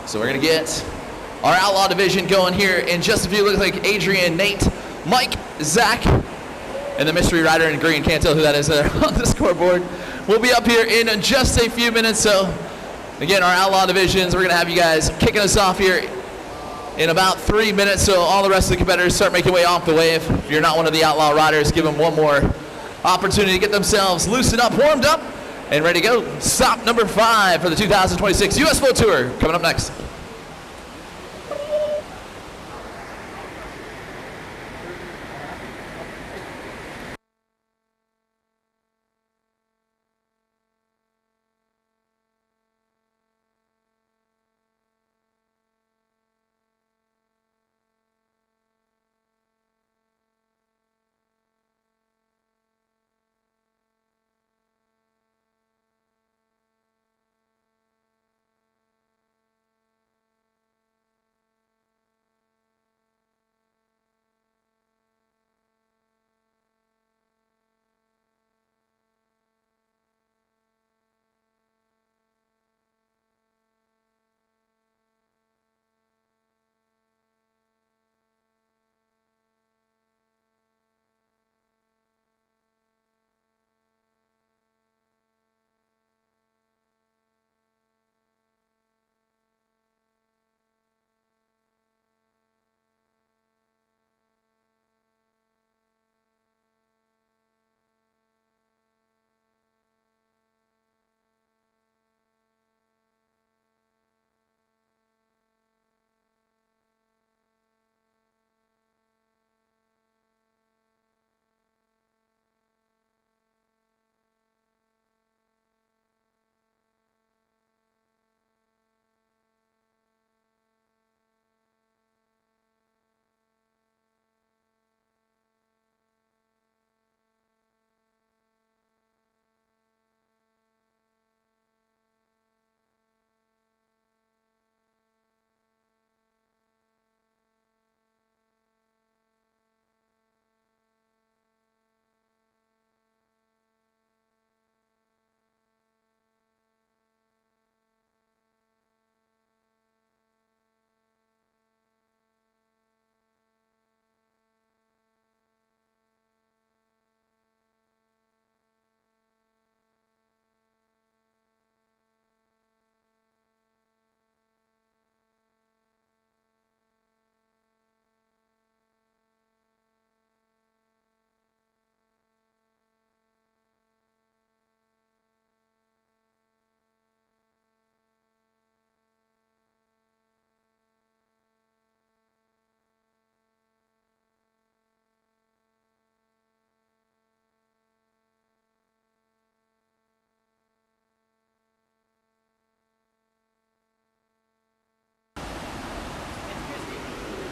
So we're gonna get our outlaw division going here in just a few. Looks like Adrian, Nate, Mike, Zach, and the mystery rider in green. Can't tell who that is there on the scoreboard. We'll be up here in just a few minutes. So again, our outlaw divisions, we're gonna have you guys kicking us off here in about 3 minutes. So all the rest of the competitors start making way off the wave. If you're not one of the outlaw riders, give them one more opportunity to get themselves loosened up, warmed up, and ready to go. Stop number 5 for the 2026 US Flow Tour coming up next.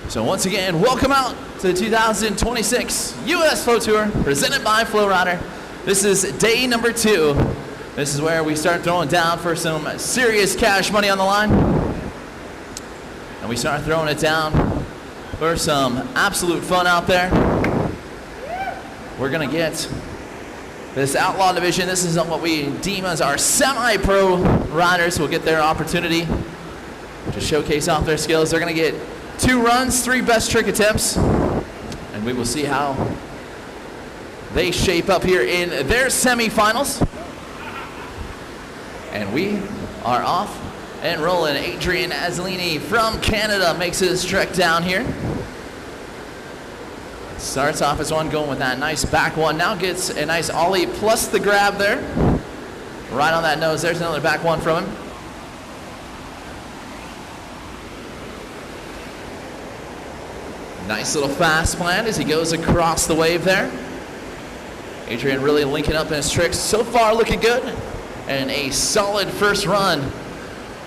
So once again, welcome out to the 2026 US Flow Tour presented by FlowRider. This is day number 2. This is where we start throwing down for some serious cash money on the line. And we start throwing it down for some absolute fun out there. We're gonna get this outlaw division. This is what we deem as our semi-pro riders will get their opportunity to showcase off their skills. They're gonna get 2 runs, 3 best trick attempts, and we will see how they shape up here in their semifinals. And we are off and rolling. Adrian Azzolini from Canada makes his trek down here. Starts off as one, going with that nice back one. Now gets a nice ollie plus the grab there. Right on that nose. There's another back one from him. Nice little fast plan as he goes across the wave there. Adrian really linking up in his tricks. So far looking good. And a solid first run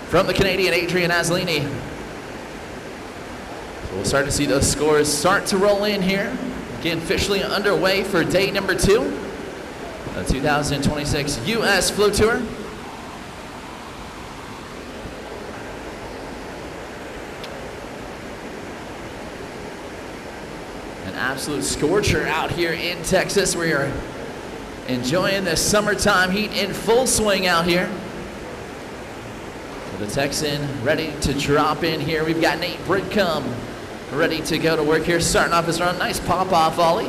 from the Canadian Adrian Azzolini. So we'll start to see those scores start to roll in here. Again, officially underway for day number 2. The 2026 US Flow Tour. An absolute scorcher out here in Texas. We are enjoying the summertime heat in full swing out here. The Texan ready to drop in here. We've got Nate Britcomb ready to go to work here, starting off his run. Nice pop-off volley.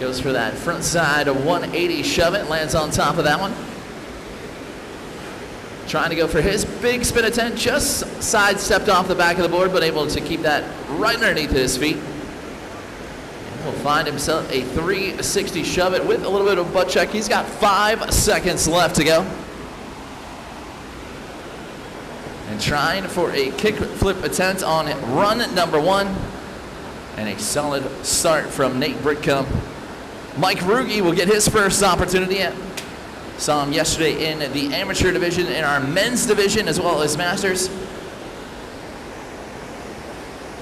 Goes for that front side of 180 shove it, lands on top of that one. Trying to go for his big spin attempt, just sidestepped off the back of the board, but able to keep that right underneath his feet. And will find himself a 360 shove it with a little bit of butt check. He's got 5 seconds left to go. And trying for a kick flip attempt on run number 1. And a solid start from Nate Britcomb. Mike Ruge will get his first opportunity. Saw him yesterday in the amateur division, in our men's division, as well as masters.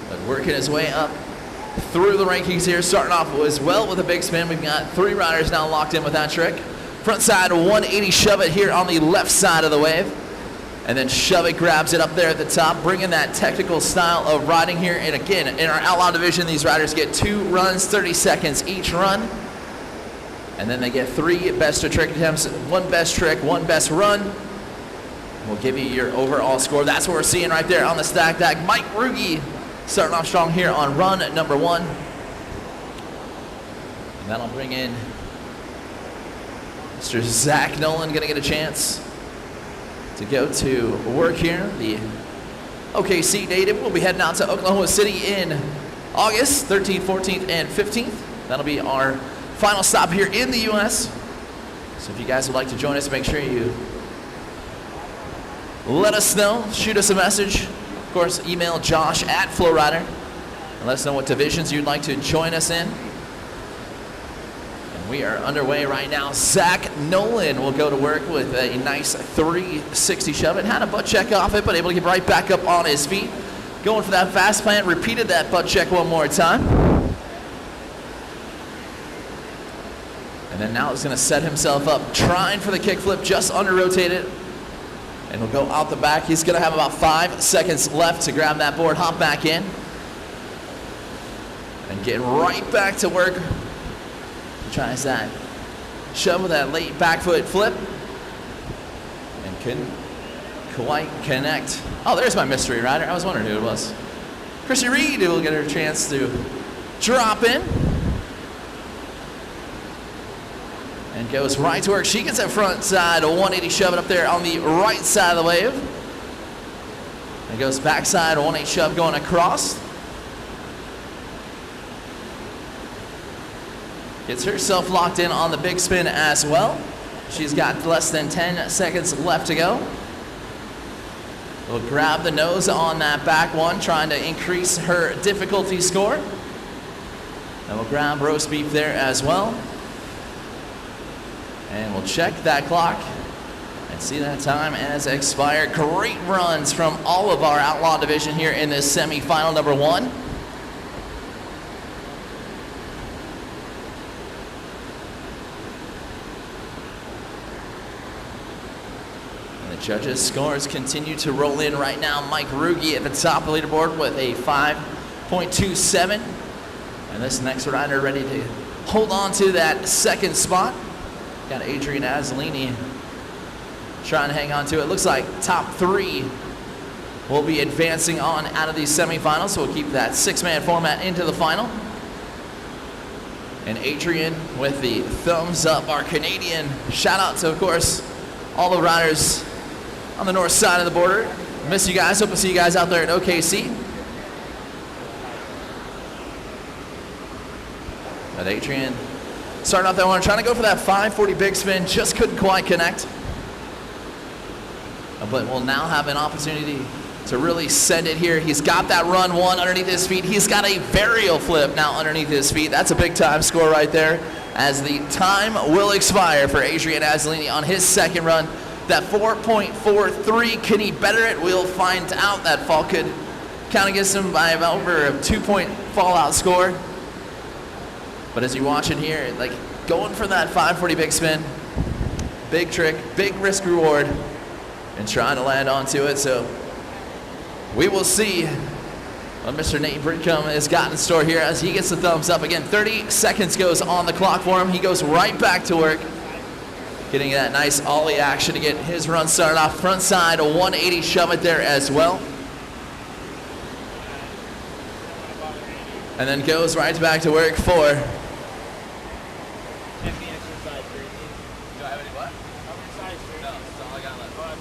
But working his way up through the rankings here, starting off as well with a big spin. We've got 3 riders now locked in with that trick. Front side 180 shove it here on the left side of the wave. And then shove it, grabs it up there at the top, bringing that technical style of riding here. And again, in our outlaw division, these riders get 2 runs, 30 seconds each run. And then they get 3 best of trick attempts, 1 best trick, 1 best run. We'll give you your overall score. That's what we're seeing right there on the stack deck. Mike Ruge starting off strong here on run number 1. And that'll bring in Mr. Zach Nolan, going to get a chance to go to work here. The OKC native will be heading out to Oklahoma City in August 13th, 14th, and 15th. That'll be our final stop here in the U.S. So if you guys would like to join us, make sure you let us know. Shoot us a message. Of course, email Josh at FlowRider and let us know what divisions you'd like to join us in. And we are underway right now. Zach Nolan will go to work with a nice 360 shove it. Had a butt check off it, but able to get right back up on his feet. Going for that fast plant, repeated that butt check one more time. And then now he's going to set himself up, trying for the kickflip, just under-rotated. And he'll go out the back. He's going to have about 5 seconds left to grab that board, hop back in. And get right back to work. Tries that shove with that late back foot flip. And couldn't quite connect. Oh, there's my mystery rider. I was wondering who it was. Chrissy Reed will get her chance to drop in. And goes right to work. She gets that front side, a 180 shove it up there on the right side of the wave. And goes backside, a 180 shove going across. Gets herself locked in on the big spin as well. She's got less than 10 seconds left to go. We'll grab the nose on that back one, trying to increase her difficulty score. And we'll grab roast beef there as well. And we'll check that clock and see that time as expired. Great runs from all of our outlaw division here in this semifinal number 1. And the judges' scores continue to roll in right now. Mike Ruge at the top of the leaderboard with a 5.27. And this next rider ready to hold on to that second spot. Got Adrian Azzolini trying to hang on to it. Looks like top 3 will be advancing on out of these semifinals, so we'll keep that 6-man format into the final. And Adrian with the thumbs up, our Canadian. Shout out to, of course, all the riders on the north side of the border. Miss you guys. Hope to see you guys out there at OKC. But Adrian starting off that one, trying to go for that 540 big spin, just couldn't quite connect. But we'll now have an opportunity to really send it here. He's got that run 1 underneath his feet. He's got a varial flip now underneath his feet. That's a big time score right there, as the time will expire for Adrian Azzolini on his second run. That 4.43, can he better it? We'll find out. That fall could count against him by about over a 2-point fallout score. But as you watch it here, like going for that 540 big spin, big trick, big risk reward, and trying to land onto it. So we will see what Mr. Nate Britcomb has got in store here as he gets the thumbs up. Again, 30 seconds goes on the clock for him. He goes right back to work. Getting that nice ollie action to get his run started off. Front side, a 180 shove it there as well. And then goes right back to work for.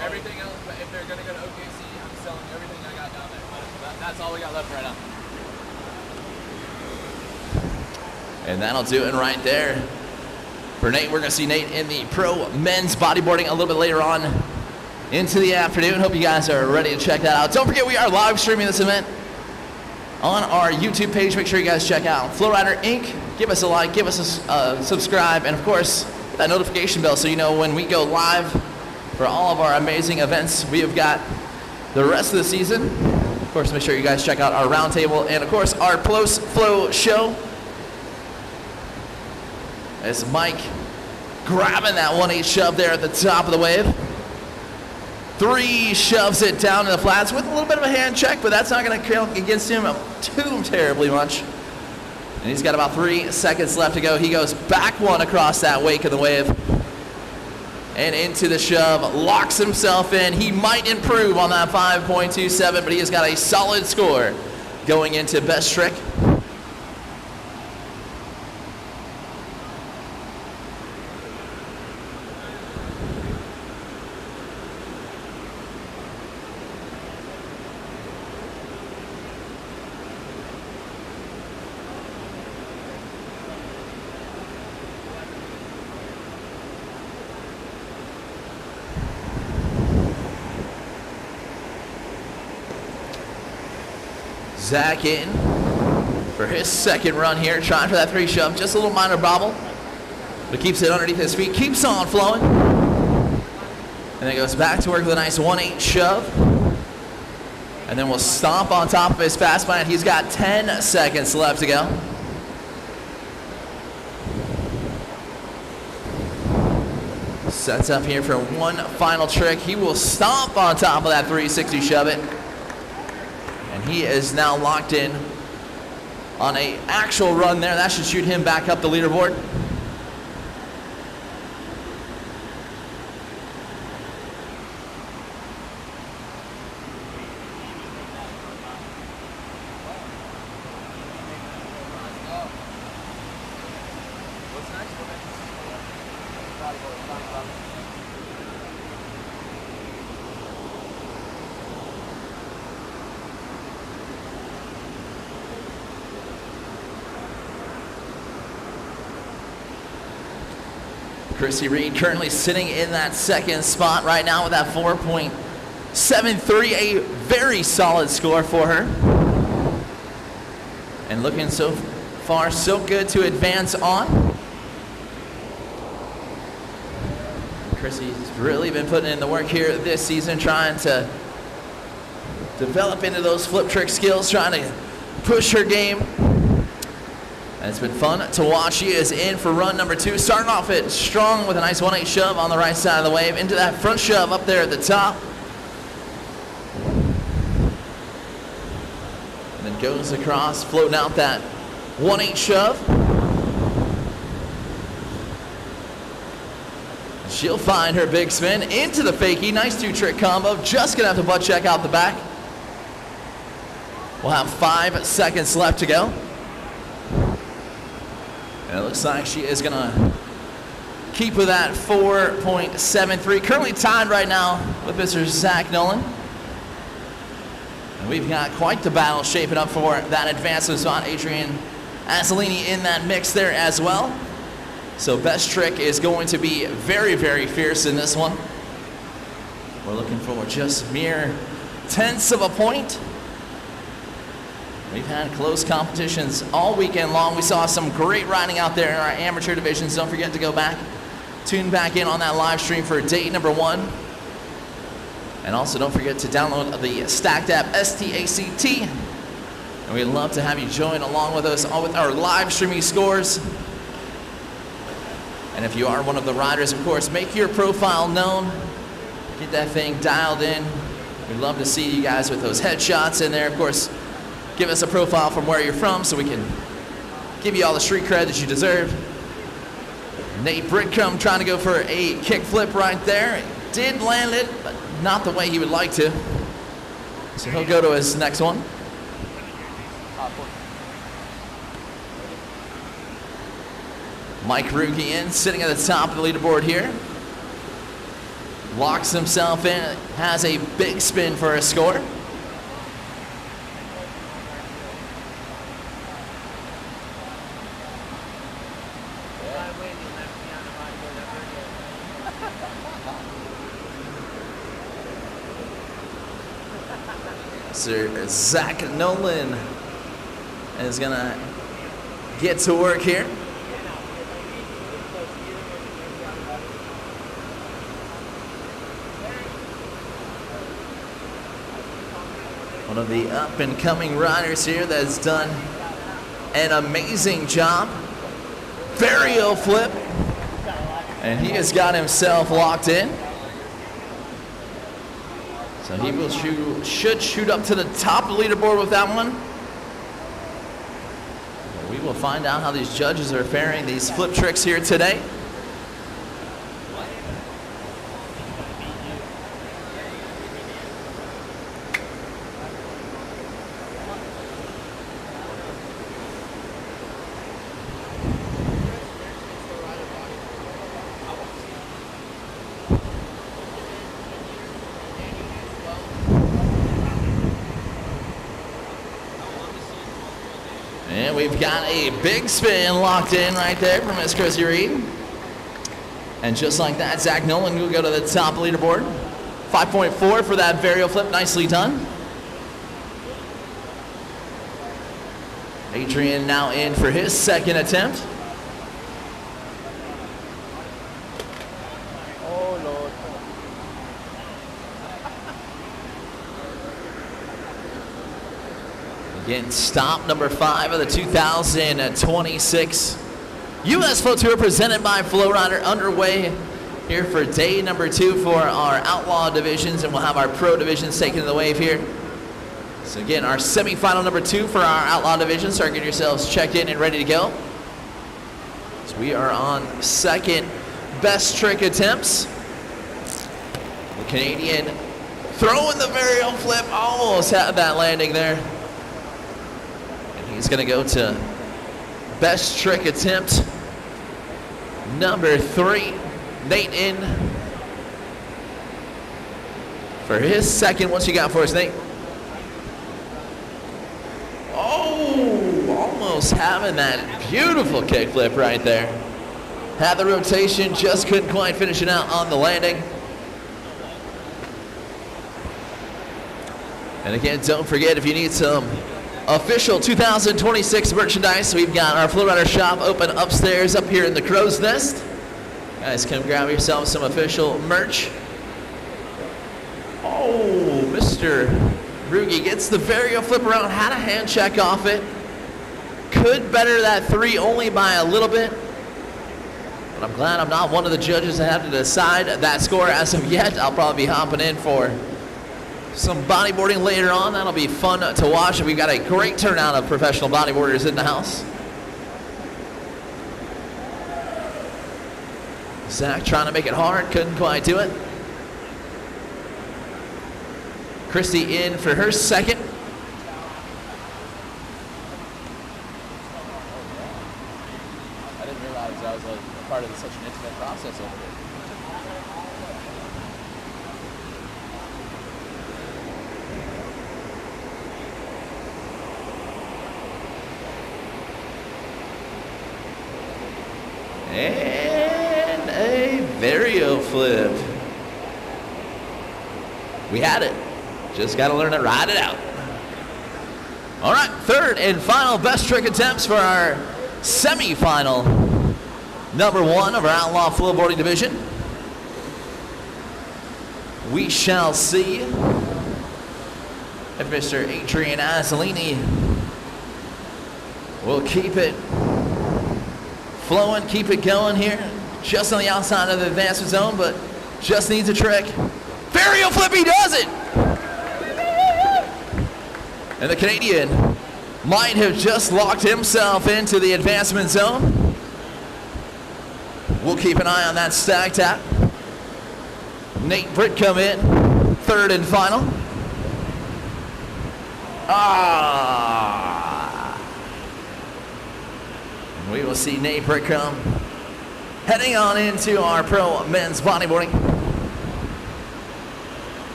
Everything else, if they're going to go to OKC, I'm selling everything I got down there. That's all we got left right now. And that'll do it right there. For Nate, we're going to see Nate in the pro men's bodyboarding a little bit later on into the afternoon. Hope you guys are ready to check that out. Don't forget, we are live streaming this event on our YouTube page. Make sure you guys check out FlowRider Inc. Give us a like, give us a subscribe, and of course, that notification bell so you know when we go live for all of our amazing events. We have got the rest of the season. Of course, make sure you guys check out our roundtable and, of course, our post-flow show. As Mike grabbing that 1-8 shove there at the top of the wave. 3 shoves it down to the flats with a little bit of a hand check, but that's not going to count against him too terribly much. And he's got about 3 seconds left to go. He goes back one across that wake of the wave. And into the shove, locks himself in. He might improve on that 5.27, but he has got a solid score going into best trick. Zach in for his second run here, trying for that 3 shove. Just a little minor bobble, but keeps it underneath his feet, keeps on flowing. And then goes back to work with a nice 1-8 shove. And then we'll stomp on top of his fast plan. He's got 10 seconds left to go. Sets up here for one final trick. He will stomp on top of that 360 shove it. And he is now locked in on an actual run there. That should shoot him back up the leaderboard. Chrissy Reed currently sitting in that second spot right now with that 4.73, a very solid score for her. And looking so far so good to advance on. Chrissy's really been putting in the work here this season, trying to develop into those flip trick skills, trying to push her game. And it's been fun to watch. She is in for run number 2, starting off it strong with a nice 1-8 shove on the right side of the wave into that front shove up there at the top. And then goes across, floating out that 1-8 shove. She'll find her big spin into the fakie. Nice 2-trick combo. Just gonna have to butt check out the back. We'll have 5 seconds left to go. And it looks like she is going to keep with that 4.73. Currently tied right now with Mr. Zach Nolan. And we've got quite the battle shaping up for that advancement spot. Adrian Azzolini in that mix there as well. So best trick is going to be very, very fierce in this one. We're looking for just mere tenths of a point. We've had close competitions all weekend long. We saw some great riding out there in our amateur divisions. Don't forget to go back, tune back in on that live stream for date number 1. And also don't forget to download the Stacked app, S-T-A-C-T. And we'd love to have you join along with us with our live streaming scores. And if you are one of the riders, of course, make your profile known. Get that thing dialed in. We'd love to see you guys with those headshots in there. Of course, give us a profile from where you're from so we can give you all the street cred that you deserve. Nate Brickcomb trying to go for a kick flip right there. Did land it, but not the way he would like to. So he'll go to his next one. Mike Ruge in, sitting at the top of the leaderboard here. Locks himself in, has a big spin for a score. Sir Zach Nolan is gonna get to work here. One of the up and coming riders here that's done an amazing job. Varial flip, and he has got himself locked in. So he will should shoot up to the top of the leaderboard with that one. We will find out how these judges are faring these flip tricks here today. And we've got a big spin locked in right there from Miss Chrissy Reed. And just like that, Zach Nolan will go to the top leaderboard. 5.4 for that varial flip, nicely done. Adrian now in for his second attempt. Oh, Lord. Again, stop number 5 of the 2026 U.S. Flow Tour presented by Flow Rider, underway here for day number 2 for our Outlaw divisions, and we'll have our Pro divisions taking the wave here. So again, our semifinal number 2 for our Outlaw division. Start getting yourselves checked in and ready to go. So we are on second best trick attempts. The Canadian throwing the varial flip, almost had that landing there. He's going to go to best trick attempt number 3. Nate in for his second. What you got for us, Nate? Oh, almost having that beautiful kick flip right there. Had the rotation, just couldn't quite finish it out on the landing. And again, don't forget, if you need some official 2026 merchandise, we've got our Flow Rider shop open upstairs up here in the Crow's Nest. Guys, come grab yourself some official merch. Oh, Mr. Ruge gets the varial flip around, had a hand check off it. Could better that 3 only by a little bit. But I'm glad I'm not one of the judges that have to decide that score as of yet. I'll probably be hopping in for some bodyboarding later on. That'll be fun to watch. We've got a great turnout of professional bodyboarders in the house. Zach trying to make it hard, couldn't quite do it. Christy in for her second. I didn't realize that was a part of such an intimate process over there. And a varial flip. We had it. Just got to learn to ride it out. All right, third and final best trick attempts for our semifinal number 1 of our Outlaw Flowboarding division. We shall see if Mr. Adrian Azzolini will keep it flowing, keep it going here. Just on the outside of the advancement zone, but just needs a trick. Varial flip, he does it! And the Canadian might have just locked himself into the advancement zone. We'll keep an eye on that stack tap. Nate Britt come in, third and final. We will see Nate Britt come heading on into our pro men's bodyboarding.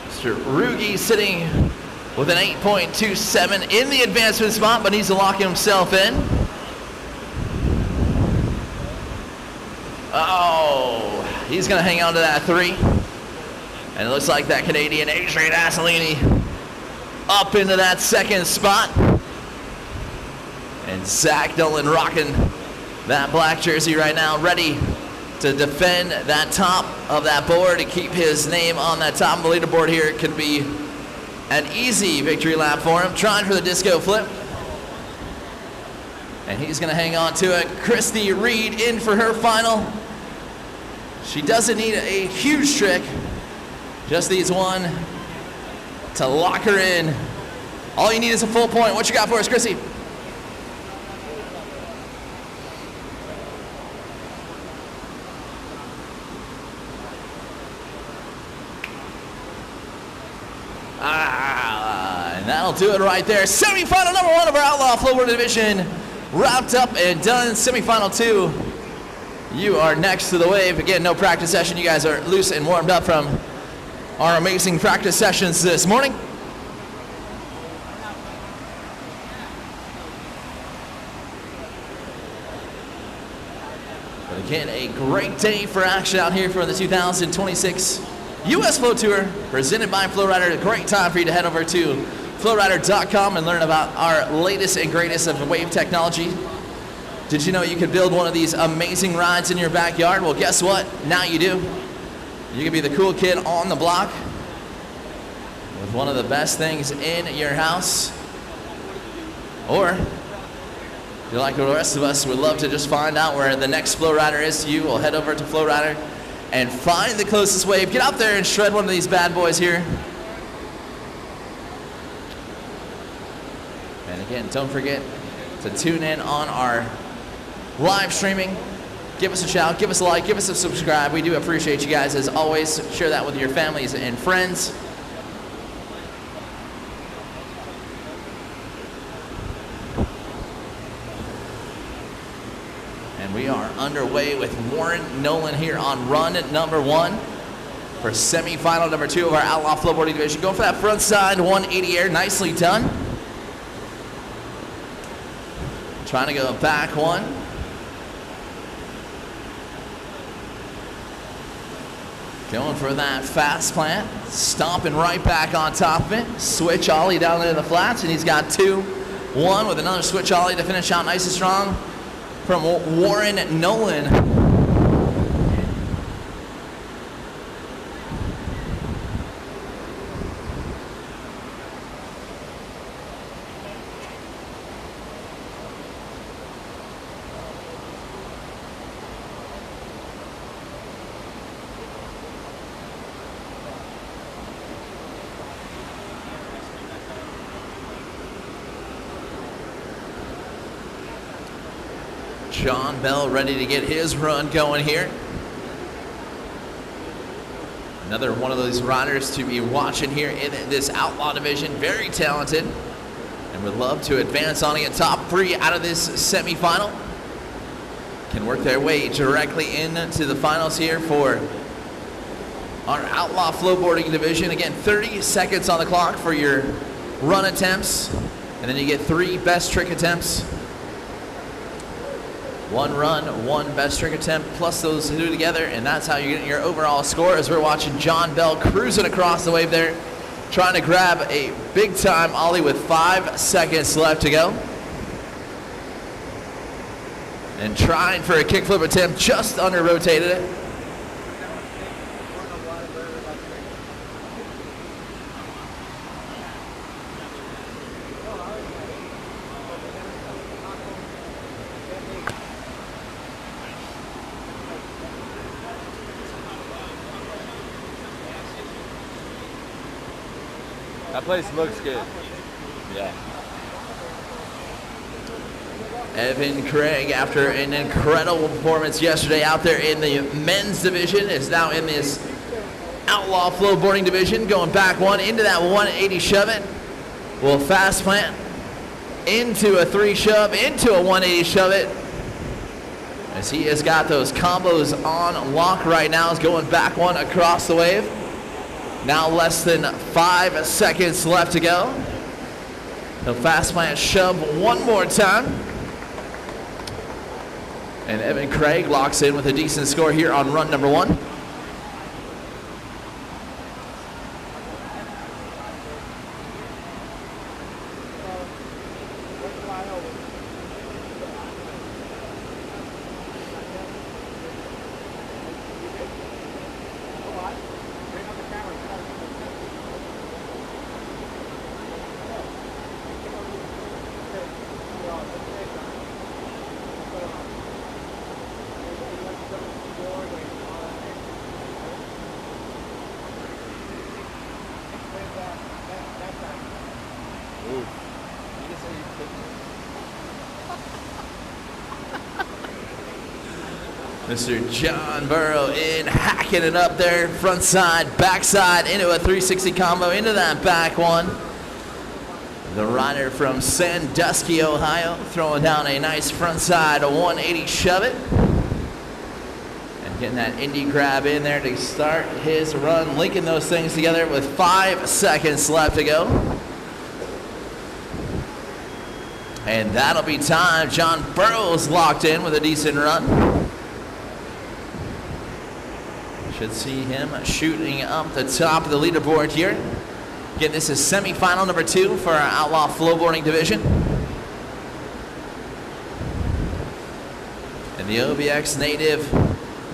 Mr. Rugi sitting with an 8.27 in the advancement spot, but needs to lock himself in. Oh, he's going to hang on to that 3. And it looks like that Canadian Adrian Assolini up into that 2nd spot. And Zach Dolan rocking that black jersey right now, ready to defend that top of that board and keep his name on that top of the leaderboard here. It could be an easy victory lap for him. Trying for the disco flip. And he's going to hang on to it. Christy Reed in for her final. She doesn't need a huge trick. Just needs one to lock her in. All you need is a full point. What you got for us, Christy? And that'll do it right there. Semi-final number 1 of our Outlaw Flowboard division wrapped up and done. Semi-final 2. You are next to the wave. Again, no practice session. You guys are loose and warmed up from our amazing practice sessions this morning. But again, a great day for action out here for the 2026 US Flow Tour presented by FlowRider. A great time for you to head over to flowrider.com and learn about our latest and greatest of wave technology. Did you know you could build one of these amazing rides in your backyard? Well, guess what? Now you do. You can be the cool kid on the block with one of the best things in your house. Or, if you're like the rest of us, would love to just find out where the next Flow Rider is to you, we'll head over to FlowRider and find the closest wave. Get out there and shred one of these bad boys here. And again, don't forget to tune in on our live streaming. Give us a shout, give us a like, give us a subscribe. We do appreciate you guys as always. Share that with your families and friends. And we are underway with Warren Nolan here on run number 1 for semi-final number 2 of our Outlaw Flowboarding division. Going for that front side 180 air, nicely done. Trying to go back 1. Going for that fast plant, stomping right back on top of it. Switch ollie down there in the flats, and he's got 2-1 with another switch ollie to finish out nice and strong from Warren Nolan. John Bell ready to get his run going here. Another one of those riders to be watching here in this Outlaw division. Very talented and would love to advance on to get top 3 out of this semifinal. Can work their way directly into the finals here for our Outlaw Flowboarding division. Again, 30 seconds on the clock for your run attempts, and then you get 3 best trick attempts. 1 run, 1 best trick attempt, plus those 2 together, and that's how you're getting your overall score as we're watching John Bell cruising across the wave there, trying to grab a big-time ollie with 5 seconds left to go. And trying for a kickflip attempt, just under-rotated it. That place looks good. Yeah. Evan Craig, after an incredible performance yesterday out there in the men's division, is now in this outlaw flowboarding division, going back one into that 180 shove it. Will fast plant into a 3 shove, into a 180 shove it. As he has got those combos on lock right now, is going back one across the wave. Now less than 5 seconds left to go. He'll fast plant shove one more time. And Evan Craig locks in with a decent score here on run number 1. Mr. John Burrow in, hacking it up there, front side, back side, into a 360 combo, into that back one. The rider from Sandusky, Ohio, throwing down a nice front side, a 180 shove it. And getting that indie grab in there to start his run, linking those things together with 5 seconds left to go. And that'll be time. John Burrow's locked in with a decent run. Should see him shooting up the top of the leaderboard here. Again, this is semifinal number 2 for our outlaw flowboarding division. And the OBX native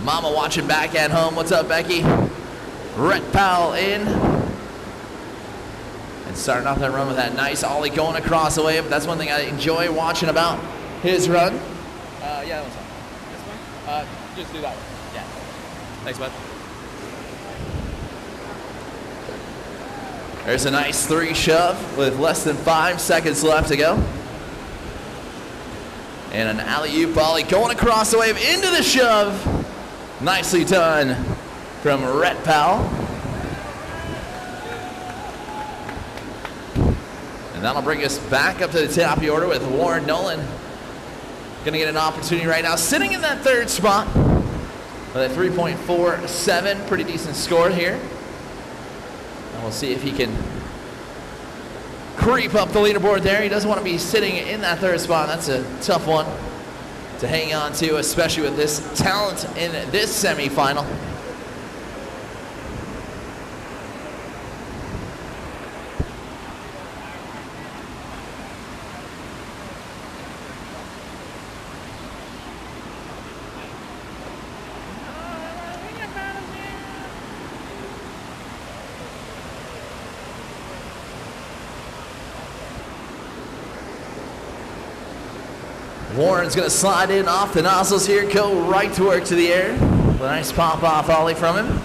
mama watching back at home. What's up, Becky? Rhett Powell in. And starting off that run with that nice ollie going across the wave. That's one thing I enjoy watching about his run. Yeah, that one's fine. This one? Just do that one. Yeah. Thanks, bud. There's a nice 3 shove with less than 5 seconds left to go. And an alley-oop ollie going across the wave into the shove. Nicely done from Rhett Powell. And that'll bring us back up to the top of the order with Warren Nolan. Gonna get an opportunity right now, sitting in that 3rd spot with a 3.47, pretty decent score here. And we'll see if he can creep up the leaderboard there. He doesn't want to be sitting in that 3rd spot. That's a tough one to hang on to, especially with this talent in this semifinal. Warren's going to slide in off the nozzles here, go right to work to the air. A nice pop-off ollie from him.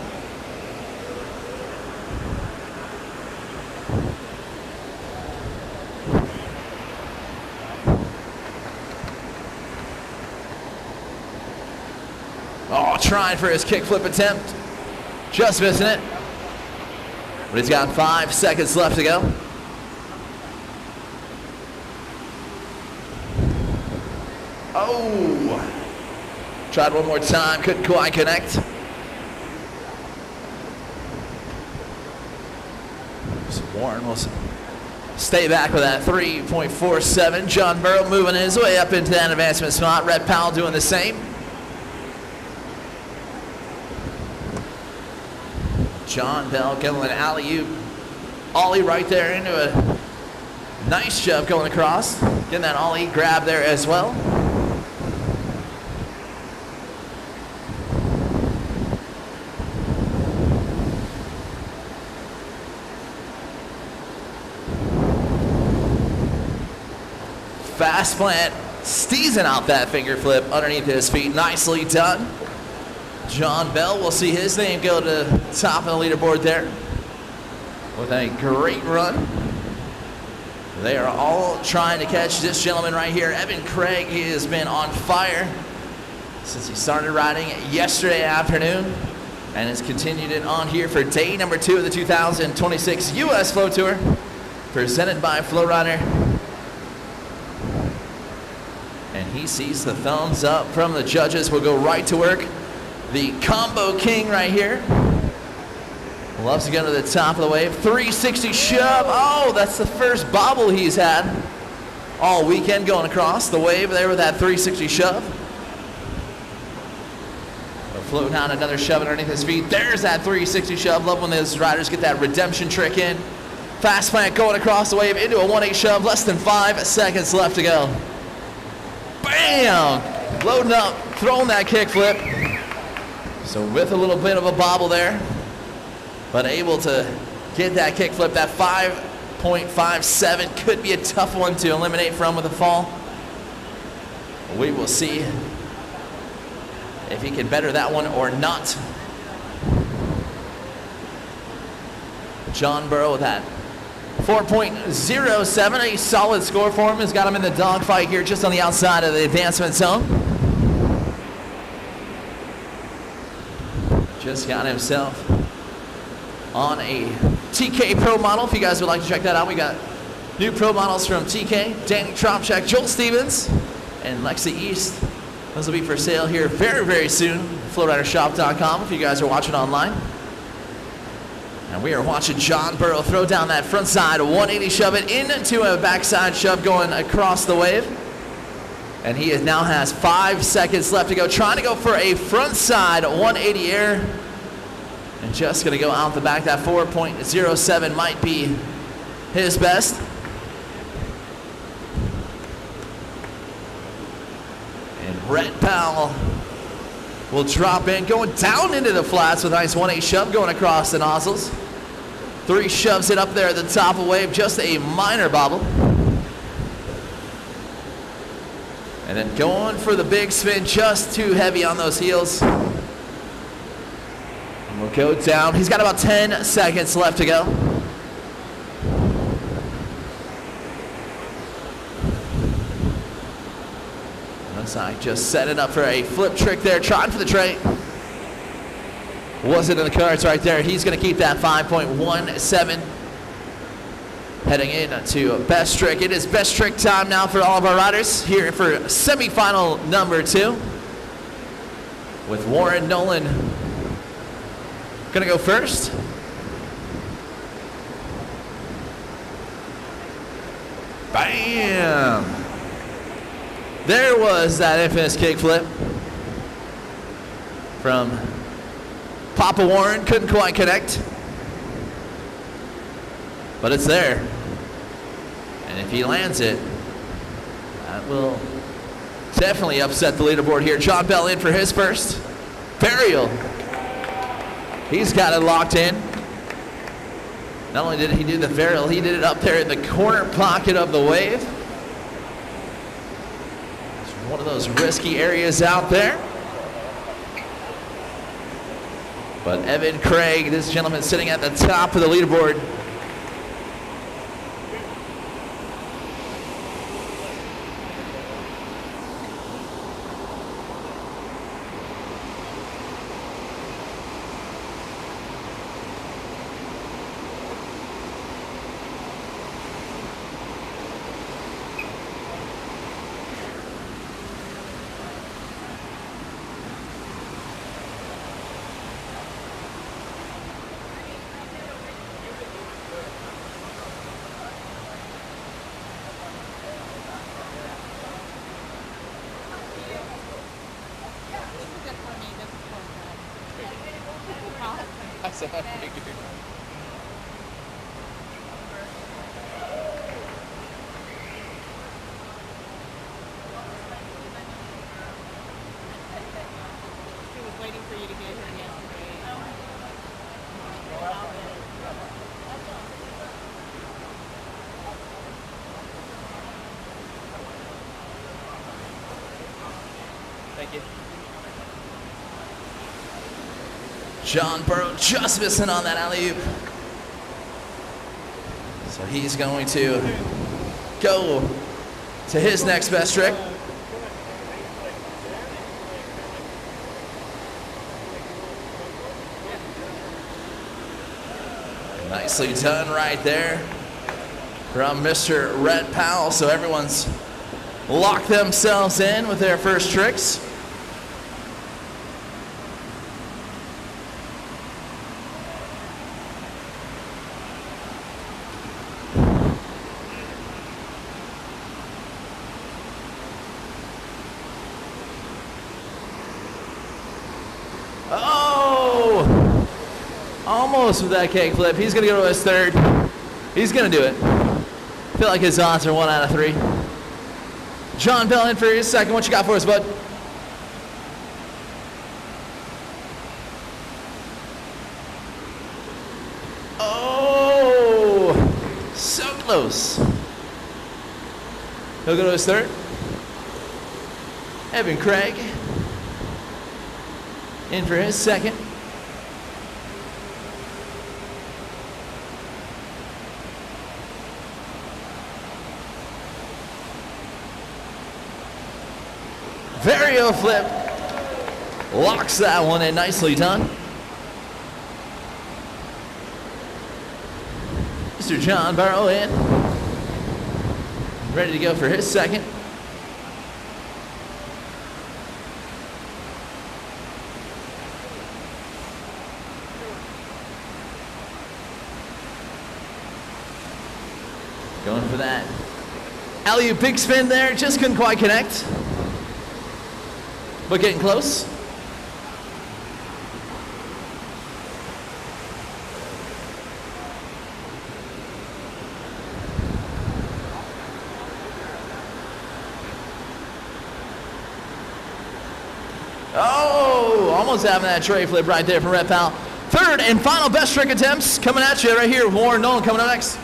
Oh, trying for his kickflip attempt. Just missing it. But he's got 5 seconds left to go. Oh, tried one more time, couldn't quite connect. So Warren will stay back with that 3.47. John Burrow moving his way up into that advancement spot. Rhett Powell doing the same. John Bell getting an alley-oop ollie right there into a nice shove going across. Getting that ollie grab there as well. Fast plant, steezing out that finger flip underneath his feet. Nicely done. John Bell will see his name go to the top of the leaderboard there with a great run. They are all trying to catch this gentleman right here, Evan Craig. He has been on fire since he started riding yesterday afternoon and has continued it on here for day number 2 of the 2026 U.S. Flow Tour, presented by FlowRider. And he sees the thumbs up from the judges. We'll go right to work. The combo king right here. Loves to go to the top of the wave. 360 shove. Oh, that's the first bobble he's had all weekend going across the wave there with that 360 shove. Floating out another shove underneath his feet. There's that 360 shove. Love when those riders get that redemption trick in. Fast plant going across the wave into a 1-8 shove. Less than 5 seconds left to go. Bam! Loading up, throwing that kickflip. So with a little bit of a bobble there, but able to get that kickflip. That 5.57 could be a tough one to eliminate from with a fall. We will see if he can better that one or not. John Burrow with that 4.07, a solid score for him. Has got him in the dogfight here just on the outside of the advancement zone. Just got himself on a TK Pro model. If you guys would like to check that out, we got new Pro models from TK, Danny Tropchak, Joel Stevens, and Lexi East. Those will be for sale here very, very soon. FlowRiderShop.com if you guys are watching online. And we are watching John Burrow throw down that front side 180 shove it into a backside shove going across the wave. And he now has 5 seconds left to go, trying to go for a front side 180 air. And just going to go out the back. That 4.07 might be his best. And Red Powell will drop in, going down into the flats with a nice 1-8 shove going across the nozzles. 3 shoves it up there at the top of the wave, just a minor bobble. And then going for the big spin, just too heavy on those heels. We'll go down. He's got about 10 seconds left to go. Looks like just setting up for a flip trick there, trying for the tray. Wasn't in the cards right there. He's going to keep that 5.17. Heading into best trick. It is best trick time now for all of our riders here for semifinal number 2. With Warren Nolan gonna go first. Bam! There was that infamous kickflip from Papa Warren. Couldn't quite connect, but it's there. And if he lands it, that will definitely upset the leaderboard here. John Bell in for his first. Burial. He's got it locked in. Not only did he do the varial, he did it up there in the corner pocket of the wave. It's one of those risky areas out there. But Evan Craig, this gentleman sitting at the top of the leaderboard. So I figured. He was waiting for you to get here yesterday. Thank you. John Burrow just missing on that alley-oop. So he's going to go to his next best trick. Nicely done right there from Mr. Red Powell. So everyone's locked themselves in with their first tricks. Oh! Almost with that cake flip. He's going to go to his third. He's going to do it. I feel like his odds are 1 out of 3. John Bell in for his second. What you got for us, bud? Oh! So close. He'll go to his third. Evan Craig in for his second. Vario flip. Locks that one in. Nicely done. Mr. John Barrow in. Ready to go for his second. Going for that alley-oop big spin there. Just couldn't quite connect. But getting close. Oh, almost having that tray flip right there from Red Pal. Third and final best trick attempts coming at you right here. Warren Nolan coming up next.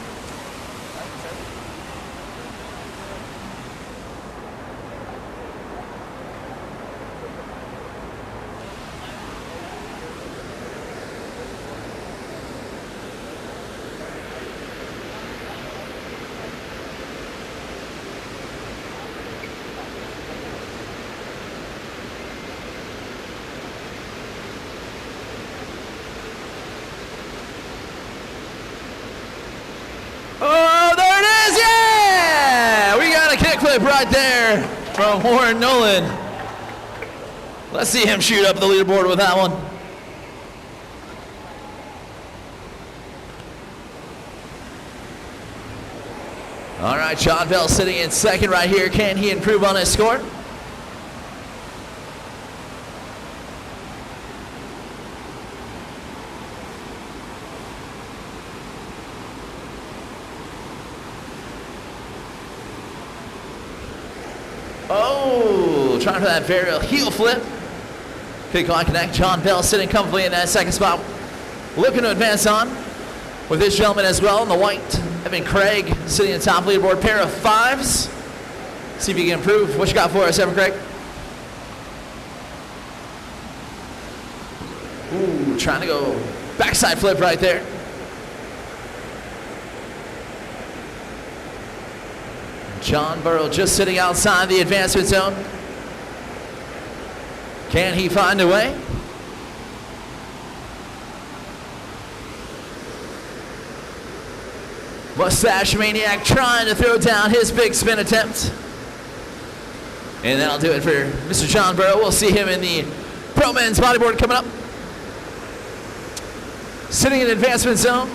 Oh, there it is! Yeah! We got a kickflip right there from Warren Nolan. Let's see him shoot up the leaderboard with that one. All right, John Bell sitting in second right here. Can he improve on his score? Oh, trying for that varial heel flip. Could quite connect. John Bell sitting comfortably in that second spot. Looking to advance on with this gentleman as well in the white. Evan Craig sitting in the top leaderboard. Pair of fives. See if you can improve. What you got for us, Evan Craig? Ooh, trying to go backside flip right there. John Burrow just sitting outside the advancement zone. Can he find a way? Mustache Maniac trying to throw down his big spin attempt. And that'll do it for Mr. John Burrow. We'll see him in the Pro Men's Bodyboard coming up. Sitting in the advancement zone.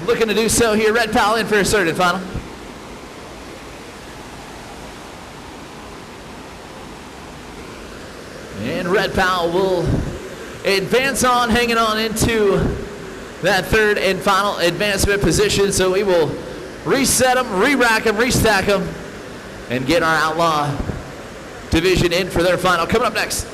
Looking to do so here. Red Pal in for his third and final. And Red Pal will advance on, hanging on into that third and final advancement position. So we will reset them, re-rack them, restack them, and get our Outlaw division in for their final. Coming up next.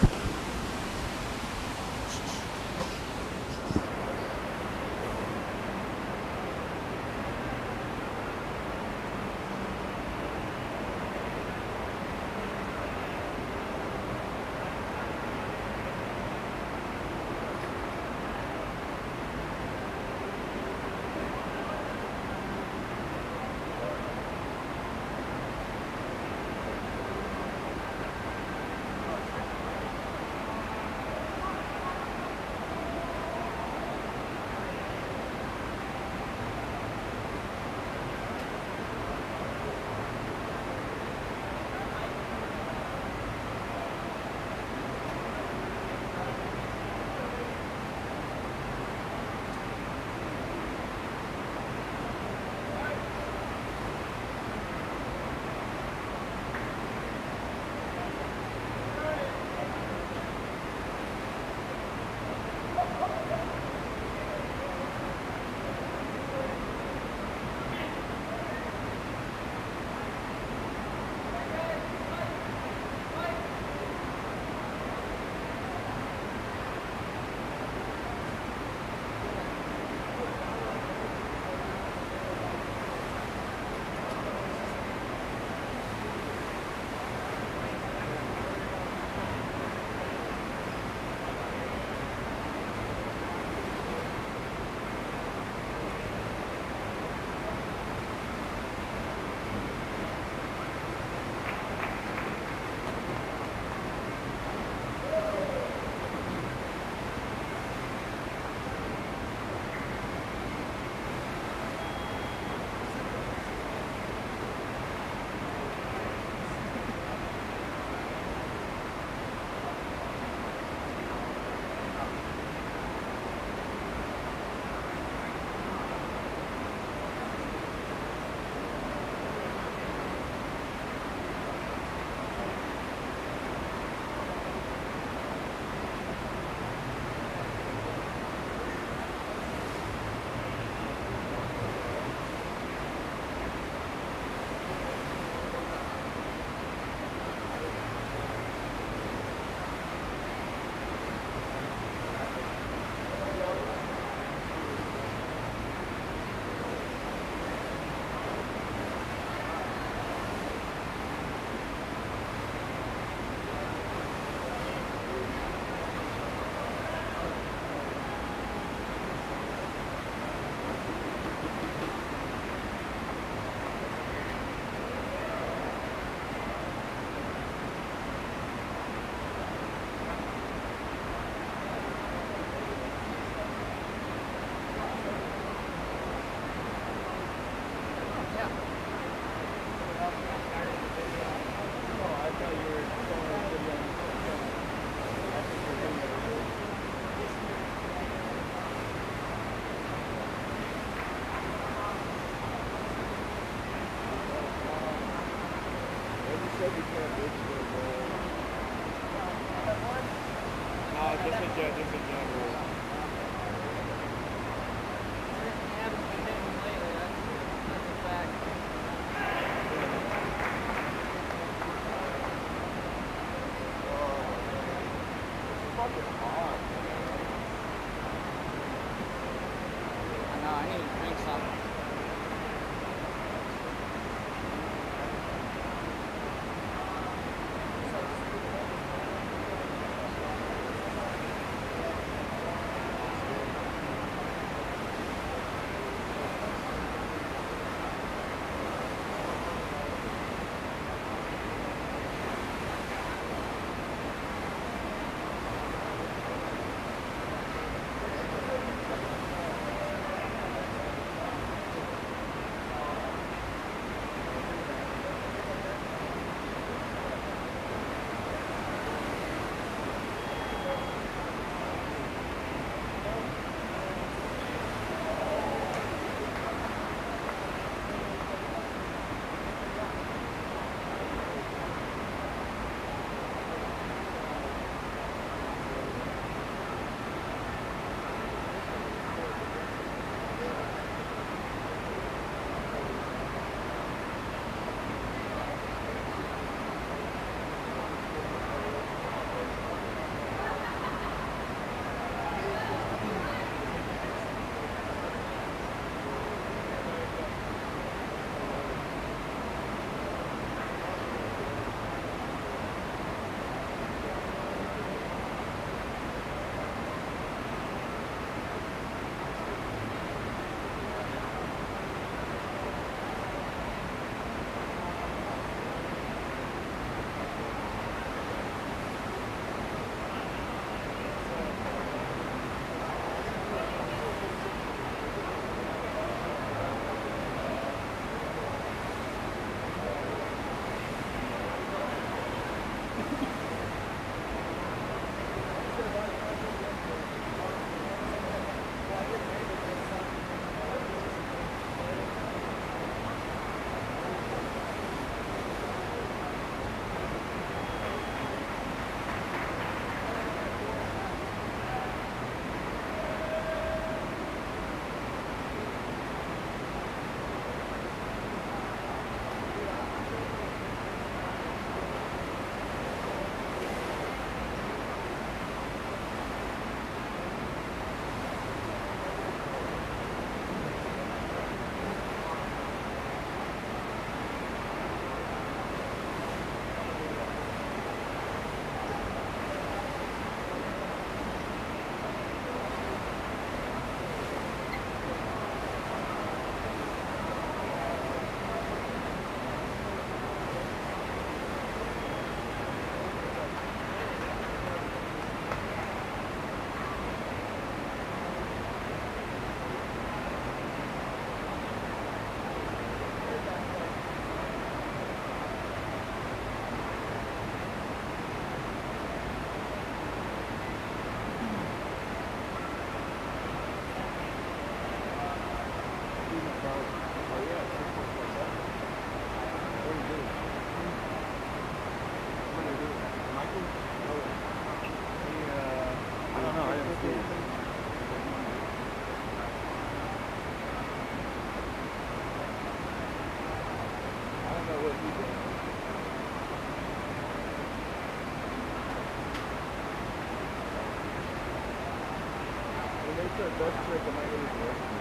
Just a general. Haven't been hitting lately. That's a fact. Fucking hot. I know. I need to drink something. Best trick of my university.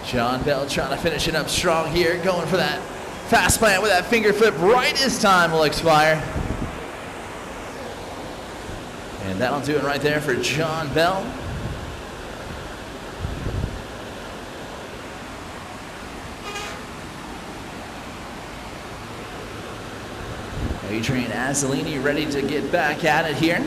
John Bell trying to finish it up strong here, going for that fast plant with that finger flip right as time will expire. And that'll do it right there for John Bell. Adrian Azzolini ready to get back at it here.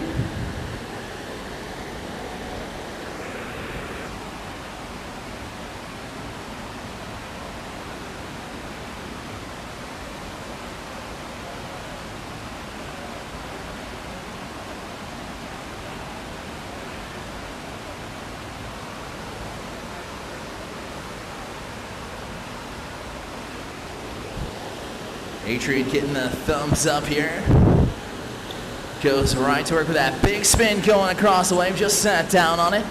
Adrian getting the thumbs up here. Goes right to work with that big spin going across the wave. Just sat down on it.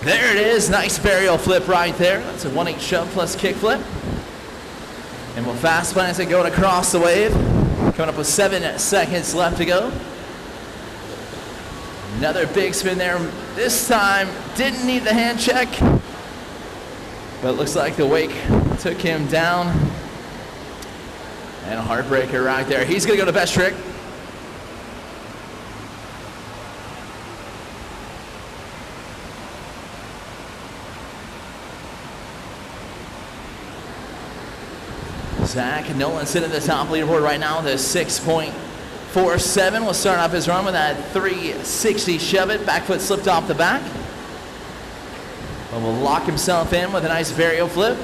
There it is. Nice burial flip right there. That's a 1/8 shove plus kick flip. And we'll fast plant it going across the wave. Coming up with 7 seconds left to go. Another big spin there. This time didn't need the hand check. But it looks like the wake took him down. And a heartbreaker right there. He's going to go to best trick. Zach Nolan sitting at the top leaderboard right now with a 6.47. We'll start off his run with that 360 shove it. Back foot slipped off the back. But will lock himself in with a nice vario flip.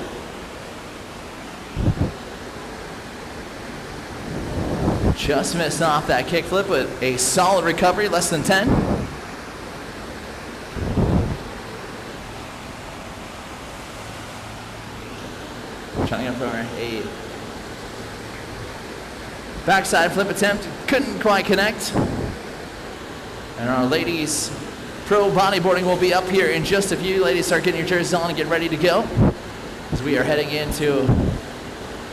Just missed off that kick flip with a solid recovery, less than 10. Trying to go for a backside flip attempt, couldn't quite connect. And our ladies pro bodyboarding will be up here in just a few. Ladies, start getting your jerseys on and get ready to go, as we are heading into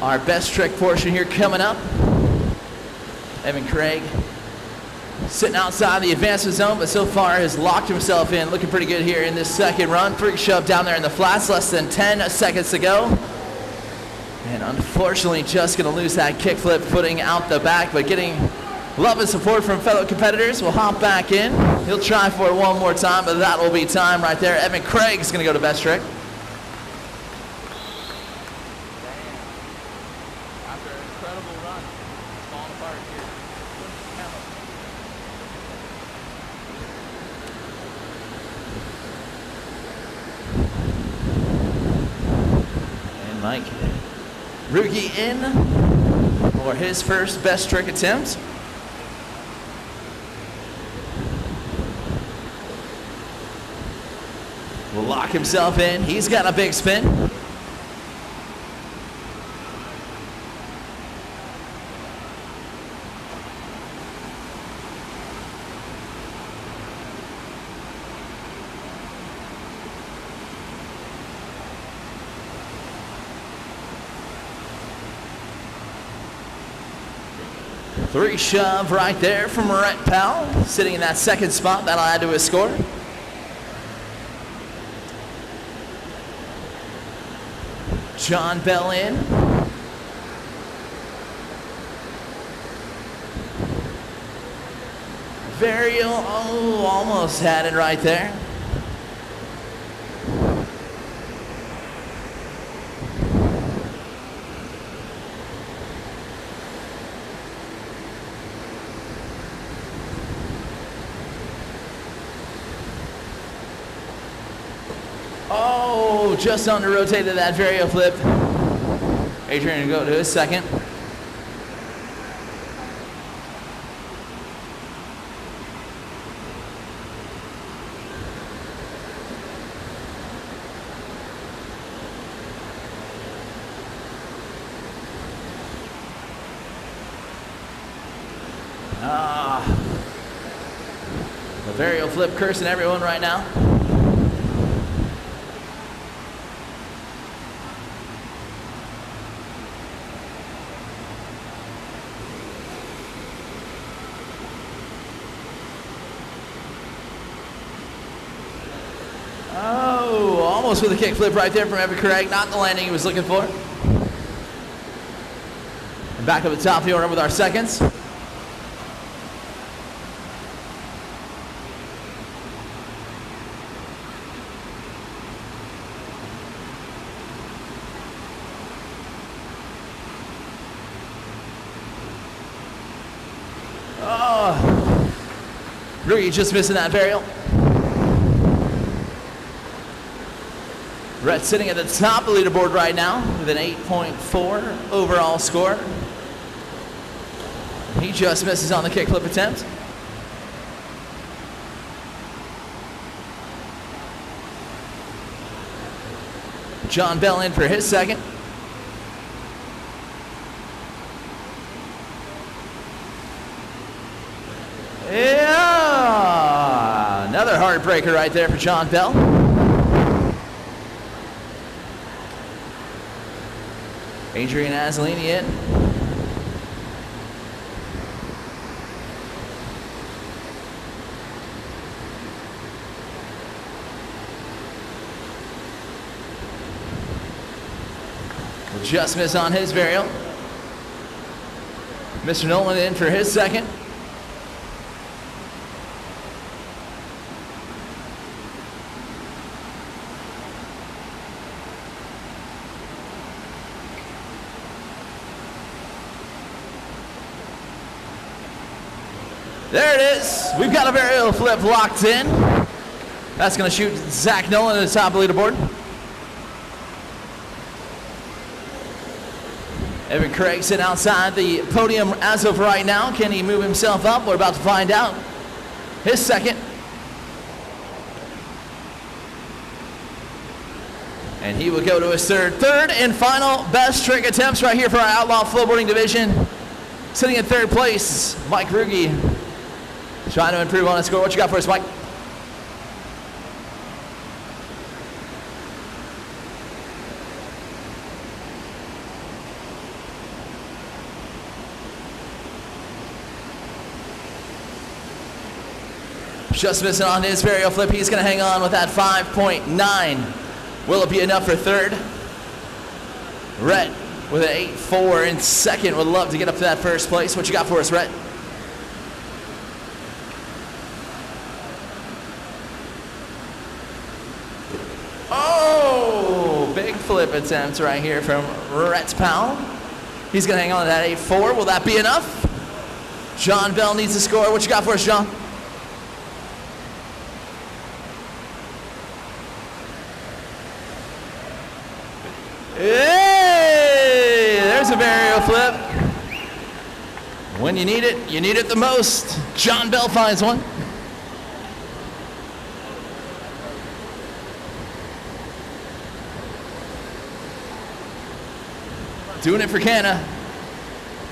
our best trick portion here coming up. Evan Craig sitting outside the advancement zone, but so far has locked himself in. Looking pretty good here in this second run. 3 shove down there in the flats, less than 10 seconds to go. And unfortunately just going to lose that kickflip footing out the back, but getting love and support from fellow competitors. We'll hop back in. He'll try for it one more time, but that will be time right there. Evan Craig is going to go to best trick. After an incredible run, it's falling apart here. And Mike Ruge in for his first best trick attempt. Will lock himself in. He's got a big spin. Three shove right there from Rhett Powell, sitting in that second spot. That'll add to his score. John Bell in. Vario, oh, almost had it right there. Oh, just under rotated that vario flip. Adrian will go to his second. The vario flip cursing everyone right now. almost with a kickflip right there from Evan Craig. Not the landing he was looking for. And back up the top of the order with our seconds. Oh, Rui just missing that varial. Rhett sitting at the top of the leaderboard right now with an 8.4 overall score. He just misses on the kickflip attempt. John Bell in for his second. Yeah, another heartbreaker right there for John Bell. Adrian Azzolini in. Will just miss on his varial. Mr. Nolan in for his second. There it is. We've got a varial flip locked in. That's going to shoot Zach Nolan to the top of the leaderboard. Evan Craig sitting outside the podium as of right now. Can he move himself up? We're about to find out. His second. And he will go to his third. Third and final best trick attempts right here for our Outlaw Flowboarding division. Sitting in third place, Mike Ruge. Trying to improve on his score. What you got for us, Mike? Just missing on his varial flip. He's going to hang on with that 5.9. Will it be enough for third? Rhett with an 8.4 in second. Would love to get up to that first place. What you got for us, Rhett? Oh, big flip attempt right here from Rhett's pal. He's going to hang on to that 8.4. Will that be enough? John Bell needs to score. What you got for us, John? Hey, there's a varial flip. When you need it the most. John Bell finds one. Doing it for Canada.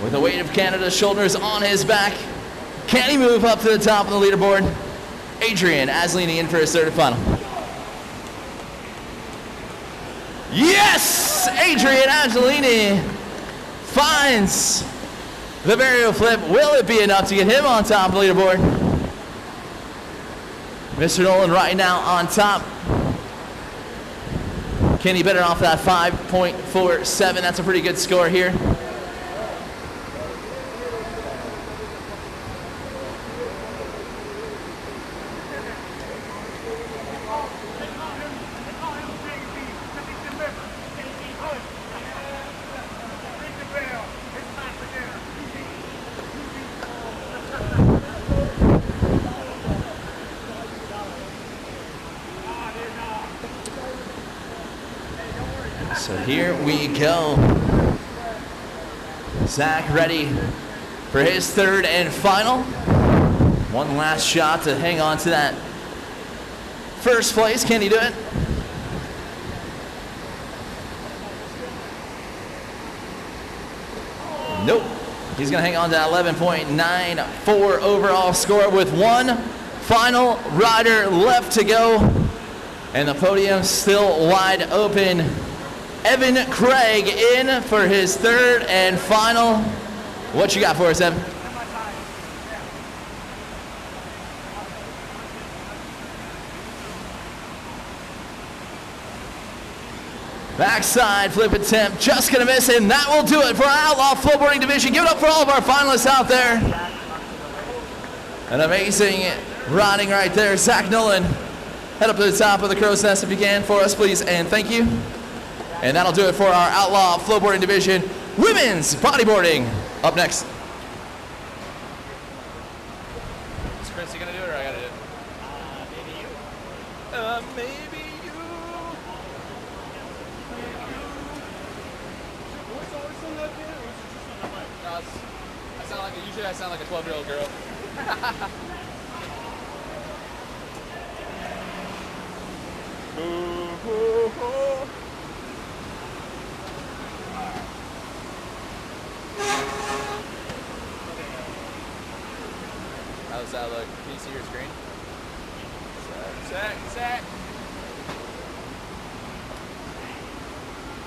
With the weight of Canada's shoulders on his back. Can he move up to the top of the leaderboard? Adrian Azzolini in for his third and final. Yes! Adrian Azzolini finds the varial flip. Will it be enough to get him on top of the leaderboard? Mr. Nolan right now on top. Can he better off that 5.47? That's a pretty good score here. So here we go. Zach ready for his third and final. One last shot to hang on to that first place. Can he do it? Nope. He's going to hang on to that 11.94 overall score with one final rider left to go. And the podium still wide open. Evan Craig in for his third and final. What you got for us, Evan? Backside flip attempt, just gonna miss, and that will do it for our Outlaw Flowboarding division. Give it up for all of our finalists out there. An amazing riding right there. Zach Nolan, head up to the top of the crow's nest if you can for us, please, and thank you. And that'll do it for our Outlaw Flowboarding division. Women's bodyboarding up next. Is Chrissy gonna do it or I gotta do it? Maybe you. Maybe you. Usually I sound like a 12-year-old girl. How does that look? Can you see your screen? Sack.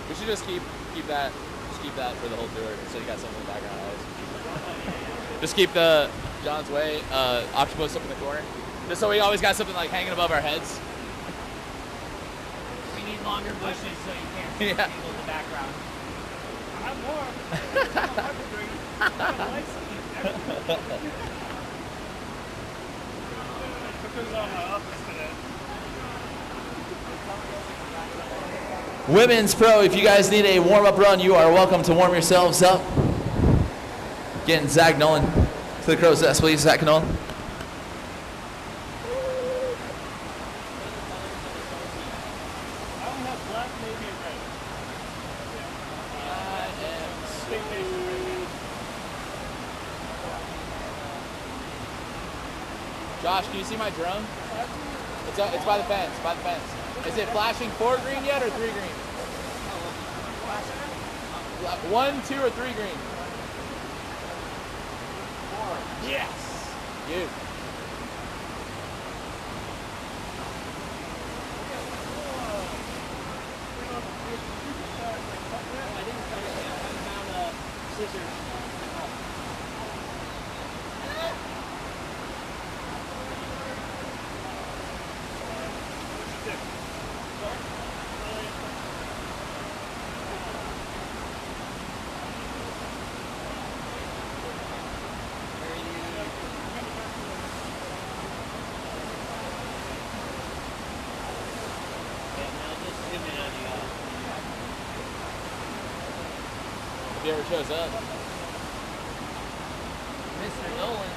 We should just keep that for the whole tour, so you got something in the background always. Just keep the John's Way octopus up in the corner, just so we always got something like hanging above our heads. We need longer bushes so you can't see Yeah. people in the background. I have more. Women's Pro, if you guys need a warm-up run, you are welcome to warm yourselves up. Getting Zach Nolan to the crow's nest, please, Zach Nolan. I don't have black, navy, and red. Josh, can you see my drone? It's by the fence. Is it flashing 4 green yet or 3 green? 1, 2, or 3 green? 4. Yes. You. If he ever shows up. Mr. Nolan.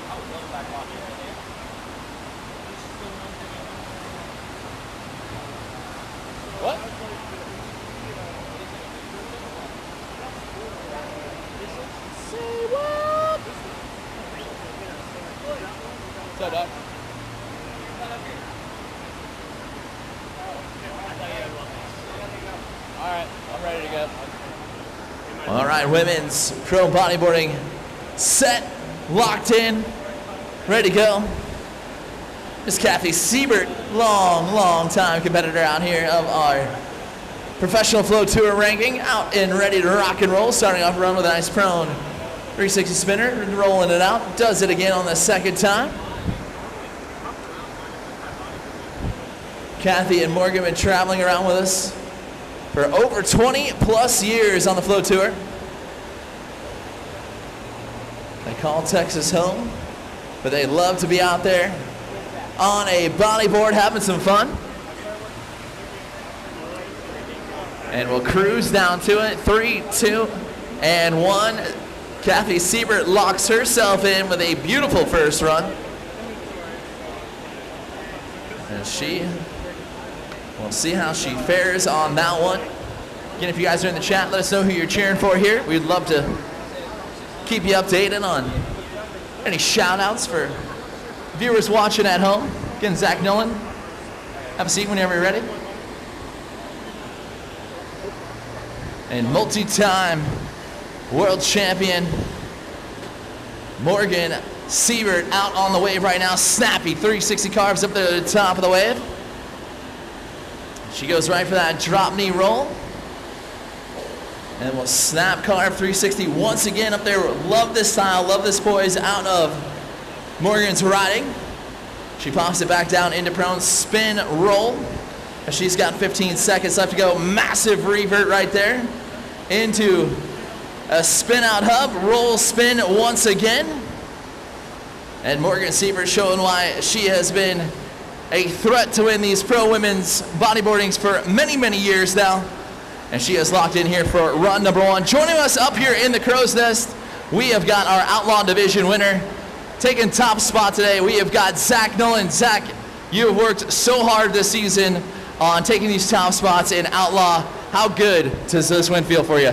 I would love a back pocket right there. What? Say what? What's up, Doc? All right, I'm ready to go. All right, women's pro bodyboarding set, locked in, ready to go. Miss Kathy Siebert, long time competitor out here of our professional flow tour ranking, out and ready to rock and roll, starting off a run with a nice prone 360 spinner, rolling it out, does it again on the second time. Kathy and Morgan have been traveling around with us for over 20 plus years on the Flow Tour. They call Texas home, but they love to be out there on a bodyboard having some fun. And we'll cruise down to it. 3, 2, and 1. Kathy Siebert locks herself in with a beautiful first run. And we'll see how she fares on that one. Again, if you guys are in the chat, let us know who you're cheering for here. We'd love to keep you updated on any shout outs for viewers watching at home. Again, Zach Nolan, have a seat whenever you're ready. And multi-time world champion Morgan Siebert out on the wave right now. Snappy 360 carves up to the top of the wave. She goes right for that drop knee roll. And we'll snap carve 360 once again up there. Love this style, love this poise out of Morgan's riding. She pops it back down into prone, spin, roll. She's got 15 seconds left to go. Massive revert right there into a spin out hub. Roll spin once again. And Morgan Siebert showing why she has been a threat to win these pro women's bodyboardings for many, many years now. And she is locked in here for run number 1. Joining us up here in the crow's nest, we have got our Outlaw Division winner. Taking top spot today, we have got Zach Nolan. Zach, you have worked so hard this season on taking these top spots in Outlaw. How good does this win feel for you?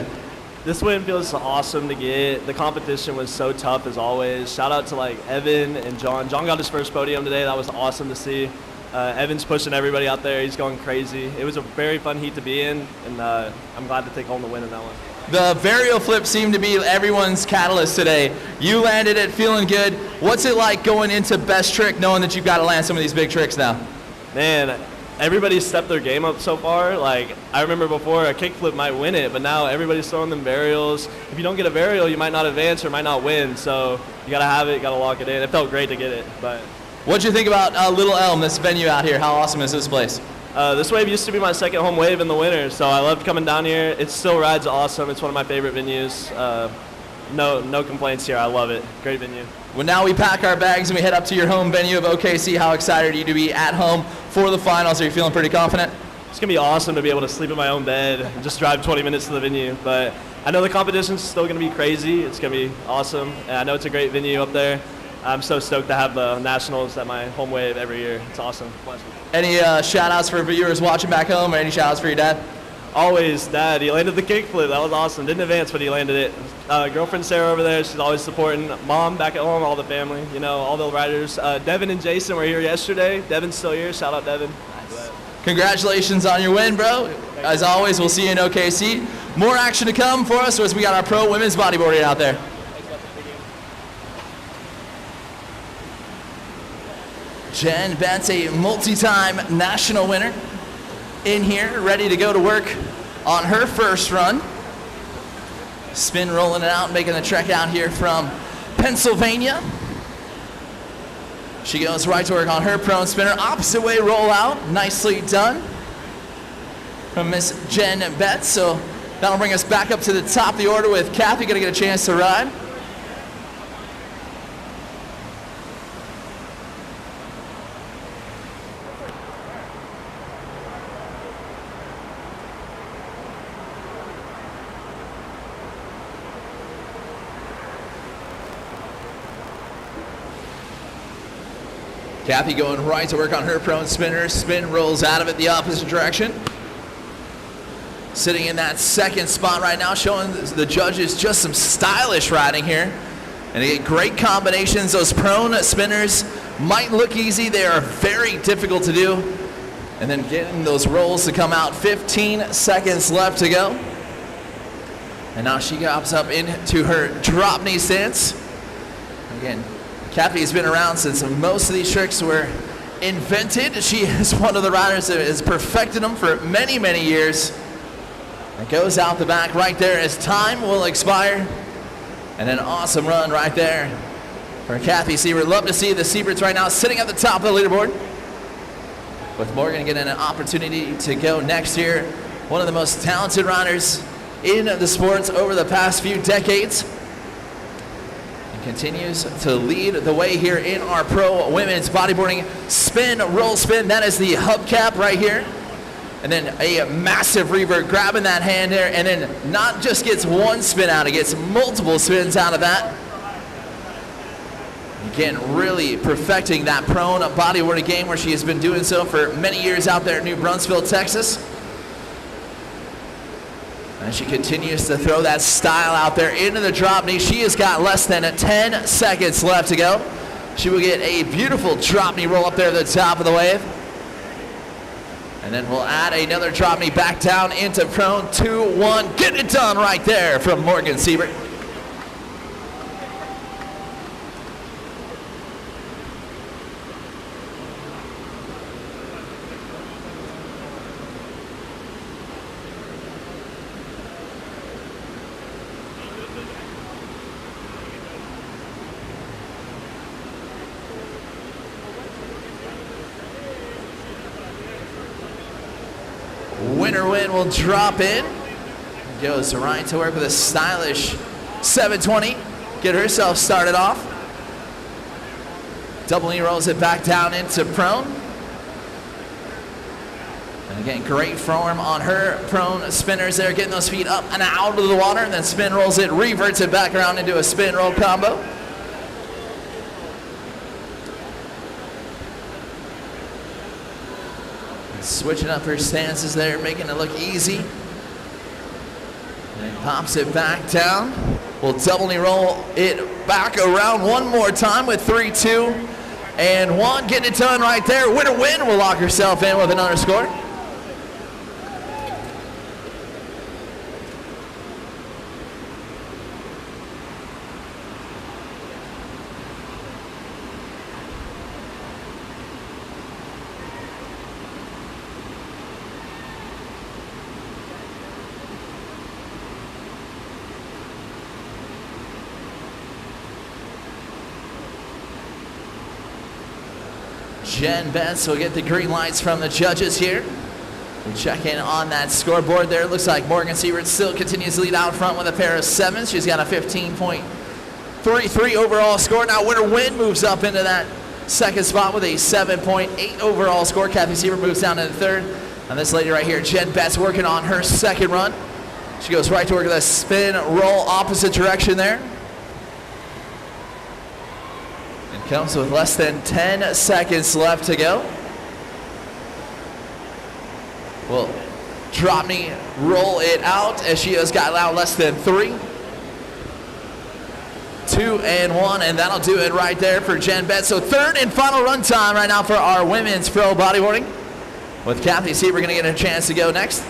This win feels awesome to get. The competition was so tough as always. Shout out to like Evan and John. John got his first podium today. That was awesome to see. Evan's pushing everybody out there. He's going crazy. It was a very fun heat to be in, and I'm glad to take home the win in that one. The varial flip seemed to be everyone's catalyst today. You landed it feeling good. What's it like going into best trick knowing that you've got to land some of these big tricks now? Man, everybody's stepped their game up so far. Like, I remember before a kickflip might win it, but now everybody's throwing them varials. If you don't get a varial, you might not advance or might not win. So you got to have it, got to lock it in. It felt great to get it. But what'd you think about Little Elm, this venue out here? How awesome is this place? This wave used to be my second home wave in the winter, so I loved coming down here. It still rides awesome. It's one of my favorite venues. No complaints here. I love it. Great venue. Well, now we pack our bags and we head up to your home venue of OKC. How excited are you to be at home for the finals? Are you feeling pretty confident? It's going to be awesome to be able to sleep in my own bed and just drive 20 minutes to the venue. But I know the competition's still going to be crazy. It's going to be awesome. And I know it's a great venue up there. I'm so stoked to have the Nationals at my home wave every year. It's awesome. Any shout-outs for viewers watching back home, or any shout-outs for your dad? Always, Dad. He landed the kickflip. That was awesome. Didn't advance, but he landed it. Girlfriend Sarah over there, she's always supporting. Mom back at home, all the family, you know, all the riders. Devin and Jason were here yesterday. Devin's still here. Shout out Devin. Nice. Congratulations on your win, bro. As always, we'll see you in OKC. More action to come for us as we got our pro women's bodyboarding out there. Jen Betts, a multi-time national winner, in here, ready to go to work on her first run. Spin rolling it out, making the trek out here from Pennsylvania. She goes right to work on her prone spinner. Opposite way roll out, nicely done from Miss Jen Betts. So that'll bring us back up to the top of the order with Kathy, gonna get a chance to ride. Kathy going right to work on her prone spinner. Spin rolls out of it the opposite direction. Sitting in that second spot right now, showing the judges just some stylish riding here. And they get great combinations. Those prone spinners might look easy. They are very difficult to do. And then getting those rolls to come out. 15 seconds left to go. And now she hops up into her drop knee stance. Again, Kathy has been around since most of these tricks were invented. She is one of the riders that has perfected them for many, many years. It goes out the back right there as time will expire. And an awesome run right there for Kathy Siebert. Love to see the Sieberts right now sitting at the top of the leaderboard. With Morgan getting an opportunity to go next year. One of the most talented riders in the sports over the past few decades. Continues to lead the way here in our pro women's bodyboarding spin, roll spin. That is the hubcap right here. And then a massive revert, grabbing that hand there, and then not just gets one spin out, it gets multiple spins out of that. Again, really perfecting that prone bodyboarding game where she has been doing so for many years out there in New Brunswick, Texas. And she continues to throw that style out there into the drop knee. She has got less than 10 seconds left to go. She will get a beautiful drop knee roll up there at the top of the wave. And then we'll add another drop knee back down into prone. 2-1. Get it done right there from Morgan Siebert. Winner Win will drop in. Goes right to work with a stylish 720. Get herself started off. Double knee rolls it back down into prone. And again, great form on her prone spinners there, getting those feet up and out of the water, and then spin rolls it, reverts it back around into a spin roll combo. Switching up her stances there, making it look easy. And pops it back down. We'll double knee roll it back around one more time with 3, 2, and 1. Getting it done right there. Winner Win will lock herself in with another score. Jen Betts will get the green lights from the judges here. We check in on that scoreboard there. Looks like Morgan Siebert still continues to lead out front with a pair of 7s. She's got a 15.33 overall score. Now Winner Win moves up into that second spot with a 7.8 overall score. Kathy Siebert moves down to the third. And this lady right here, Jen Betts, working on her second run. She goes right to work with a spin roll opposite direction there. Comes with less than 10 seconds left to go. We'll drop knee, roll it out as she has got out less than 3, 2, and 1, and that'll do it right there for Jen Betts. So third and final run time right now for our women's pro bodyboarding, with Kathy Siebert going to get a chance to go next.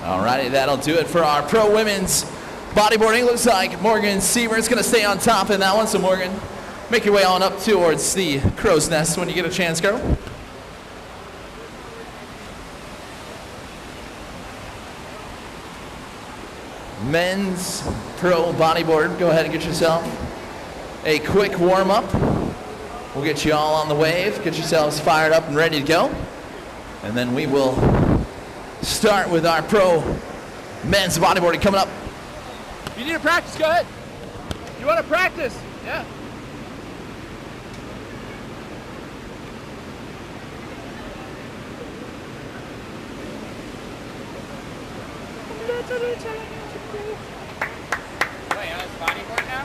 Alrighty, that'll do it for our pro women's bodyboarding. Looks like Morgan Sievert's going to stay on top in that one. So Morgan, make your way on up towards the crow's nest when you get a chance, girl. Men's pro bodyboard, go ahead and get yourself a quick warm-up. We'll get you all on the wave, get yourselves fired up and ready to go. And then we will start with our pro men's bodyboarding coming up. If you need to practice, go ahead. You want to practice? Yeah. Wait, on this bodyboard now?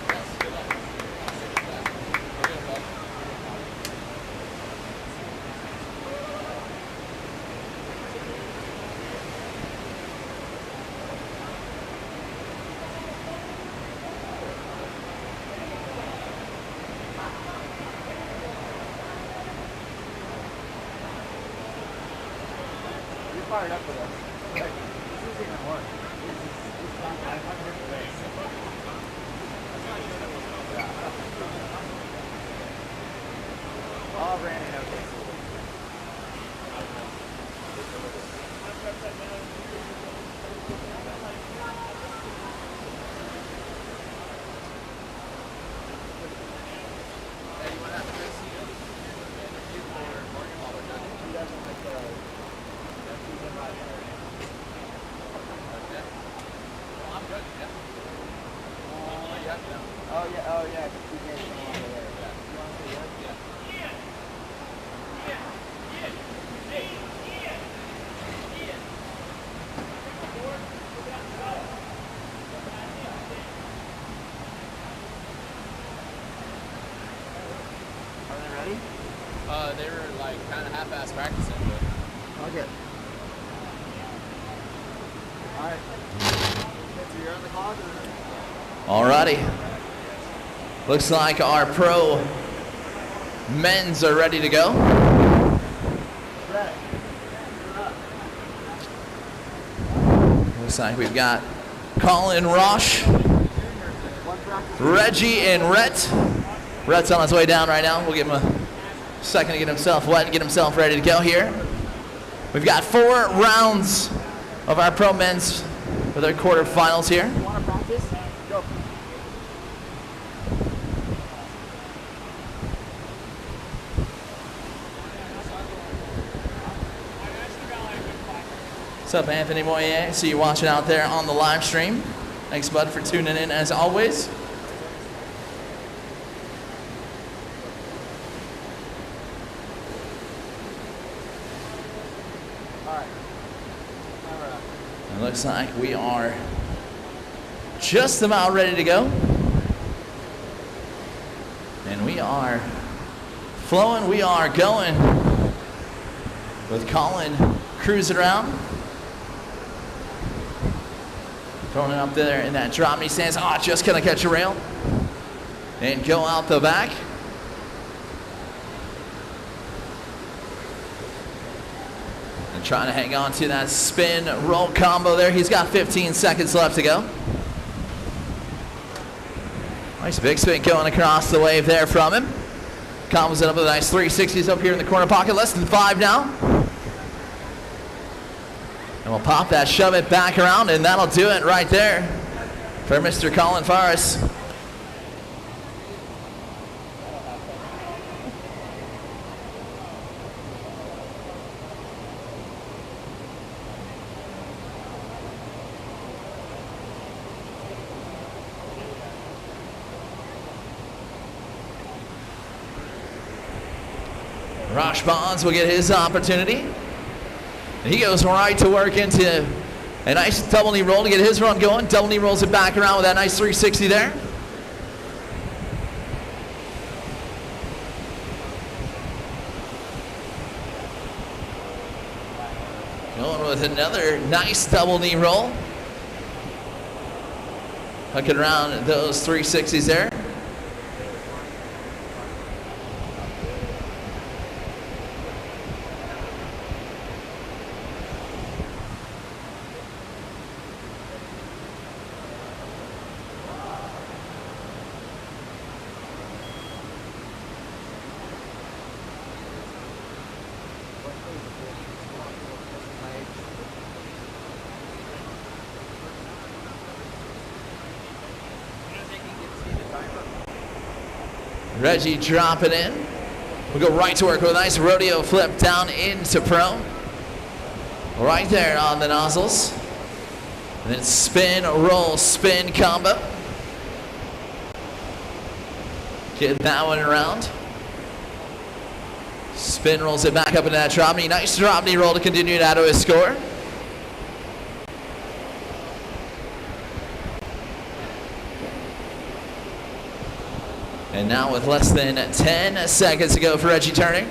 Yes, good luck. We're good, bud. You're fired up for this. This isn't even work. This is not 500 ways. Oh, Brandon, okay. Oh yeah, you guys are over there. You want to say yes? Are they ready? They were like kind of half-ass practicing, but Okay. Alright. So you're on the clock or? Alrighty. Looks like our pro men's are ready to go. Brett. Looks like we've got Colin Roche, Reggie, and Rhett. Rhett's on his way down right now. We'll give him a second to get himself wet and get himself ready to go here. We've got 4 rounds of our pro men's for their quarterfinals here. You want to practice? Go. What's up, Anthony Moyer? See you watching out there on the live stream. Thanks, bud, for tuning in as always. Alright. It looks like we are just about ready to go. And we are flowing, we are going with Colin cruising around. Throwing it up there in that drop knee stance. Oh, just gonna catch a rail. And go out the back. And trying to hang on to that spin roll combo there. He's got 15 seconds left to go. Nice big spin going across the wave there from him. Combos it up with a nice 360s up here in the corner pocket. Less than 5 now. And we'll pop that, shove it back around, and that'll do it right there for Mr. Colin Forrest. Rosh Bonds will get his opportunity. He goes right to work into a nice double knee roll to get his run going. Double knee rolls it back around with that nice 360 there. Going with another nice double knee roll. Hooking around those 360s there. Reggie dropping in. We go right to work with a nice rodeo flip down into prone. Right there on the nozzles. And then spin, roll, spin combo. Get that one around. Spin rolls it back up into that drop knee. Nice drop knee roll to continue to add to his score. And now with less than 10 seconds to go for Reggie Turner.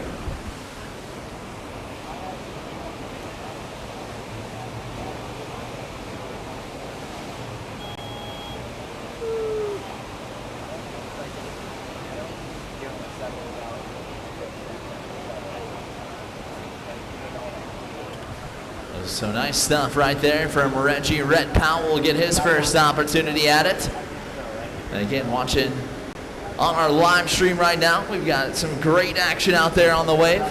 So nice stuff right there from Reggie. Red Powell will get his first opportunity at it. And again, watching on our live stream right now, we've got some great action out there on the wave.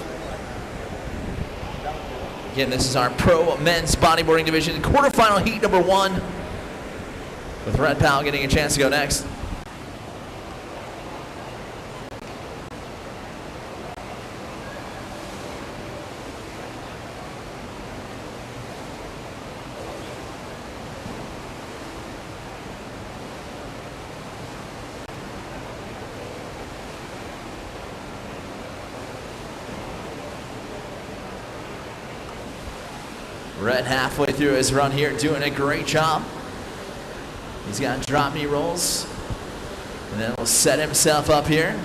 Again, this is our pro men's bodyboarding division quarterfinal heat number 1, with Red Powell getting a chance to go next. Red halfway through his run here, doing a great job. He's got drop knee rolls. And then he'll set himself up here.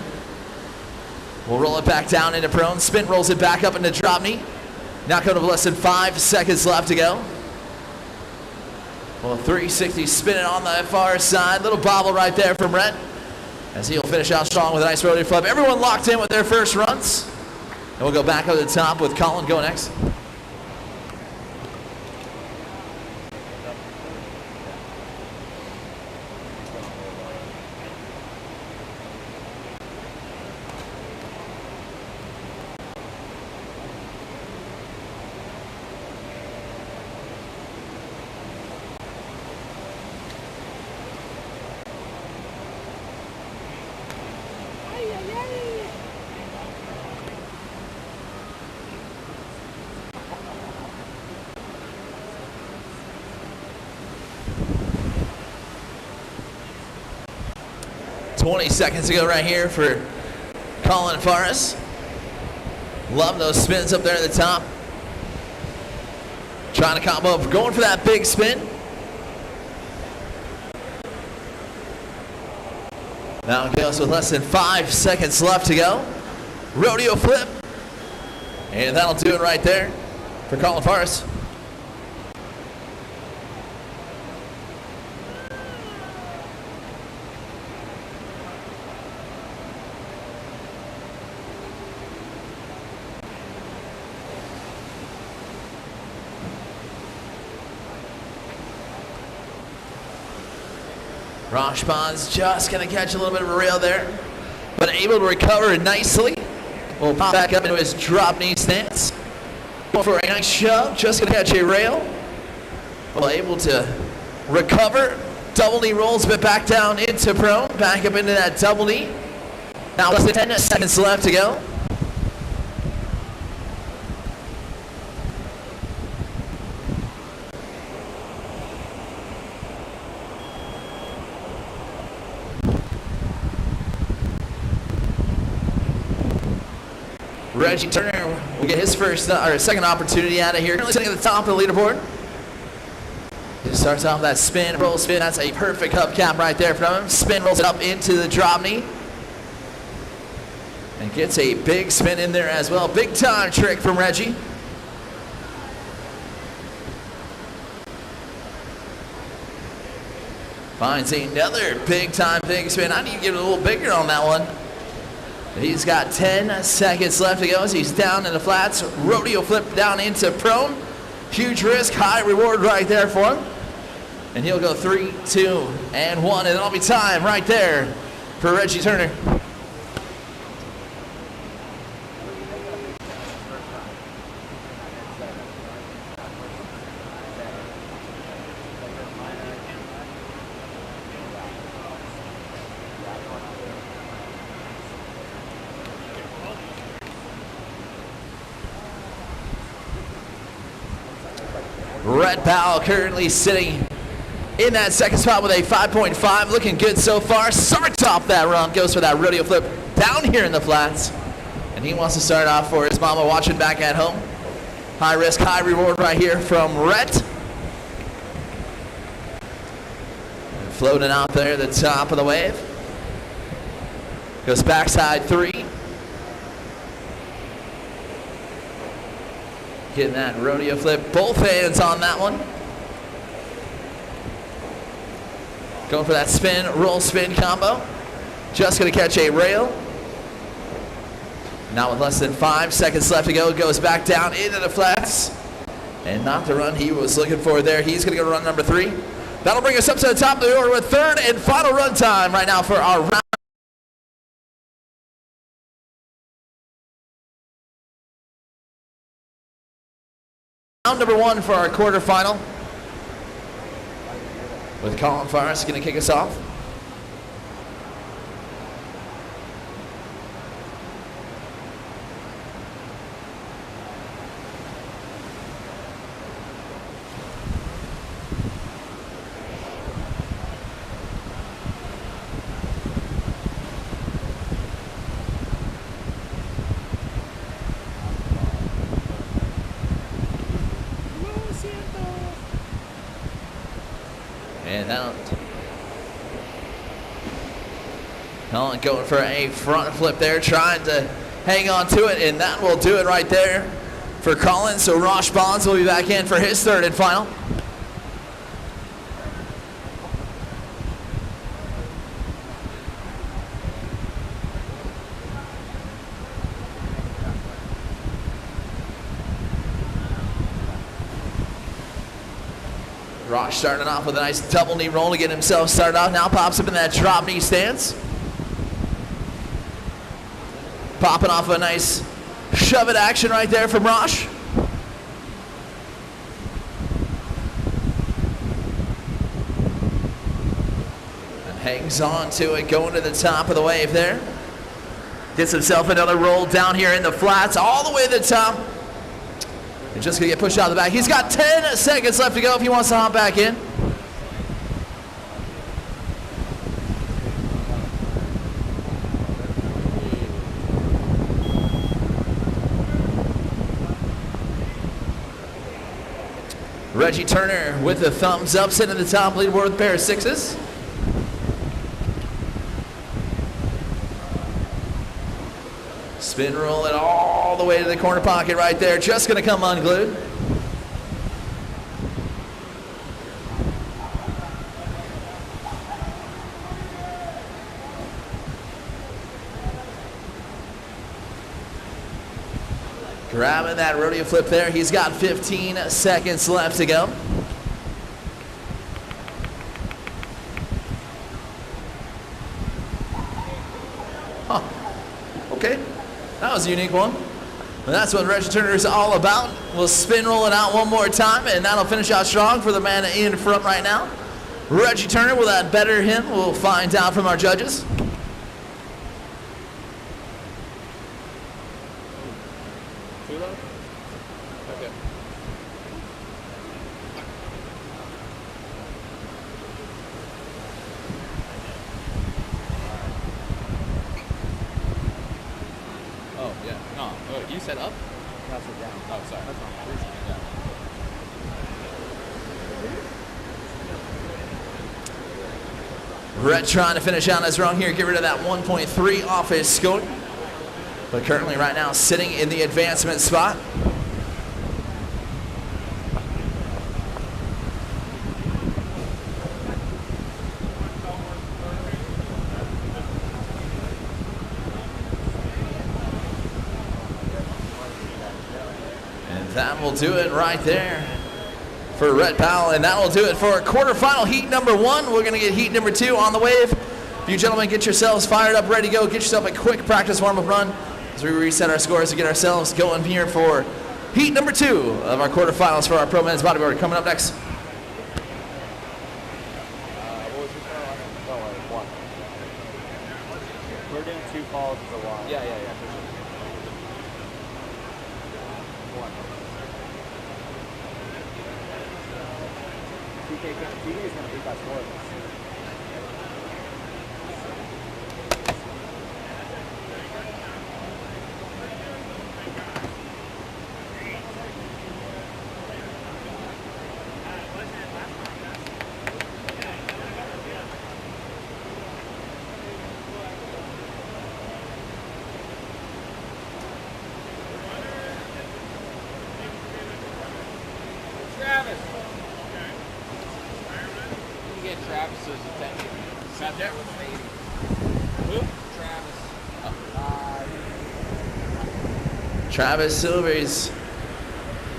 We'll roll it back down into prone. Spin rolls it back up into drop knee. Now coming up less than 5 seconds left to go. Well, 360 spinning on the far side. Little bobble right there from Red, as he'll finish out strong with a nice rodeo flip. Everyone locked in with their first runs. And we'll go back up to the top with Colin going next. 20 seconds to go right here for Colin Forrest. Love those spins up there at the top. Trying to combo up, going for that big spin. Now it goes with less than 5 seconds left to go. Rodeo flip. And that'll do it right there for Colin Forrest. Rashbon's just going to catch a little bit of a rail there, but able to recover nicely. Will pop back up into his drop knee stance. Going for a nice shove, just going to catch a rail. Well, able to recover. Double knee rolls, but back down into prone. Back up into that double knee. Now less than 10 seconds left to go. Reggie Turner will get his first or second opportunity out of here. Currently sitting at the top of the leaderboard. He starts off that spin, roll spin. That's a perfect hubcap right there from him. Spin rolls it up into the drop knee. And gets a big spin in there as well. Big time trick from Reggie. Finds another big time big spin. I need to get a little bigger on that one. He's got 10 seconds left to go as he's down in the flats. Rodeo flip down into prone. Huge risk, high reward right there for him. And he'll go 3, 2, and 1. And it'll be time right there for Reggie Turner. Red Powell currently sitting in that second spot with a 5.5, looking good so far. Starts off that run, goes for that rodeo flip down here in the flats. And he wants to start off for his mama watching back at home. High risk, high reward right here from Rhett. And floating out there at the top of the wave. Goes backside 3. Getting that rodeo flip, both hands on that one. Going for that spin, roll, spin combo. Just gonna catch a rail. Now with less than 5 seconds left to go, goes back down into the flats. And not the run he was looking for there. He's gonna go to run number 3. That'll bring us up to the top of the order with third and final run time right now for our round. Round number 1 for our quarterfinal. With Colin Forrest gonna kick us off. And out. Colin going for a front flip there, trying to hang on to it, and that will do it right there for Colin. So Rosh Bonds will be back in for his third and final. Rosh starting off with a nice double knee roll to get himself started off. Now pops up in that drop knee stance. Popping off a nice shove it action right there from Rosh. And hangs on to it, going to the top of the wave there. Gets himself another roll down here in the flats, all the way to the top. And just gonna get pushed out of the back. He's got 10 seconds left to go if he wants to hop back in. Reggie Turner with the thumbs up, sitting at the top leaderboard with a pair of 6s. Spin roll it all the way to the corner pocket right there. Just going to come unglued. Grabbing that rodeo flip there. He's got 15 seconds left to go. Huh. Okay. That was a unique one. And that's what Reggie Turner is all about. We'll spin roll it out one more time, and that'll finish out strong for the man in front right now. Reggie Turner, will that better him? We'll find out from our judges. Too low? Okay. Oh, yeah. No. Oh, you said up? That's it down. Oh, sorry. That's fine. Yeah. Rhett trying to finish out his run here, get rid of that 1.3 off his score. But currently right now sitting in the advancement spot. And that will do it right there for Rhett Powell, and that will do it for quarterfinal heat number 1. We're going to get heat number 2 on the wave. If you gentlemen get yourselves fired up, ready to go, get yourself a quick practice warm-up run as we reset our scores to get ourselves going here for heat number 2 of our quarterfinals for our pro men's bodyboard. Coming up next. What was your score on it? Oh, like 1. We're doing 2 falls as a lot. Yeah, for sure. 1. TK is going to beat that score. Travis. You get Travis's attention. Travis. Who? Travis. Travis Silvers.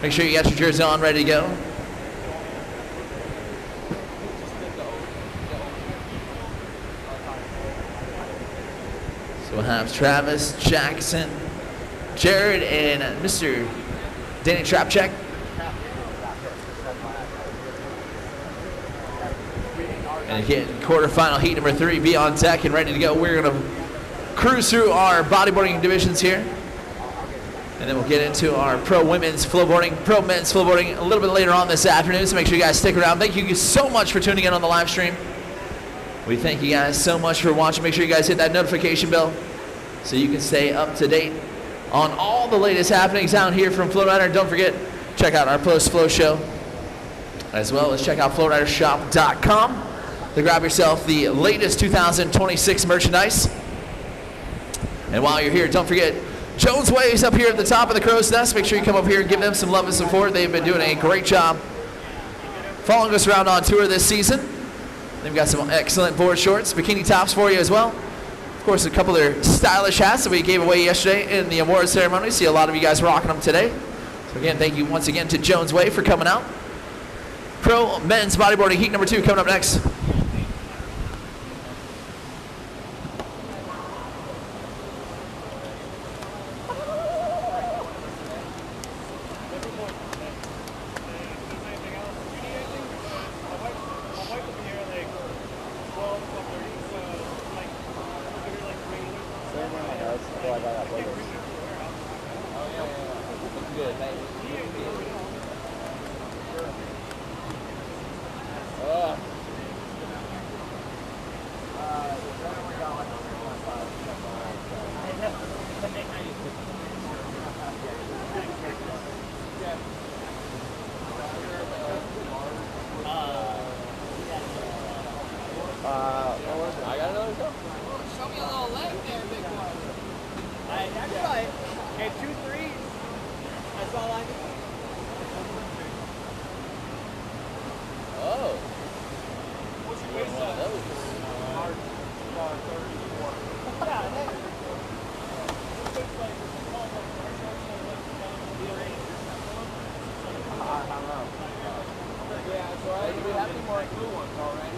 Make sure you got your jersey on, ready to go. So we'll have Travis, Jackson, Jared, and Mr. Danny Trapcheck. And again, quarterfinal heat number 3, be on deck and ready to go. We're going to cruise through our bodyboarding divisions here. And then we'll get into our pro women's flowboarding, pro men's flowboarding a little bit later on this afternoon. So make sure you guys stick around. Thank you so much for tuning in on the live stream. We thank you guys so much for watching. Make sure you guys hit that notification bell so you can stay up to date on all the latest happenings down here from FlowRider. Don't forget, check out our post-flow show, as well as check out FlowRiderShop.com to grab yourself the latest 2026 merchandise. And while you're here, don't forget, Jones Way is up here at the top of the crow's nest. Make sure you come up here and give them some love and support. They've been doing a great job following us around on tour this season. They've got some excellent board shorts, bikini tops for you as well. Of course, a couple of their stylish hats that we gave away yesterday in the awards ceremony. See a lot of you guys rocking them today. So again, thank you once again to Jones Way for coming out. Pro men's bodyboarding heat number 2 coming up next. I got another go. Show me a little leg there, big boy. That's right. And 2 threes. That's all I need. Oh. What's your One of those. Yeah, that's right. Do we have any more blue ones already?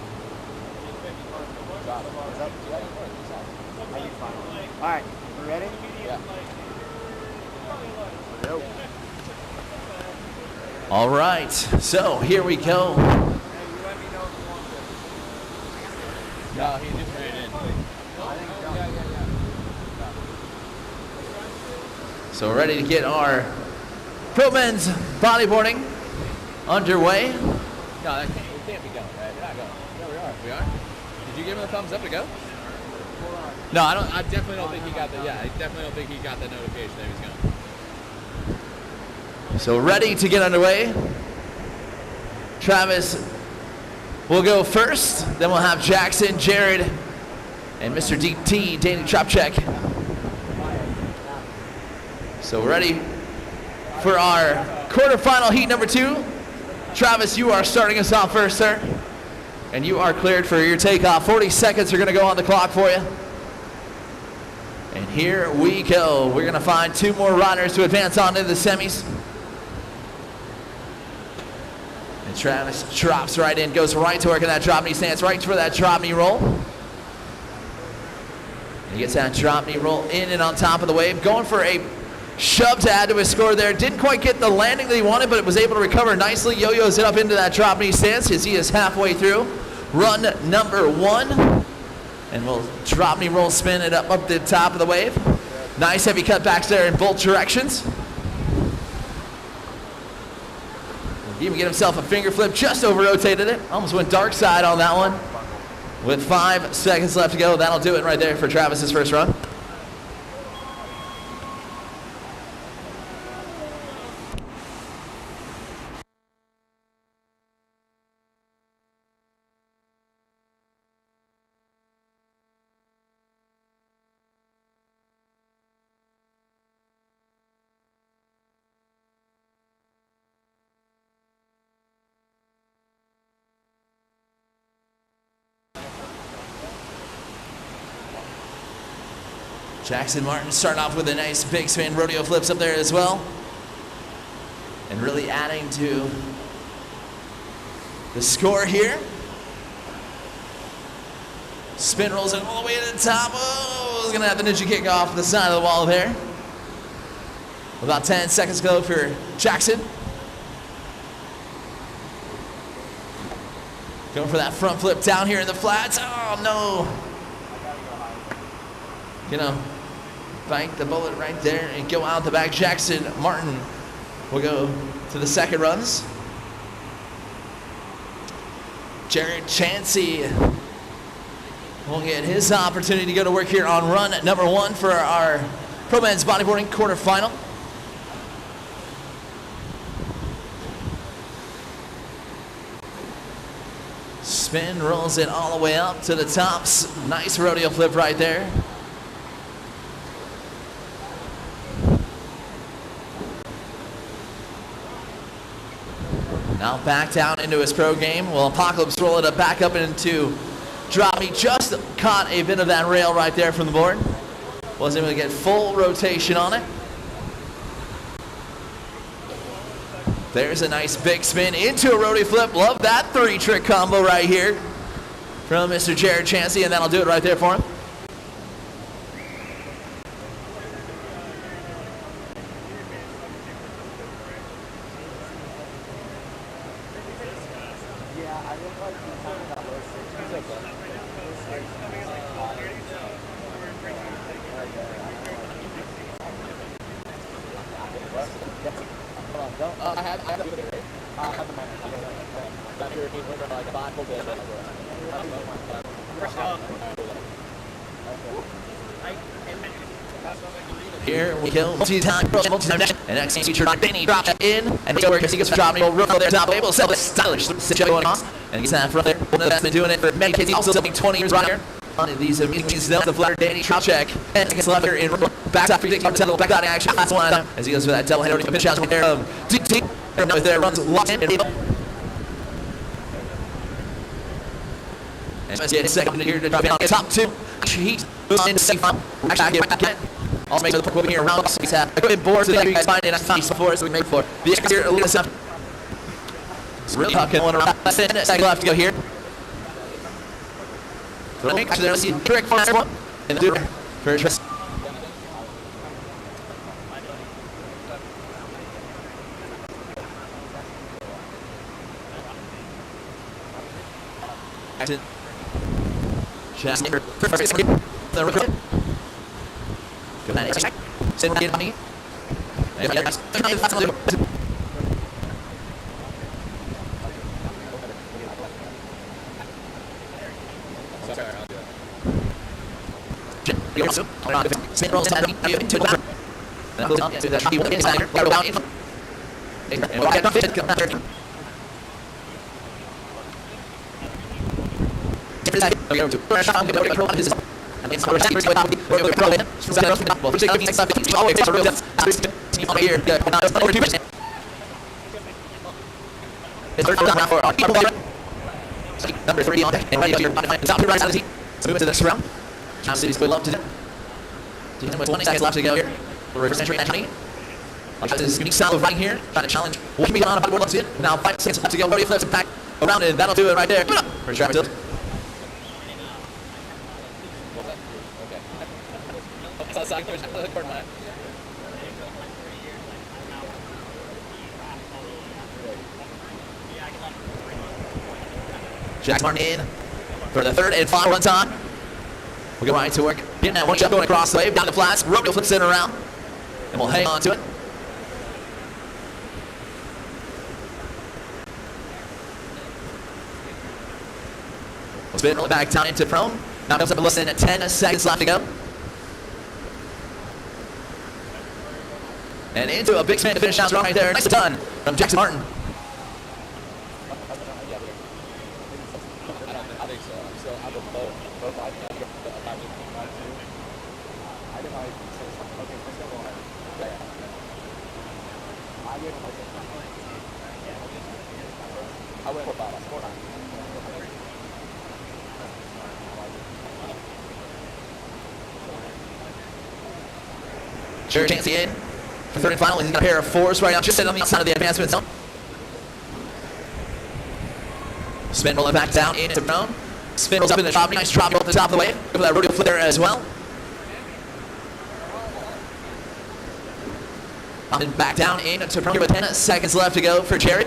All right, we ready? Yeah. Nope. All right, so here we go. No, he just ran in. So we're ready to get our pro men's bodyboarding underway. No, that can't, we can't be going, right? We're not going. Yeah, we are. We are? Did you give him a thumbs up to go? No, I definitely don't think he got the, I definitely don't think he got the notification that he was going. So ready to get underway. Travis will go first. Then we'll have Jackson, Jared, and Mr. DT, Danny Trapcheck. So we're ready for our quarterfinal heat number 2. Travis, you are starting us off first, sir. And you are cleared for your takeoff. 40 seconds are going to go on the clock for you. And here we go. We're going to find 2 more riders to advance on into the semis. And Travis drops right in, goes right to work in that drop knee stance, right for that drop knee roll. He gets that drop knee roll in and on top of the wave, going for a shove to add to his score there. Didn't quite get the landing that he wanted, but was able to recover nicely. Yo-yos it up into that drop knee stance as he is halfway through run number 1. And we'll drop knee roll spin it up the top of the wave. Nice heavy cutbacks there in both directions. Even get himself a finger flip, just over rotated it. Almost went dark side on that one. With 5 seconds left to go, that'll do it right there for Travis's first run. Jackson Martin starting off with a nice big spin rodeo flips up there as well. And really adding to the score here. Spin rolls it all the way to the top. Oh, he's gonna have the ninja kick off the side of the wall there. About 10 seconds to go for Jackson. Going for that front flip down here in the flats. Oh no. Gonna bite the bullet right there and go out the back. Jackson Martin will go to the second runs. Jared Chansey will get his opportunity to go to work here on run number 1 for our Pro Men's Bodyboarding quarterfinal. Spin rolls it all the way up to the tops. Nice rodeo flip right there. Now back down into his pro game. Well, Apocalypse roll it back up into drop. He just caught a bit of that rail right there from the board. Wasn't able to get full rotation on it. There's a nice big spin into a rodeo flip. Love that 3-trick combo right here from Mr. Jared Chansey, and that'll do it right there for him. Here we kill multi-time and next featured on Benny drop in and go where he gets dropping real there top able to sell this stylish going on and he's that front there. One of that's been doing it for many kids. He's also selling 20 years right here on these amazing the flutter Danny drop check and gets left here in back top back out action. That's one time as he goes for that double header pitch out there of DT right there runs locked in and let's get second here to drop in on the top 2. Heat moves into safe actually get also make sure the puck here around us. He's had a good board so that you guys find it. I found before so we make for the exterior a little stuff. It's really talking one around. That's it. Second left to go here. So make sure there's a trick for everyone. And do for a twist. Action. Chest. The recruit. Good night. Send it on me. Spin rolls into the and goes up to the shotty inside. Go down in. And we'll get fit. We go to first shot. We go to control his. And it's our secret with the pro in. So well, we take stuff. It's always a real over here. Now it's over 2%. It's third down for our people. Number 3 on deck. And ready to your top right side of the team. So move into the next round. John City's good love to them. With 20 seconds left to go here. We'll reverse entry at 20. This is unique style of running here. Trying to challenge. What can be done on a board looks in. Now 5 seconds left to go. Rodeo flips and back around it. That'll do it right there. For Travis. Jack Martin in for the third and final run time. We'll go right to work. Getting that one jump going across the wave, down the flats. Rodeo flips in and around. And we'll hang on to it. We'll spin, roll it back down into Chrome. Now comes up with less than 10 seconds left to go. And into a big spin to finish out strong right there. Nicely done from Jackson Martin. I think so. I'm both I think I went with 5. I scored 9. Sure, chance in. Third and final, he's got a pair of 4s right now, just sitting on the outside of the advancement zone. Spin rolling back down into Brown. Spin rolls up in the top, nice drop at the top of the wave. Go for that rodeo flip there as well. And back down into Brown here with 10 seconds left to go for Jared.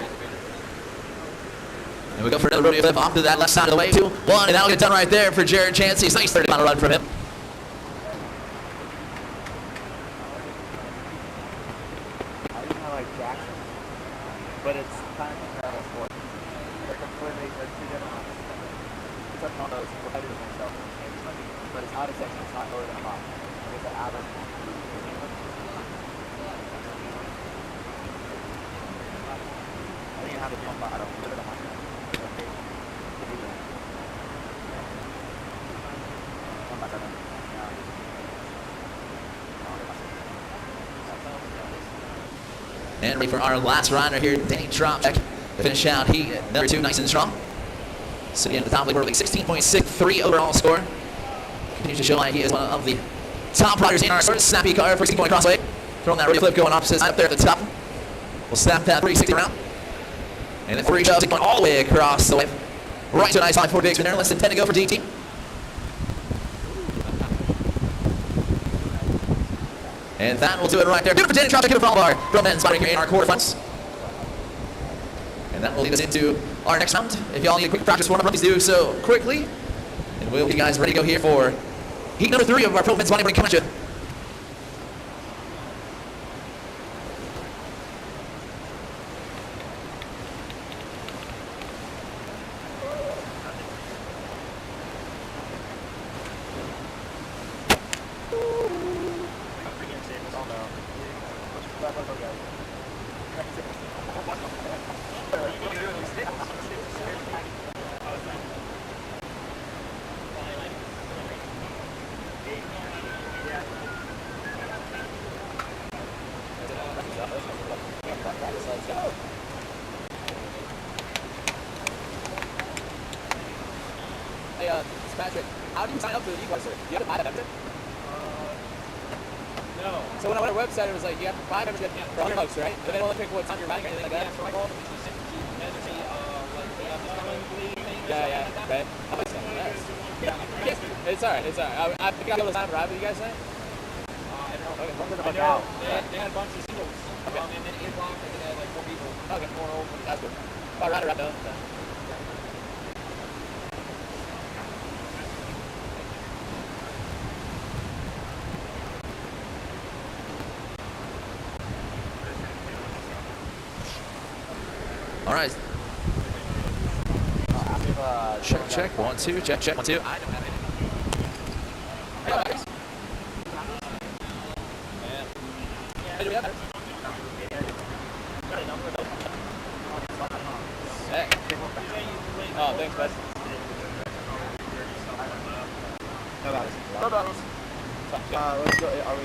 And we go for another rodeo flip off to that left side of the wave, 2-1, and that'll get done right there for Jared Chansey. Nice third and final run from him. But it's kind of comparable sport. They're two different ones. It's like one of those competitors themselves. But it's not a section, it's not lower than a mile. It's an average. I think you have a 1 mile. I don't know. And ready for our last rider here, Danny Dropcheck. To finish out, he number 2, nice and strong. Sitting at the top of the world league, 16.63 overall score. Continues to show like he is one of the top riders in our sport. Snappy car, 360 crossway. Throwing that rodeo flip going opposite side up there at the top. We'll snap that 360 around. And then 3 shoves going all the way across the wave. Right to a nice high 4 big spinner. Less than 10 to go for DT. And that will do it right there. Beautiful Danny Dropcheck, beautiful bar from that spotting here in our quarterfinals. And that will lead us into our next round. If y'all need a quick practice warm-up, please do so quickly. And we'll be guys ready to go here for heat number 3 of our pro men's bodybuilding competition. Hey, it's Patrick. How do you sign up for the e-course? Do you have to buy that membership? No. So when I went on our website, it was like you have to buy a membership for $100, right? But they don't pick what time you're riding or anything like that. So I called them and she sent you message like they have this coming league thing. Yeah, right. How much is that? It's alright, it's alright. I think I'll be able to sign up and ride with you guys tonight. I know. Okay. I know. They had a bunch of singles. Okay. And then A block, and they had like 4 people. Okay. 4 over. That's good. I'll ride it right now. All right. Check, 1, 2, check, 1, 2. I don't have anything. Hey, guys. Hey, do we have it? Hey. Oh, thanks, bud. No battles. No battles. Let's go. Are we?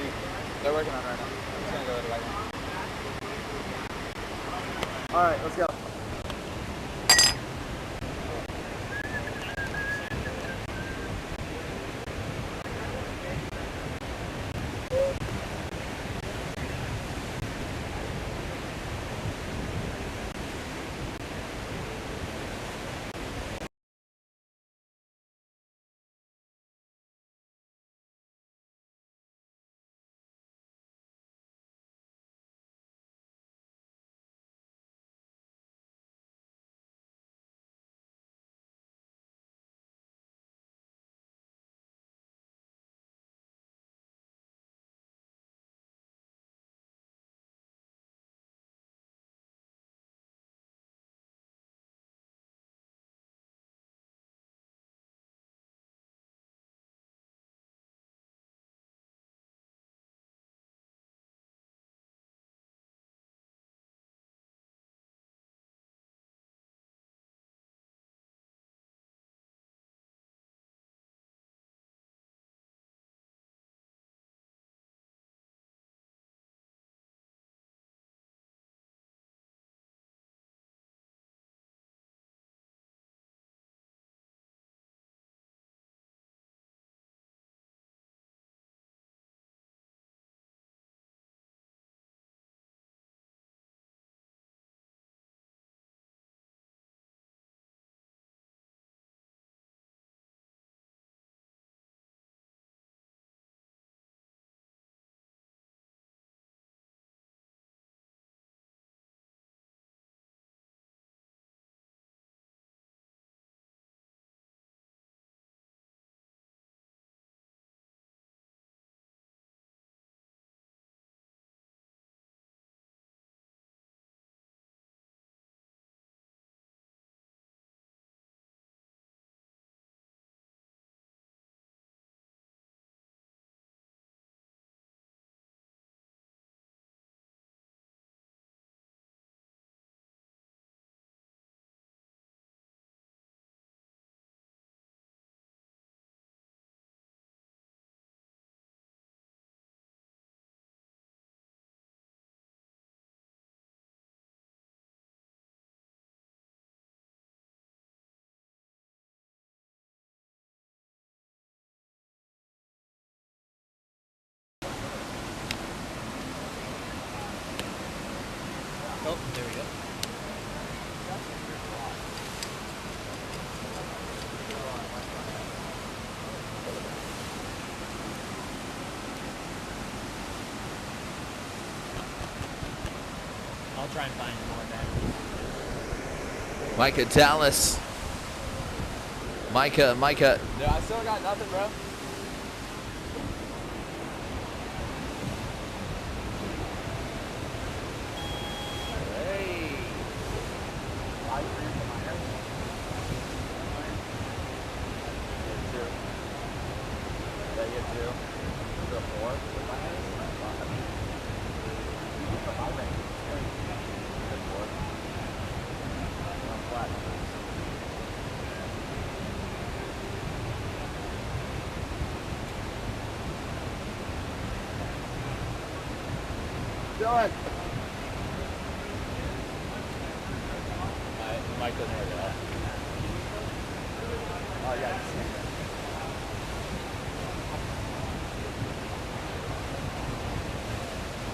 They're working on it right now. I'm just gonna go to the right one. All right, let's go. try and find more back. Micah Dallas. Micah. No, I still got nothing, bro. Hey. 5-3 for Miners. Get 2. Did I get 2? Is it 4 for Miners? You get the high range. Good 4. On flat. Dylan. Mike doesn't work it out. Oh, yeah, just stand there.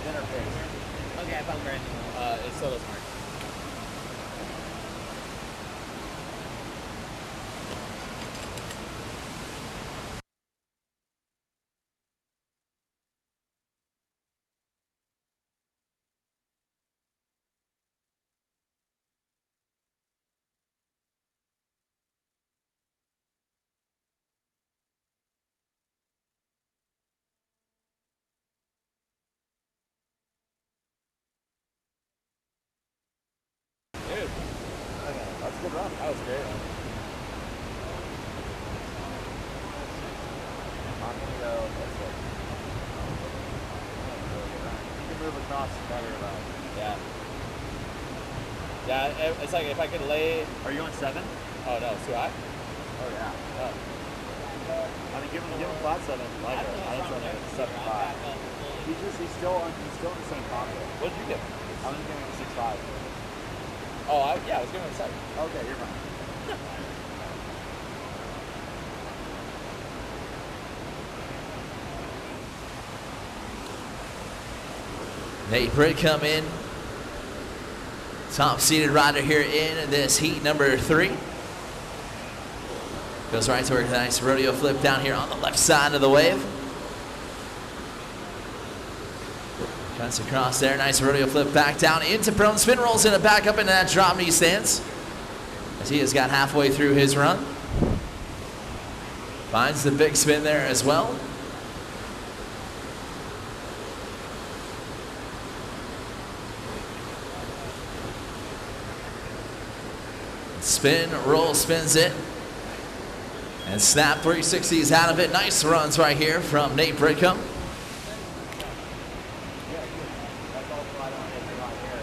Interface. Okay, I found Brandon. It still doesn't work. Dude, Okay, that's a good run. that was great. Man. I'm gonna go this way. You can move across better though. Yeah. Yeah, it's like if I could lay. Are you on 7? Oh no, it's too high. Oh yeah. Oh. I mean, give him flat 7 if you like it. I just run it at 7.5. He's still in the same pocket. What did you give? I'm just giving him 6.5. Oh, yeah, I was giving him a 7. Okay, you're fine. Nate Britt come in. Top seeded rider here in this heat number 3. Goes right to work. Nice rodeo flip down here on the left side of the wave. Cuts across there. Nice rodeo flip back down into prone spin, rolls in and back up into that drop knee stance. As he has got halfway through his run. Finds the big spin there as well. Spin, roll, spins it. And snap 360s out of it. Nice runs right here from Nate Britcomb. That's all flat on it. Not here.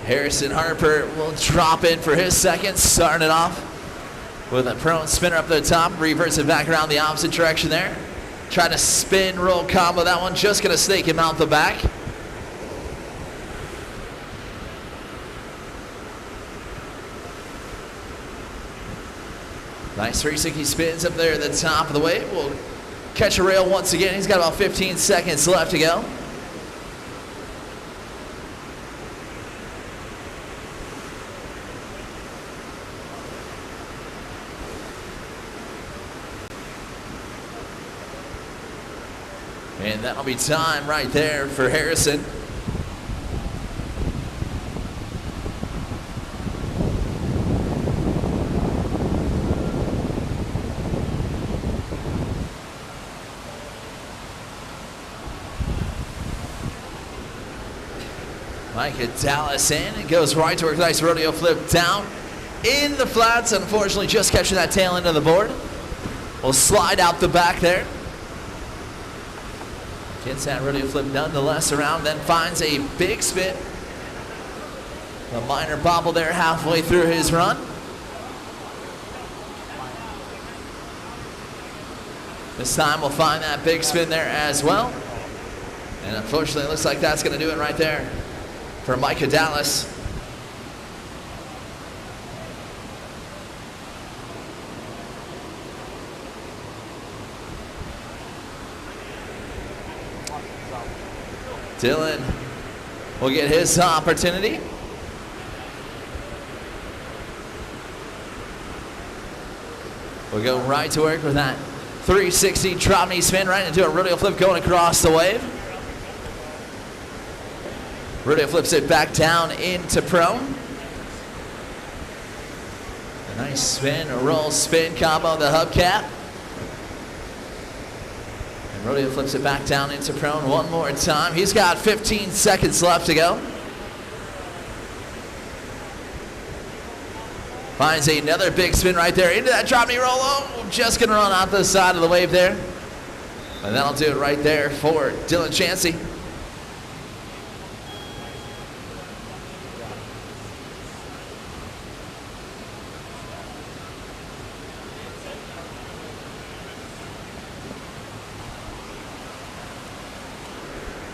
Harrison Harper will drop in for his second, starting it off with a prone spinner up the top, reverts it back around the opposite direction there. Try to spin, roll combo, that one just gonna snake him out the back. Nice 360 spins up there at the top of the wave. Will catch a rail once again. He's got about 15 seconds left to go. And that'll be time right there for Harrison. Micah Dallas in. It goes right to work. Nice rodeo flip down in the flats. Unfortunately, just catching that tail end of the board. Will slide out the back there. Gets that rodeo flip nonetheless around, then finds a big spin. A minor bobble there halfway through his run. This time we'll find that big spin there as well. And unfortunately, it looks like that's going to do it right there for Micah Dallas. Dylan will get his opportunity. We'll go right to work with that 360 drop knee spin right into a rodeo flip going across the wave. Rodeo flips it back down into prone. A nice spin, a roll, spin combo on the hubcap. And Rodeo flips it back down into prone one more time. He's got 15 seconds left to go. Finds another big spin right there into that drop knee roll. Oh, just gonna run out the side of the wave there. And that'll do it right there for Dylan Chansey.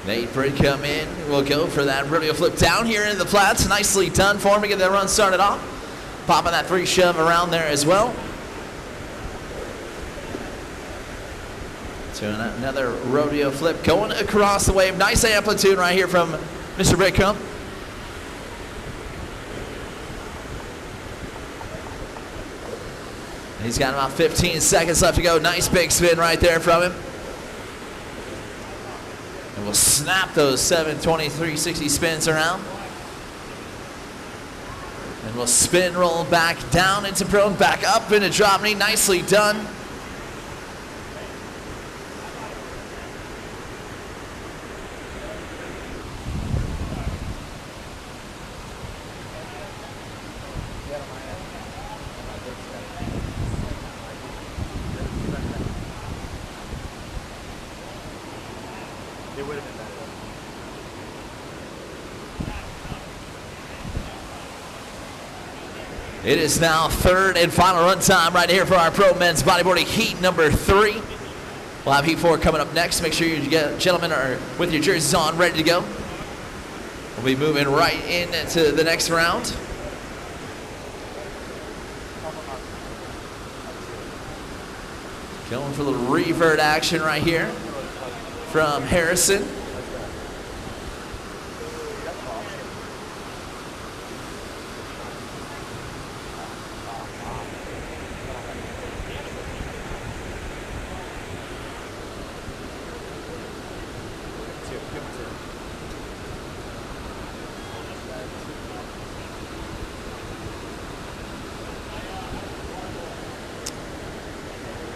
Nate Britt come in. We'll go for that rodeo flip down here into the flats. Nicely done for him to get that run started off. Popping that 3 shove around there as well. So another rodeo flip going across the wave. Nice amplitude right here from Mr. Brickcomb. He's got about 15 seconds left to go. Nice big spin right there from him. And we'll snap those 723-60 spins around. And we'll spin roll back down into prone, back up into drop knee. Nicely done. It would have been better. It is now third and final run time right here for our pro men's bodyboarding heat number 3. We'll have heat 4 coming up next. Make sure you gentlemen are with your jerseys on, ready to go. We'll be moving right into the next round. Going for a little revert action right here from Harrison.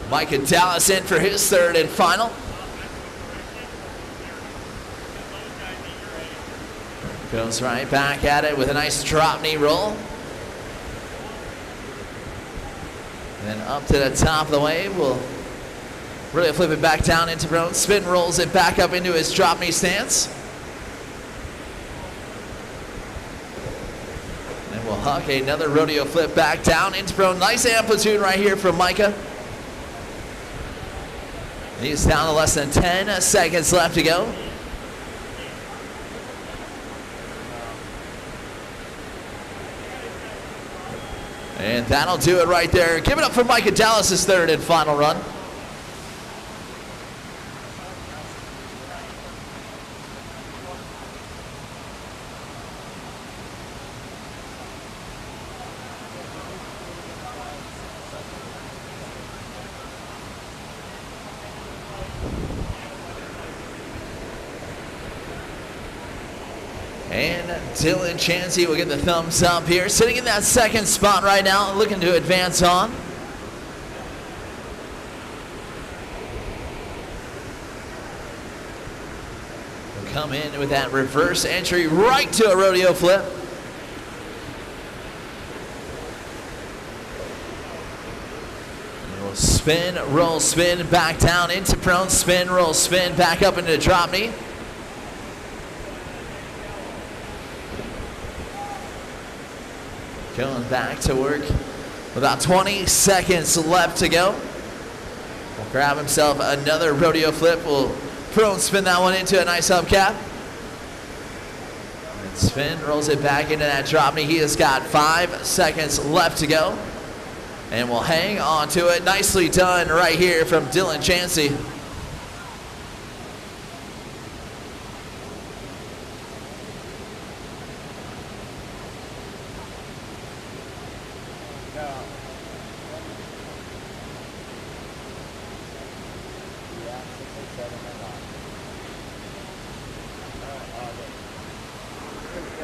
Micah Dallas in for his third and final. Goes right back at it with a nice drop knee roll. And then up to the top of the wave. We'll really flip it back down into prone. Spin rolls it back up into his drop knee stance. And we'll huck another rodeo flip back down into prone. Nice amplitude right here from Micah. He's down to less than 10 seconds left to go. And that'll do it right there. Give it up for Micah Dallas' third and final run. And Dylan Chansey will get the thumbs up here. Sitting in that second spot right now, looking to advance on. We'll come in with that reverse entry right to a rodeo flip. And we'll spin, roll, spin, back down into prone, spin, roll, spin, back up into drop knee. Going back to work. About 20 seconds left to go. We'll grab himself another rodeo flip. We'll prone spin that one into a nice hubcap. And spin, rolls it back into that drop knee. He has got 5 seconds left to go. And we'll hang on to it. Nicely done right here from Dylan Chansey.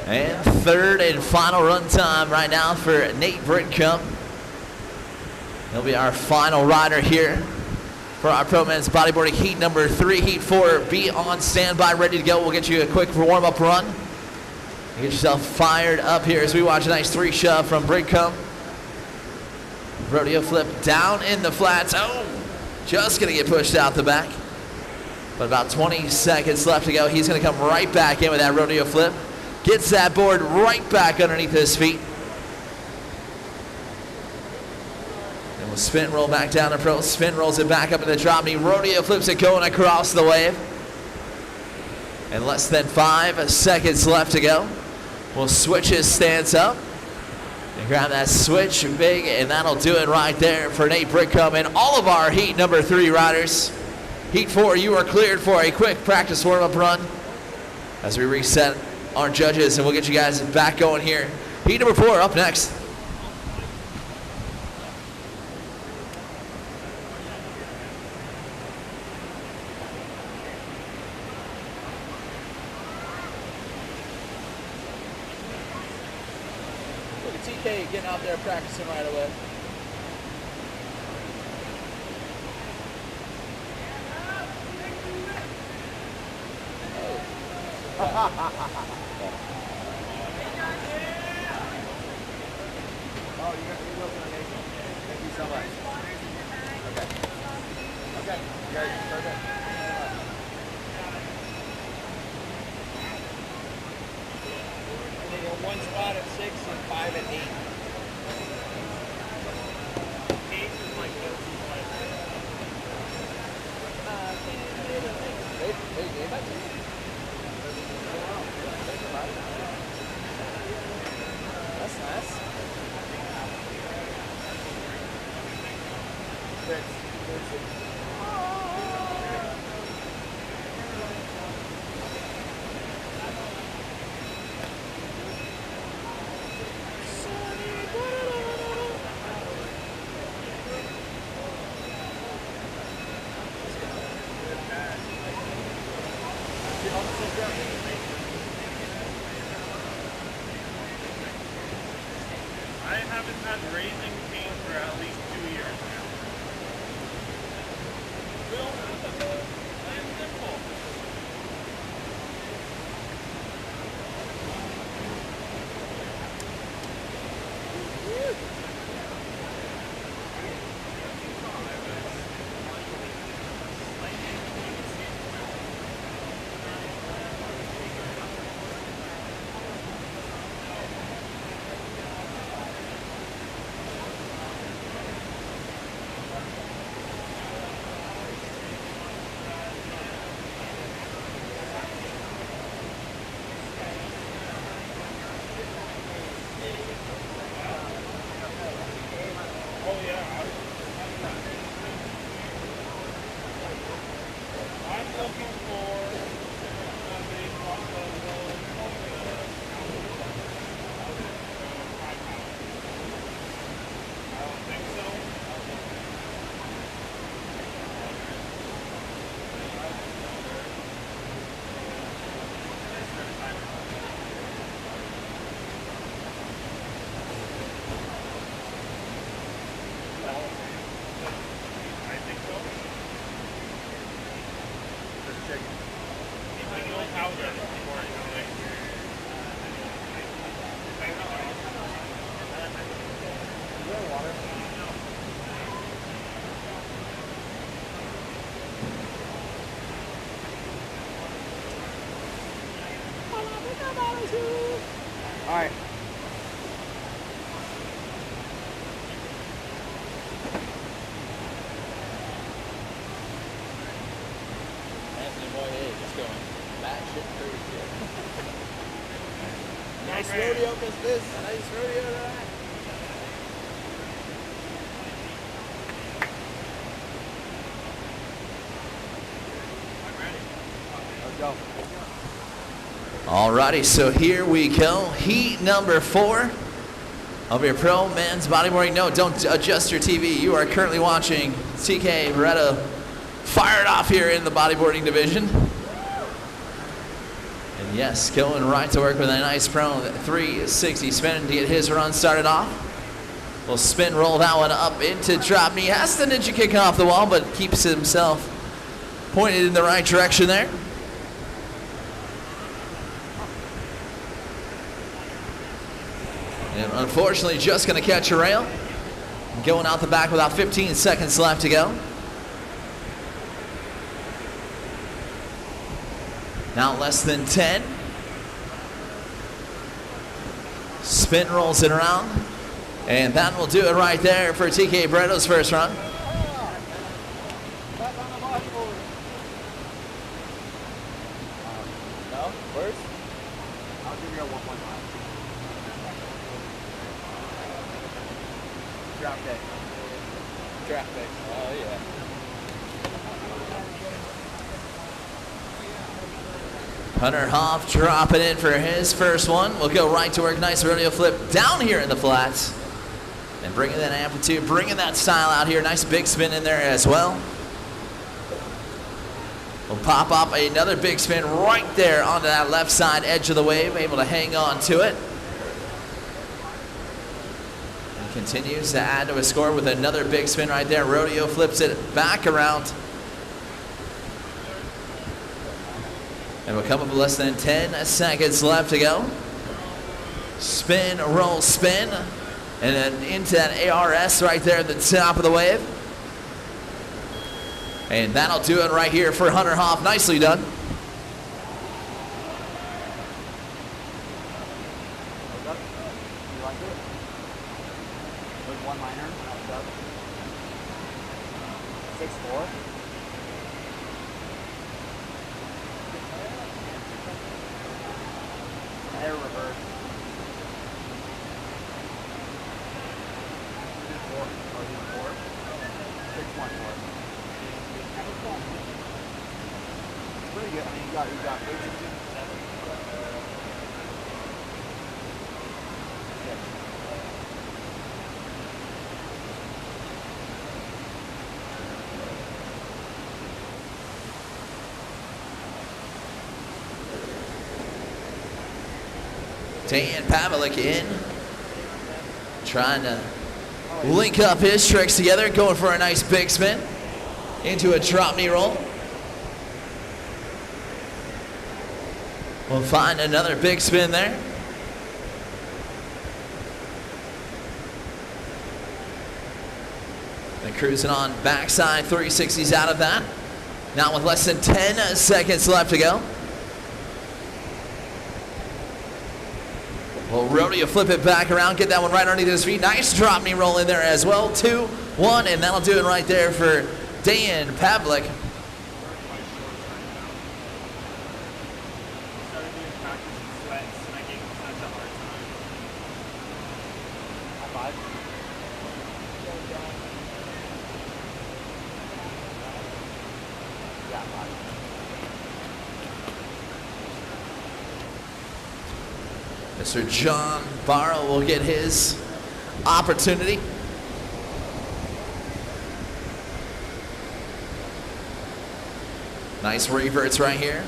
And third and final run time right now for Nate Britcomb. He'll be our final rider here for our Pro Men's Bodyboarding Heat number 3. Heat 4, be on standby, ready to go. We'll get you a quick warm-up run. Get yourself fired up here as we watch a nice 3 shove from Britcomb. Rodeo flip down in the flats. Oh, just going to get pushed out the back. But about 20 seconds left to go. He's going to come right back in with that rodeo flip. Gets that board right back underneath his feet. And we'll spin roll back down to pro. Spin rolls it back up in the drop knee. Rodeo flips it going across the wave. And less than 5 seconds left to go. We'll switch his stance up. And grab that switch big, and that'll do it right there for Nate Britcomb and all of our Heat number 3 riders. Heat 4, you are cleared for a quick practice warm-up run as we reset our judges, and we'll get you guys back going here. Heat number 4 up next. Look at TK getting out there practicing right away. Oh, you're going to be looking amazing. Thank you so much. Okay. Okay. Great. Perfect. They go 1 spot at 6 and 5 at 8. 8 is like go-to play. They gave that to you. That's nice. I haven't had raising pain for at least 2 years now. I am simple. Oh yeah, I'm looking for somebody from the world. I don't think so. I think so. Just checking. Anything else out there before I go in? All right. Anthony Moyet just going batshit crazy. Nice man. rodeo, Miss Liz. Nice rodeo tonight. Let's go. Alrighty, so here we go. Heat number 4 of your Pro Men's Bodyboarding. No, don't adjust your TV. You are currently watching TK Beretta fired off here in the bodyboarding division. And yes, going right to work with a nice prone 360 spin to get his run started off. Will spin roll that one up into drop knee. Has the ninja kick off the wall, but keeps himself pointed in the right direction there. And unfortunately, just going to catch a rail. Going out the back without 15 seconds left to go. Now less than 10. Spin rolls it around. And that will do it right there for TK Breto's first run. No? Worse? I'll give you a 1-1 line. Draft day. Draft pick. Oh, yeah. Hunter Hoff dropping in for his first one. We'll go right to work. Nice rodeo flip down here in the flats. And bringing that amplitude, bringing that style out here. Nice big spin in there as well. We'll pop up another big spin right there onto that left side edge of the wave. Able to hang on to it. And continues to add to a score with another big spin right there. Rodeo flips it back around. And we'll come up with less than 10 seconds left to go. Spin, roll, spin. And then into that ARS right there at the top of the wave. And that'll do it right here for Hunter Hoff. Nicely done. You like it? There's one liner. 6-4. Air reverse. 6-1-4. Pretty good. I mean, you got 8-16. Dan Pavlik in. Trying to link up his tricks together. Going for a nice big spin. Into a drop knee roll. We'll find another big spin there. And cruising on backside 360s out of that. Now with less than 10 seconds left to go. Well, rodeo flip it back around, get that one right underneath his feet. Nice drop knee roll in there as well. 2-1, and that'll do it right there for Dan Pavlik. Mr. John Barrow will get his opportunity. Nice reverts right here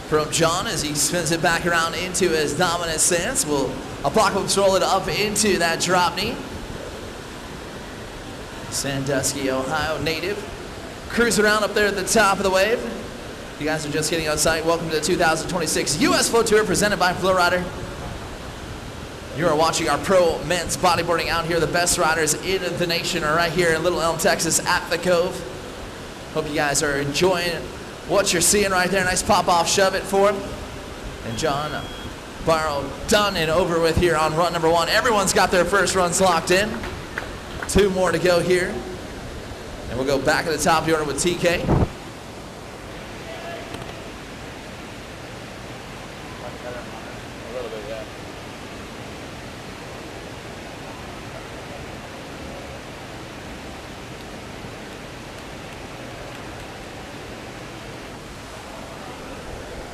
from John as he spins it back around into his dominant stance. We'll apocalypse roll it up into that drop knee. Sandusky, Ohio native. Cruise around up there at the top of the wave. If you guys are just getting on site, welcome to the 2026 U.S. Flow Tour presented by FlowRider. You are watching our pro men's bodyboarding out here. The best riders in the nation are right here in Little Elm, Texas at the Cove. Hope you guys are enjoying what you're seeing right there. Nice pop-off shove it for him. And John Barrow done and over with here on run number 1. Everyone's got their first runs locked in. 2 more to go here. And we'll go back at the top of the order with TK.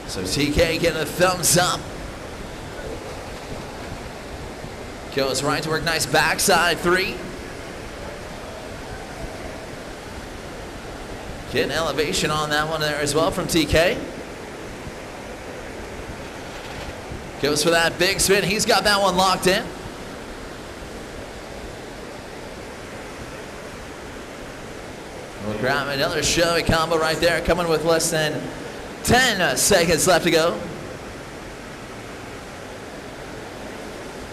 So TK getting a thumbs up. Goes right to work, nice backside 3. Getting elevation on that one there as well from TK. Goes for that big spin. He's got that one locked in. We'll grab another shove combo right there, coming with less than 10 seconds left to go.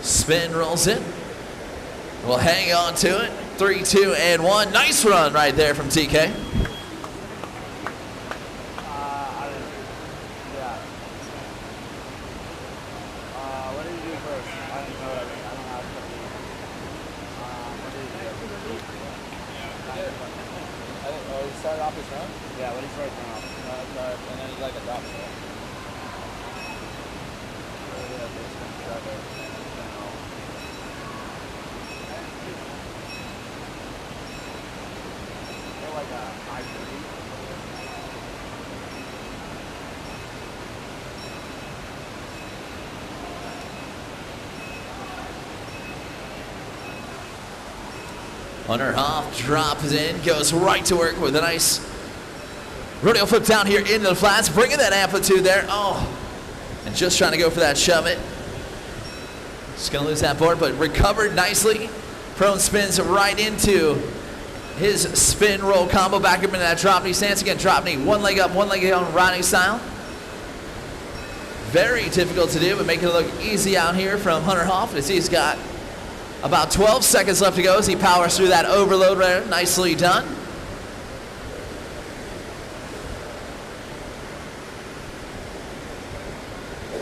Spin rolls in. We'll hang on to it. 3, 2, and 1. Nice run right there from TK. What did you do first? I didn't know that. I don't have to be. What did you do? He started off his run? Yeah, what did you start off? And then he like a drop shot. Like a high 30. Hunter Hoff drops in, goes right to work with a nice rodeo flip down here into the flats, bringing that amplitude there. Oh, and just trying to go for that shove it. Just gonna lose that board, but recovered nicely. Prone spins right into his spin roll combo, back up into that drop knee stance again. Drop knee, one leg up, one leg down, riding style. Very difficult to do, but making it look easy out here from Hunter Hoff as he's got about 12 seconds left to go as he powers through that overload there. Nicely done.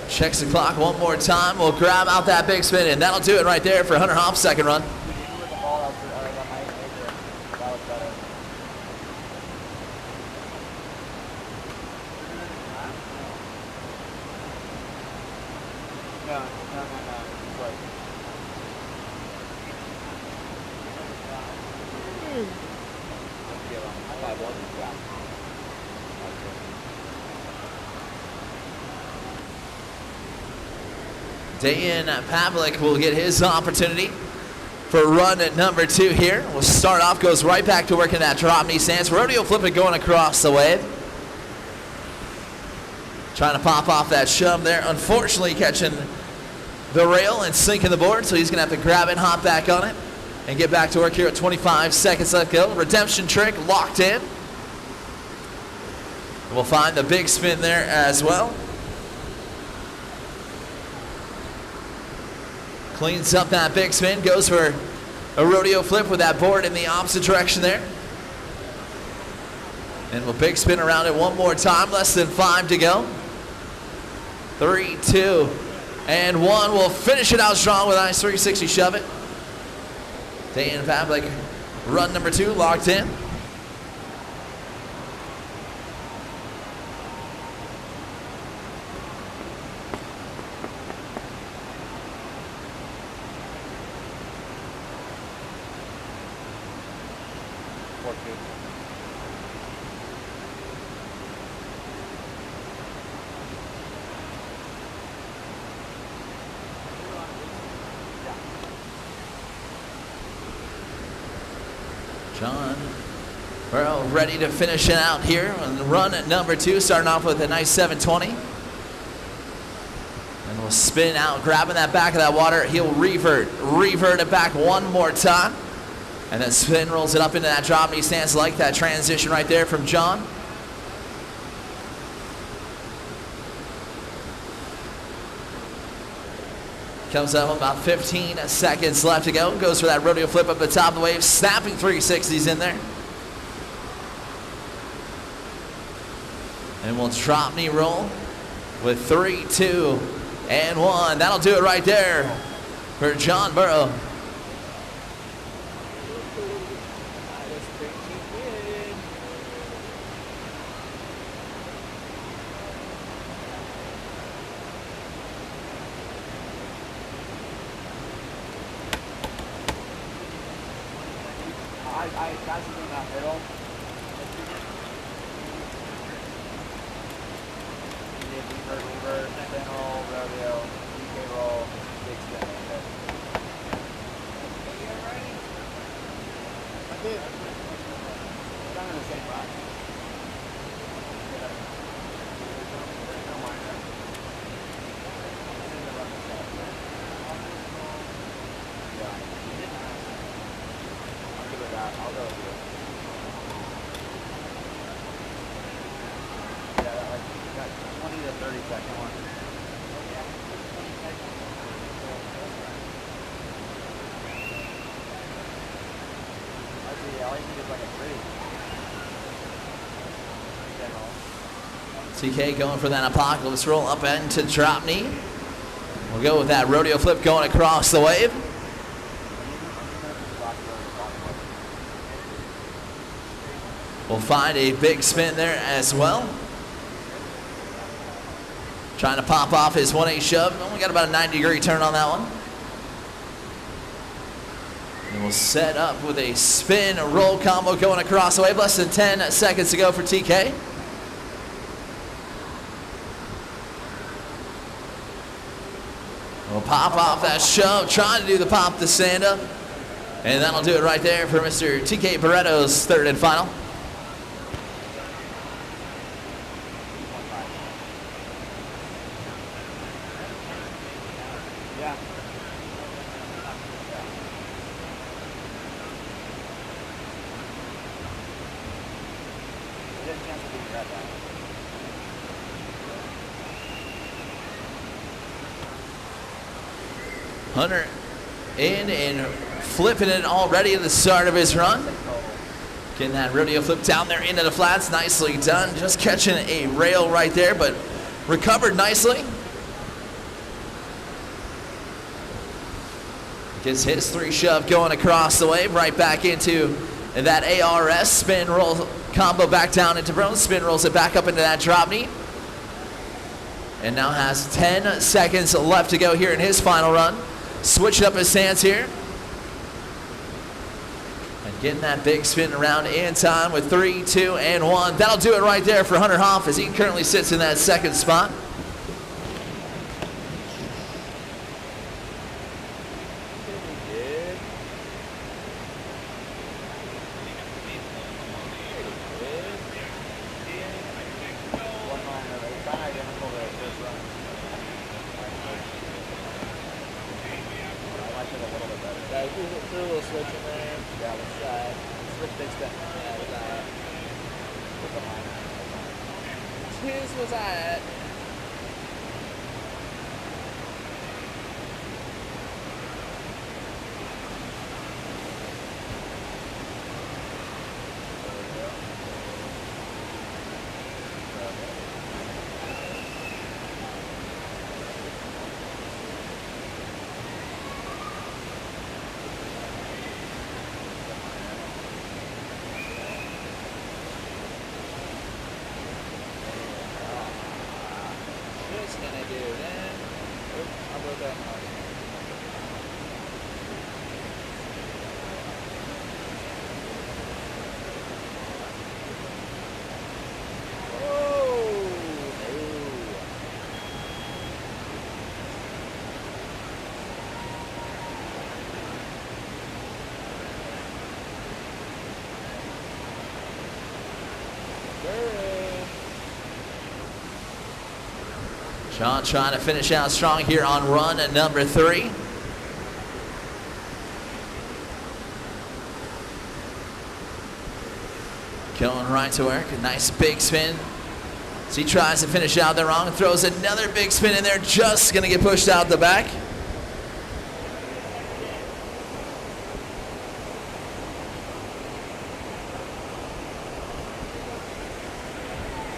Checks the clock one more time. We'll grab out that big spin, and that'll do it right there for Hunter Hoff's second run. Dayan Pavlik will get his opportunity for run at number 2 here. We'll start off, goes right back to working that drop knee stance. Rodeo flipping going across the wave. Trying to pop off that shove there. Unfortunately catching the rail and sinking the board, so he's going to have to grab it, hop back on it, and get back to work here at 25 seconds left to go. Redemption trick locked in. We'll find the big spin there as well. Cleans up that big spin, goes for a rodeo flip with that board in the opposite direction there. And we'll big spin around it one more time, less than 5 to go. 3, 2, and 1. We'll finish it out strong with a nice 360 shove it. Dayan Pavlik, run number 2, locked in. John Burrow ready to finish it out here on the run at number 2, starting off with a nice 720. And we'll spin out, grabbing that back of that water. He'll revert it back one more time. And then spin rolls it up into that drop knee stance. Like that transition right there from John. Comes up with about 15 seconds left to go. Goes for that rodeo flip up the top of the wave. Snapping 360s in there. And we'll drop knee roll with 3, 2, and 1. That'll do it right there for John Burrow. I got you in that middle. You did lever, spin roll, rodeo, DK roll, big spin. I did. It's kind of the same run. second one. All you need is like a 3. TK going for that apocalypse roll up into drop knee. We'll go with that rodeo flip going across the wave. We'll find a big spin there as well. Trying to pop off his 180 shove. Only got about a 90-degree turn on that one. And we'll set up with a spin, a roll combo going across the wave. Less than 10 seconds to go for TK. We'll pop off that shove, trying to do the pop to stand up. And that'll do it right there for Mr. TK Barretto's third and final. Yeah. There's a chance of being red back. Hunter in and flipping it already at the start of his run. Getting that rodeo flip down there into the flats. Nicely done. Just catching a rail right there, but recovered nicely. Gets his 3 shove going across the wave, right back into that ARS spin roll combo back down into Brown. Spin rolls it back up into that drop knee. And now has 10 seconds left to go here in his final run. Switching up his stance here. And getting that big spin around in time with 3, 2, and 1. That'll do it right there for Hunter Hoff as he currently sits in that second spot. Sean trying to finish out strong here on run at number 3. Going right to work, a nice big spin. As he tries to finish out there wrong, throws another big spin in there, just gonna get pushed out the back.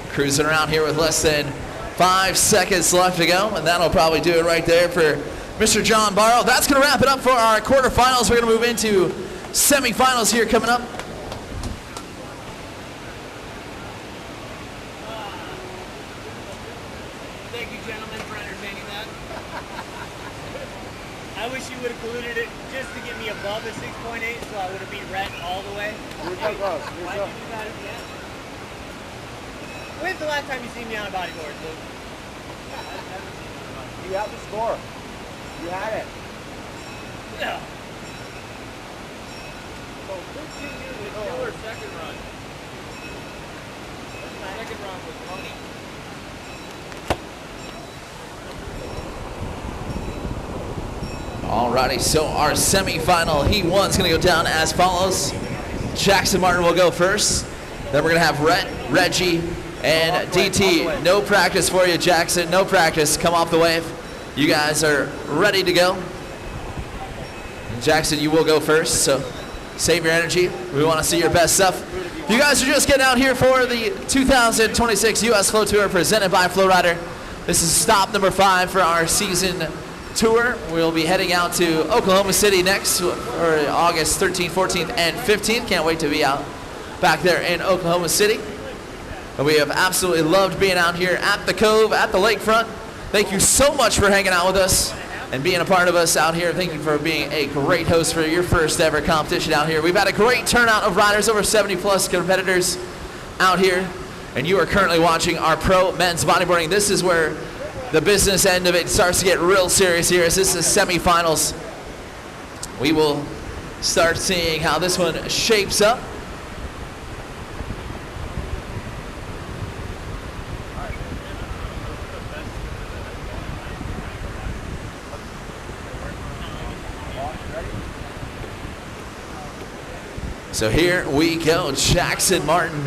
Cruising around here with less than 5 seconds left to go, and that'll probably do it right there for Mr. John Barrow. That's going to wrap it up for our quarterfinals. We're going to move into semifinals here coming up. Thank you, gentlemen, for entertaining that. I wish you would have colluded it just to get me above the 6.8, so I would have beat Rhett all the way. You're so close. Why'd you do that at the end? When's the last time you seen me on a bodyboard, Luke? You have the score. You had it. No. So 15 years ago. It's your second run. My second run was money. Alrighty, so our semifinal Heat 1's going to go down as follows. Jackson Martin will go first. Then we're going to have Rhett, Reggie, And DT, no practice for you, Jackson. No practice. Come off the wave. You guys are ready to go. And Jackson, you will go first, so save your energy. We want to see your best stuff. You guys are just getting out here for the 2026 U.S. Flow Tour presented by FlowRider. This is stop number 5 for our season tour. We'll be heading out to Oklahoma City next for August 13th, 14th, and 15th. Can't wait to be out back there in Oklahoma City. But we have absolutely loved being out here at the Cove, at the lakefront. Thank you so much for hanging out with us and being a part of us out here. Thank you for being a great host for your first ever competition out here. We've had a great turnout of riders, over 70 plus competitors out here. And you are currently watching our pro men's bodyboarding. This is where the business end of it starts to get real serious here, as this is semifinals. We will start seeing how this one shapes up. So here we go. Jackson Martin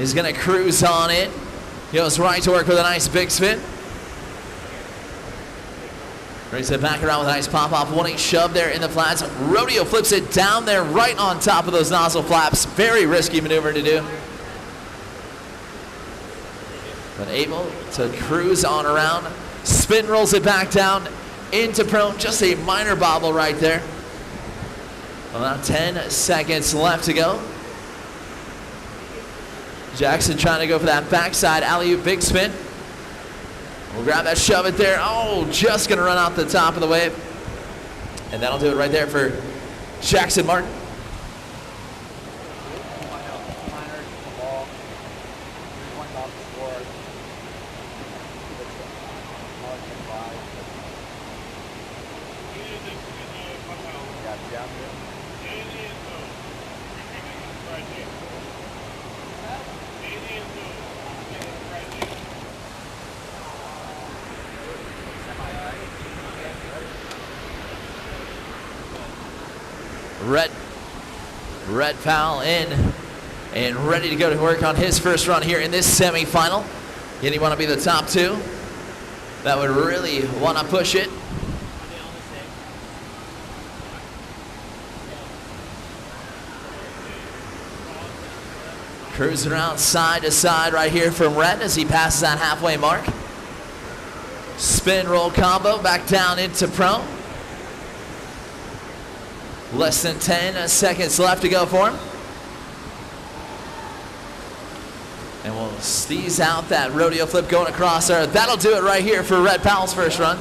is going to cruise on it. Goes right to work with a nice big spin. Brings it back around with a nice pop-off 1-8 shove there in the flats. Rodeo flips it down there right on top of those nozzle flaps. Very risky maneuver to do. But able to cruise on around. Spin rolls it back down into prone. Just a minor bobble right there. About 10 seconds left to go. Jackson trying to go for that backside alley-oop big spin. We'll grab that, shove it there. Oh, just going to run out the top of the wave. And that'll do it right there for Jackson Martin. Red Powell in and ready to go to work on his first run here in this semifinal. Again, you want to be the top 2 that would really want to push it. Cruising around side to side right here from Red as he passes that halfway mark. Spin roll combo back down into prone. Less than 10 seconds left to go for him. And we'll squeeze out that rodeo flip going across there. That'll do it right here for Red Powell's first run.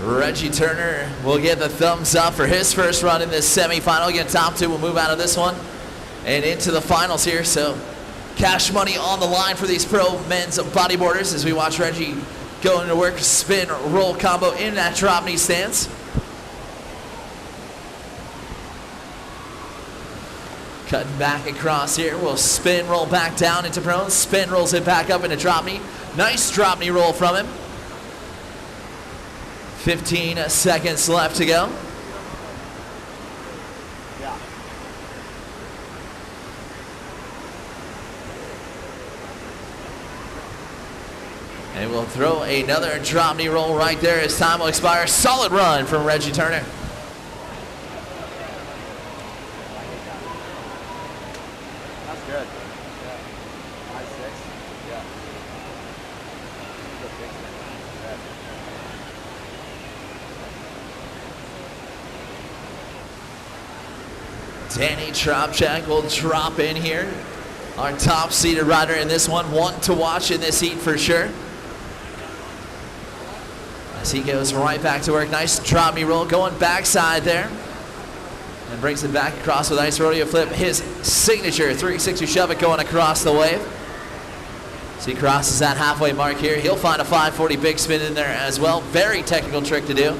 Reggie Turner will get the thumbs up for his first run in this semifinal. Again, top 2 will move out of this one and into the finals here. So cash money on the line for these pro men's bodyboarders as we watch Reggie go into work, spin, roll combo in that drop knee stance. Cutting back across here, we'll spin, roll back down into prone, spin, rolls it back up into drop knee. Nice drop knee roll from him. 15 seconds left to go. Yeah. And we'll throw another drop knee roll right there as time will expire. Solid run from Reggie Turner. That's good. Yeah. 5-6. Yeah. Good big spin. Danny Tropchak will drop in here. Our top seeded rider in this one to watch in this heat for sure. As he goes right back to work. Nice drop knee roll going backside there. And brings it back across with a nice rodeo flip. His signature 360 shove it going across the wave. So he crosses that halfway mark here. He'll find a 540 big spin in there as well. Very technical trick to do.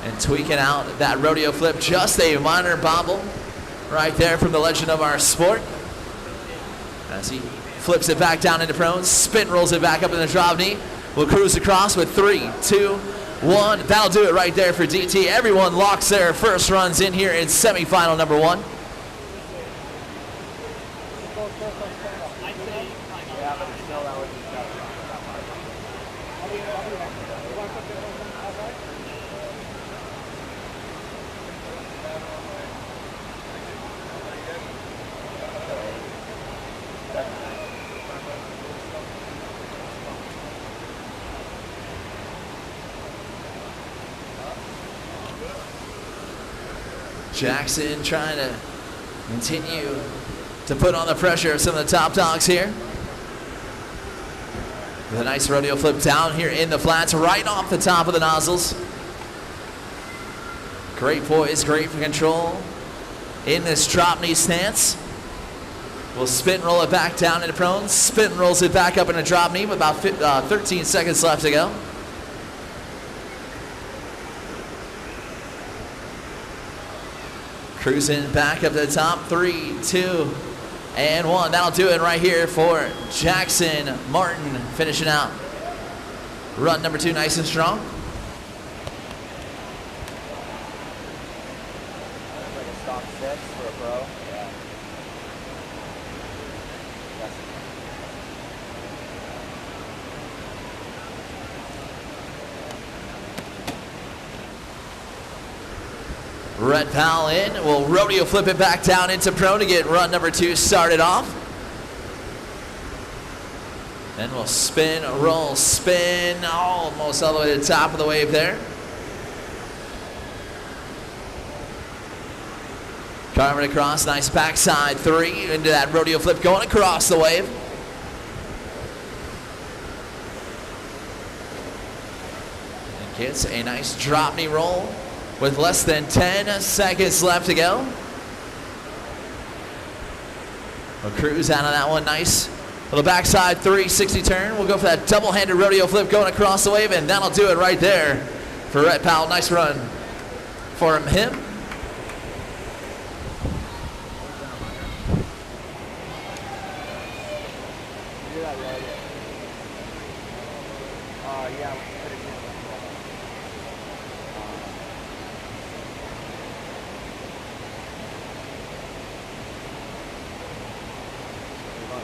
And tweaking out that rodeo flip. Just a minor bobble right there from the legend of our sport. As he flips it back down into prone, spin rolls it back up in the drop knee. We'll cruise across with 3, 2, 1. That'll do it right there for DT. Everyone locks their first runs in here in semifinal number 1. Yeah, but it's still that would be better. Jackson trying to continue to put on the pressure of some of the top dogs here. With a nice rodeo flip down here in the flats, right off the top of the nozzles. Great poise, great control in this drop knee stance. We'll spin roll it back down into prone, spin rolls it back up in a drop knee with about 13 seconds left to go. Cruising back up to the top, 3, 2, and 1. That'll do it right here for Jackson Martin, finishing out run number 2 nice and strong. Like a stock 6 for a pro. Yeah. Red Pal in. We'll rodeo flip it back down into prone to get run number 2 started off. Then we'll spin, roll, spin, almost all the way to the top of the wave there. Carving across, nice backside 3 into that rodeo flip going across the wave. And gets a nice drop knee roll with less than 10 seconds left to go. We'll cruise out of that one, nice. Little backside 360 turn. We'll go for that double-handed rodeo flip going across the wave, and that'll do it right there for Red Pal. Nice run for him. Yeah, we could have done that.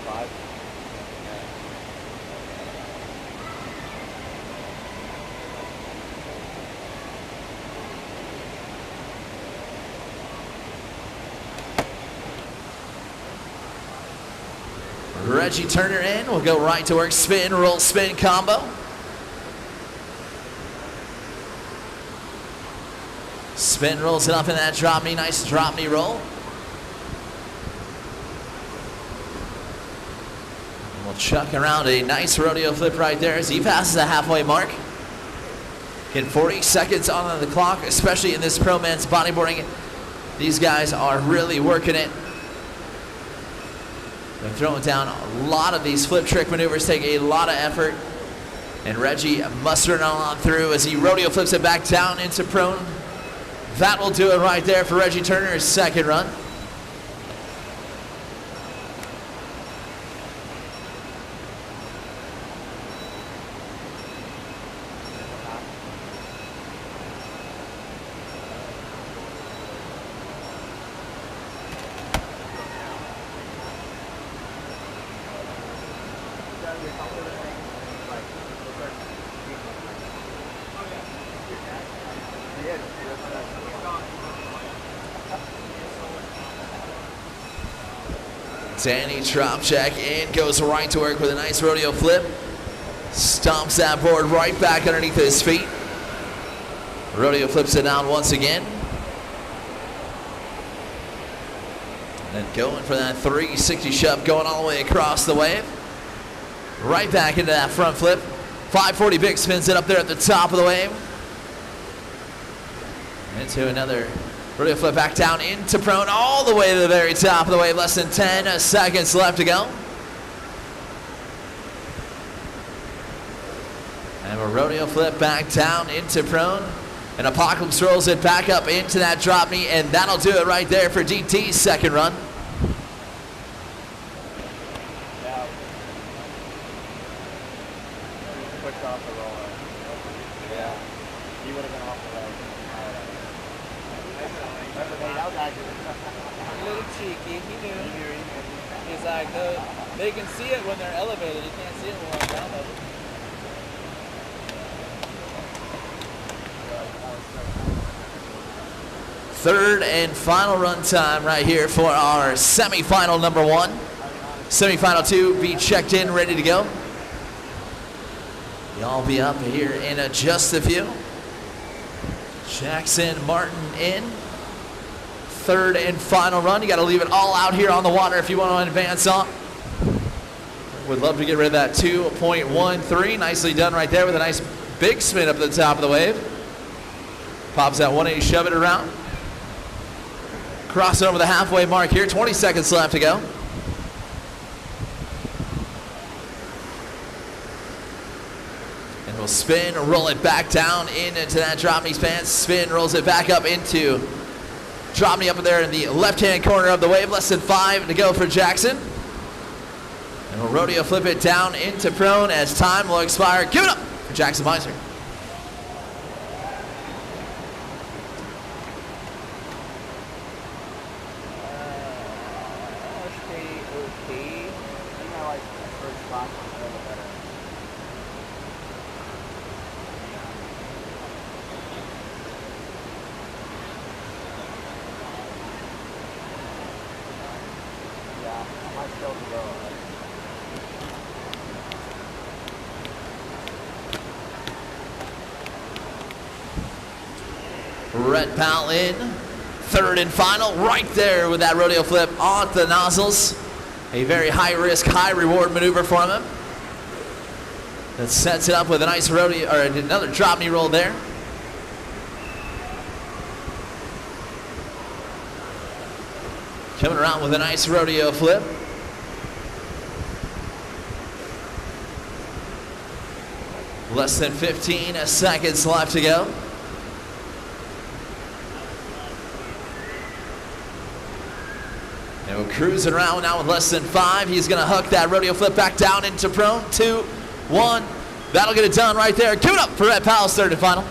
5. Reggie Turner in. We'll go right to work. Spin, roll, spin combo. Spin rolls it up in that drop knee. Nice drop knee roll. We'll chuck around a nice rodeo flip right there as he passes the halfway mark. Getting 40 seconds on the clock, especially in this pro man's bodyboarding. These guys are really working it. They're throwing down a lot of these flip trick maneuvers, take a lot of effort. And Reggie mustering on through as he rodeo flips it back down into prone. That will do it right there for Reggie Turner's second run. Danny drop check in, goes right to work with a nice rodeo flip. Stomps that board right back underneath his feet. Rodeo flips it down once again. And going for that 360 shove, going all the way across the wave. Right back into that front flip. 540 big spins it up there at the top of the wave. Into another rodeo flip back down into prone all the way to the very top of the wave. Less than 10 seconds left to go. And a rodeo flip back down into prone. And Apocalypse rolls it back up into that drop knee, and that'll do it right there for DT's second run. Yeah. Pushed off the roller. Yeah. He would have been off the leg. That was accurate. A little cheeky. He knew. He's like, they can see it when they're elevated. You can't see it when we're down level. Third and final run time right here for our semifinal number 1. Semifinal 2 be checked in, ready to go. Y'all be up here in just a few. Jackson Martin in. Third and final run. You got to leave it all out here on the water if you want to advance on. Would love to get rid of that 2.13. Nicely done right there with a nice big spin up at the top of the wave. Pops that 180, shove it around. Crossing over the halfway mark here. 20 seconds left to go. And we'll spin, roll it back down into that drop knee span. Spin, rolls it back up into drop knee up there in the left-hand corner of the wave. Less than 5 to go for Jackson. And we'll rodeo flip it down into prone as time will expire. Give it up for Jackson Meiser. Red Pal in. Third and final, right there with that rodeo flip on the nozzles. A very high risk, high reward maneuver for him. That sets it up with a nice rodeo, or another drop knee roll there. Coming around with a nice rodeo flip. Less than 15 seconds left to go. And we're cruising around now with less than 5. He's going to hook that rodeo flip back down into prone. 2, 1. That'll get it done right there. Give it up for Red Pal's third and final.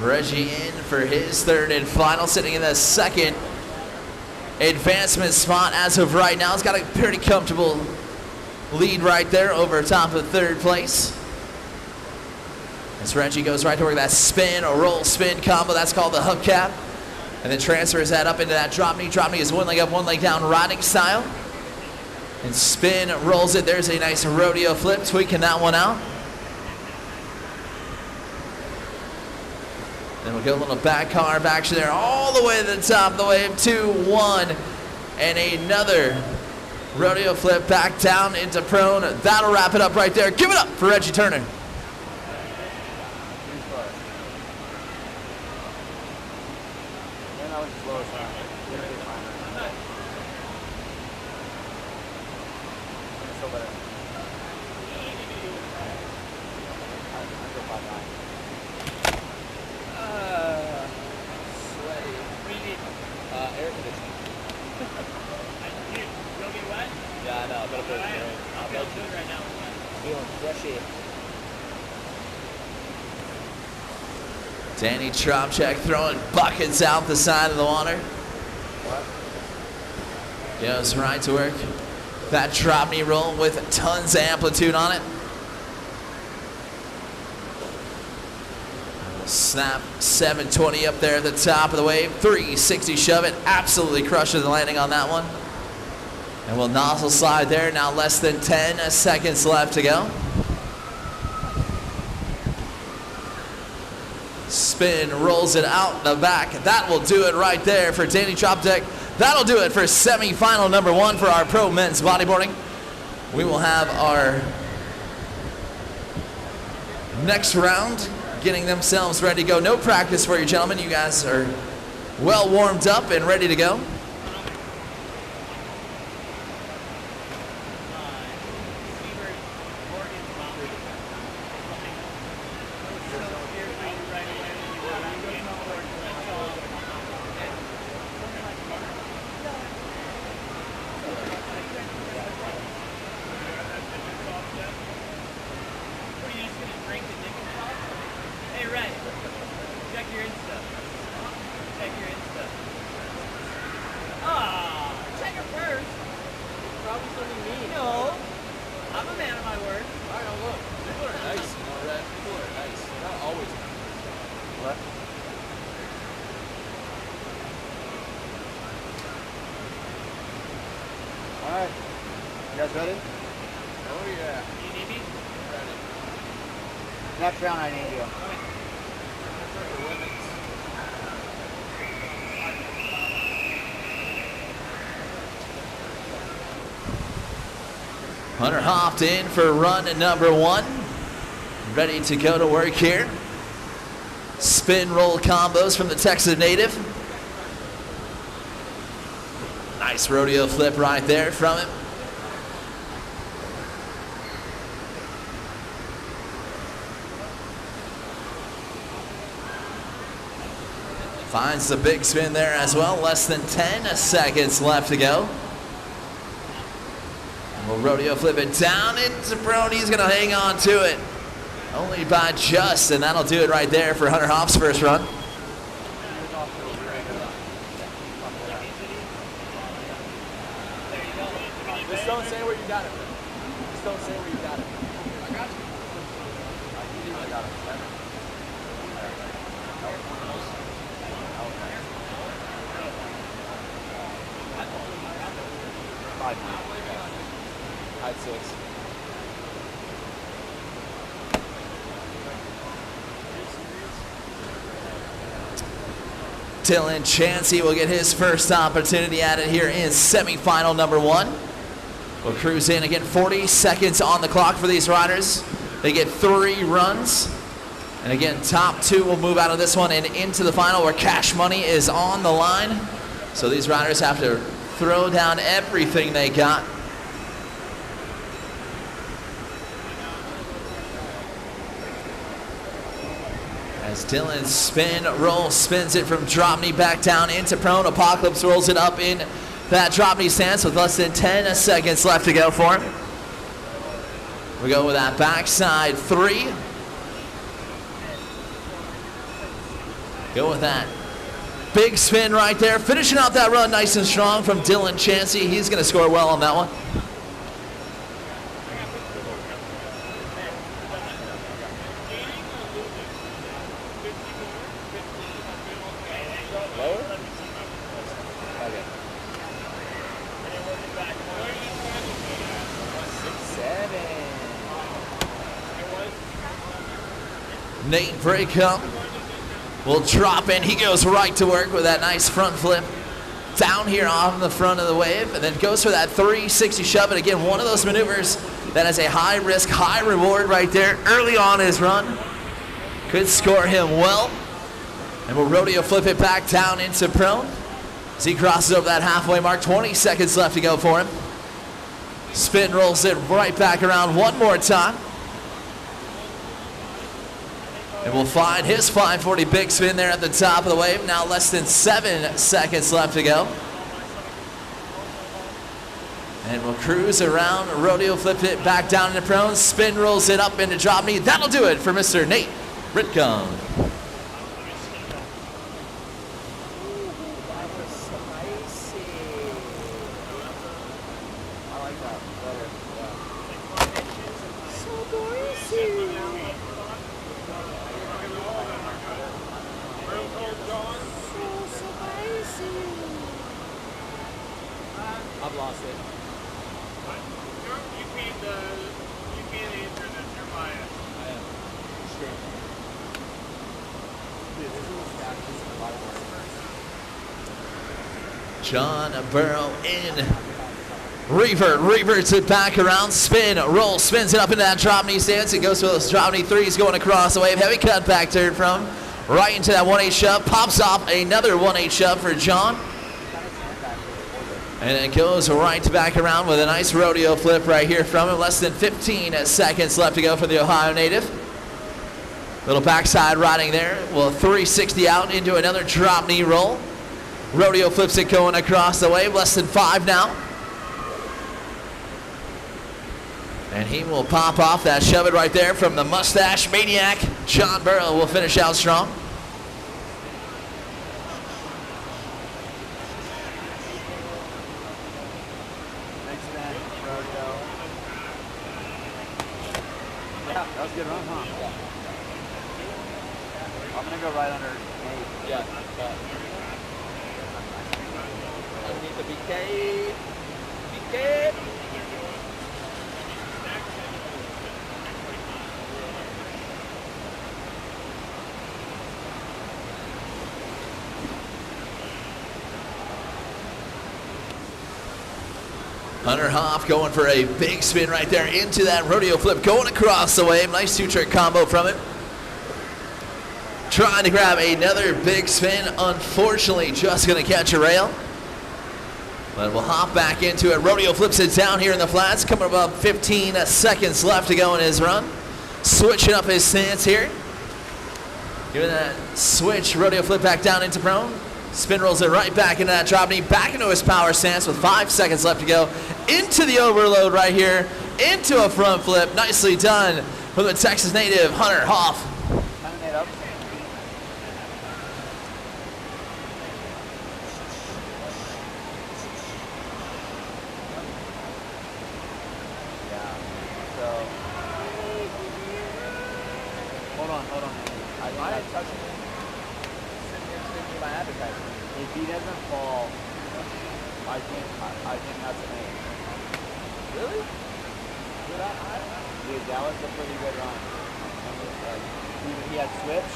Reggie in for his third and final, sitting in the second advancement spot as of right now. He's got a pretty comfortable lead right there over top of third place. As Reggie goes right to work that spin or roll spin combo, that's called the hubcap. And then transfers that up into that drop knee. Drop knee is one leg up, one leg down riding style. And spin rolls it. There's a nice rodeo flip, tweaking that one out. Then we'll get a little back carve action there all the way to the top of the wave. 2, 1, and another rodeo flip back down into prone. That'll wrap it up right there. Give it up for Reggie Turner. Danny Tropchak throwing buckets out the side of the water. Goes right to work. That drop knee roll with tons of amplitude on it. Snap 720 up there at the top of the wave. 360 shove it. Absolutely crushes the landing on that one. And we'll nozzle slide there. Now less than 10 seconds left to go. spin, rolls it out the back. That will do it right there for Danny Dropdeck. That'll do it for semifinal number 1 for our pro men's bodyboarding. We will have our next round getting themselves ready to go. No practice for you gentlemen. You guys are well warmed up and ready to go. Alright. You guys ready? Oh yeah. You need me? Ready. Next round I need you. Hunter hopped in for run number 1. Ready to go to work here. Spin roll combos from the Texas native. Nice rodeo flip right there from him. Finds the big spin there as well. Less than 10 seconds left to go. We'll rodeo flip it down into prone. He's going to hang on to it. Only by just, and that'll do it right there for Hunter Hoff's first run. Just don't say where you got it. Just don't say where you got it. I got you. I got it. I had 6. Dylan Chansey will get his first opportunity at it here in semifinal number 1. We'll cruise in again, 40 seconds on the clock for these riders. They get 3 runs. And again, top 2 will move out of this one and into the final where cash money is on the line. So these riders have to throw down everything they got. As Dylan spin, roll, spins it from drop knee back down into prone. Apocalypse rolls it up in that drop knee stance with less than 10 seconds left to go for him. We go with that backside 3. Go with that big spin right there. Finishing out that run nice and strong from Dylan Chansey. He's going to score well on that one. Nate Braycom will drop in. He goes right to work with that nice front flip down here on the front of the wave, and then goes for that 360 shove. And again, one of those maneuvers that has a high risk, high reward right there early on his run. Could score him well. And we'll rodeo flip it back down into prone as he crosses over that halfway mark. 20 seconds left to go for him. Spin rolls it right back around one more time. And we'll find his 540 big spin there at the top of the wave. Now less than 7 seconds left to go. And we'll cruise around, rodeo flip it back down into prone, spin rolls it up into drop knee. That'll do it for Mr. Nate Britcomb. I've lost it. You can't answer this. You're biased. I am. Sure. John Burrow in. Reverts it back around, spin, roll, spins it up into that drop knee stance. It goes for those drop knee threes going across the wave. Heavy cut back turn from right into that 1-8 shove. Pops off another 1-8 shove for John. And it goes right back around with a nice rodeo flip right here from him. Less than 15 seconds left to go for the Ohio native. Little backside riding there. Well, 360 out into another drop knee roll. Rodeo flips it going across the wave. Less than 5 now. And he will pop off that shove it right there from the mustache maniac. John Burrow will finish out strong. Yeah, that was a good run, huh? Yeah. I'm gonna go right under 8. Yeah. Underneath the BK. BK. Hunter Hoff going for a big spin right there into that rodeo flip, going across the wave. Nice two-trick combo from it. Trying to grab another big spin. Unfortunately, just going to catch a rail. But we'll hop back into it. Rodeo flips it down here in the flats. Coming about 15 seconds left to go in his run. Switching up his stance here. Giving that switch, rodeo flip back down into prone. Spin rolls it right back into that drop knee, back into his power stance with 5 seconds left to go. Into the overload right here, into a front flip. Nicely done from the Texas native, Hunter Hoff. Up. Yeah, so, hold on. I didn't touch him. My advertisement. If he doesn't fall, I think that's an 8. Really? Dude, that was a pretty good run. He had switch.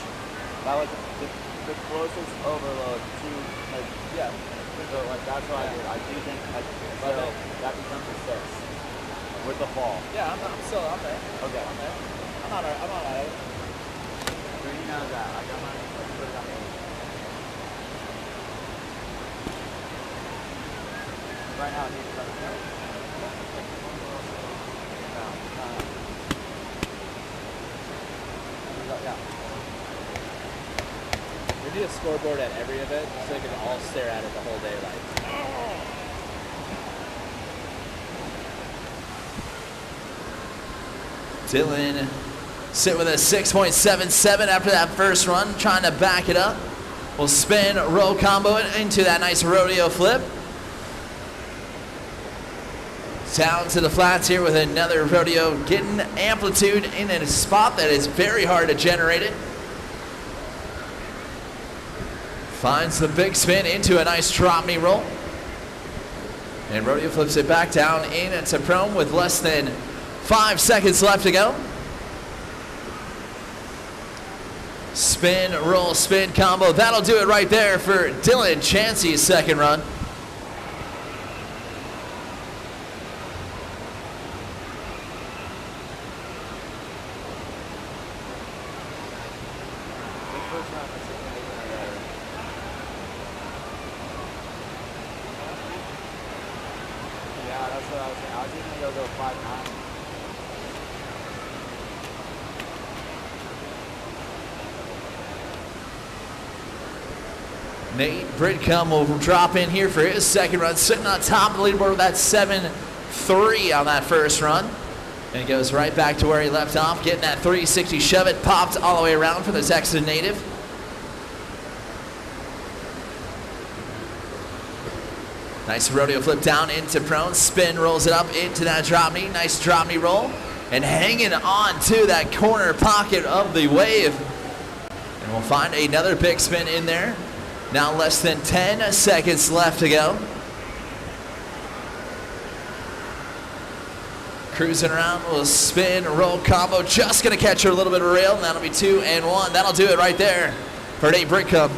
That was the closest overload to, like, yeah. So, like, that's what I did. I do think, like, so that becomes a 6 with the fall. Yeah, I'm there. Okay. I'm not out. So he knows that. I got mine. Let's put it on 8. Right now, he's yeah. We need a scoreboard at every event so they can all stare at it the whole day like, Dylan sit with a 6.77 after that first run, trying to back it up. We'll spin, roll combo it into that nice rodeo flip. Down to the flats here with another rodeo, getting amplitude in a spot that is very hard to generate it. Finds the big spin into a nice drop knee roll. And rodeo flips it back down into prone with less than 5 seconds left to go. Spin, roll, spin combo. That'll do it right there for Dylan Chansey's second run. Yeah, that's what I was saying. I was even going to go 5-9. Nate Bridcombe will drop in here for his second run, sitting on top of the leaderboard with that 7-3 on that first run. And he goes right back to where he left off, getting that 360 shove it, popped all the way around for the Texas native. Nice rodeo flip down into prone, spin, rolls it up into that drop knee, nice drop knee roll, and hanging on to that corner pocket of the wave. And we'll find another big spin in there. Now less than 10 seconds left to go. Cruising around, will spin, roll combo, just gonna catch her a little bit of a rail, and that'll be 2 and 1. That'll do it right there for Nate Bridcombe.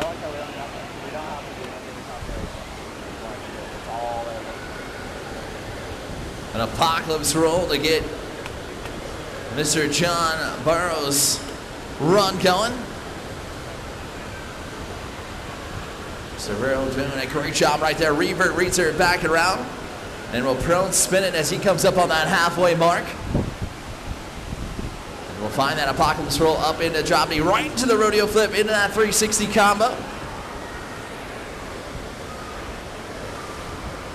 like how we don't have to do any calculation. It's all there. An apocalypse roll to get Mr. John Burroughs' run going. Mr. Burroughs doing a great job right there. Revert reads her back around. And will prone spin it as he comes up on that halfway mark. And we'll find that apocalypse roll up into drop knee, right into the rodeo flip, into that 360 combo.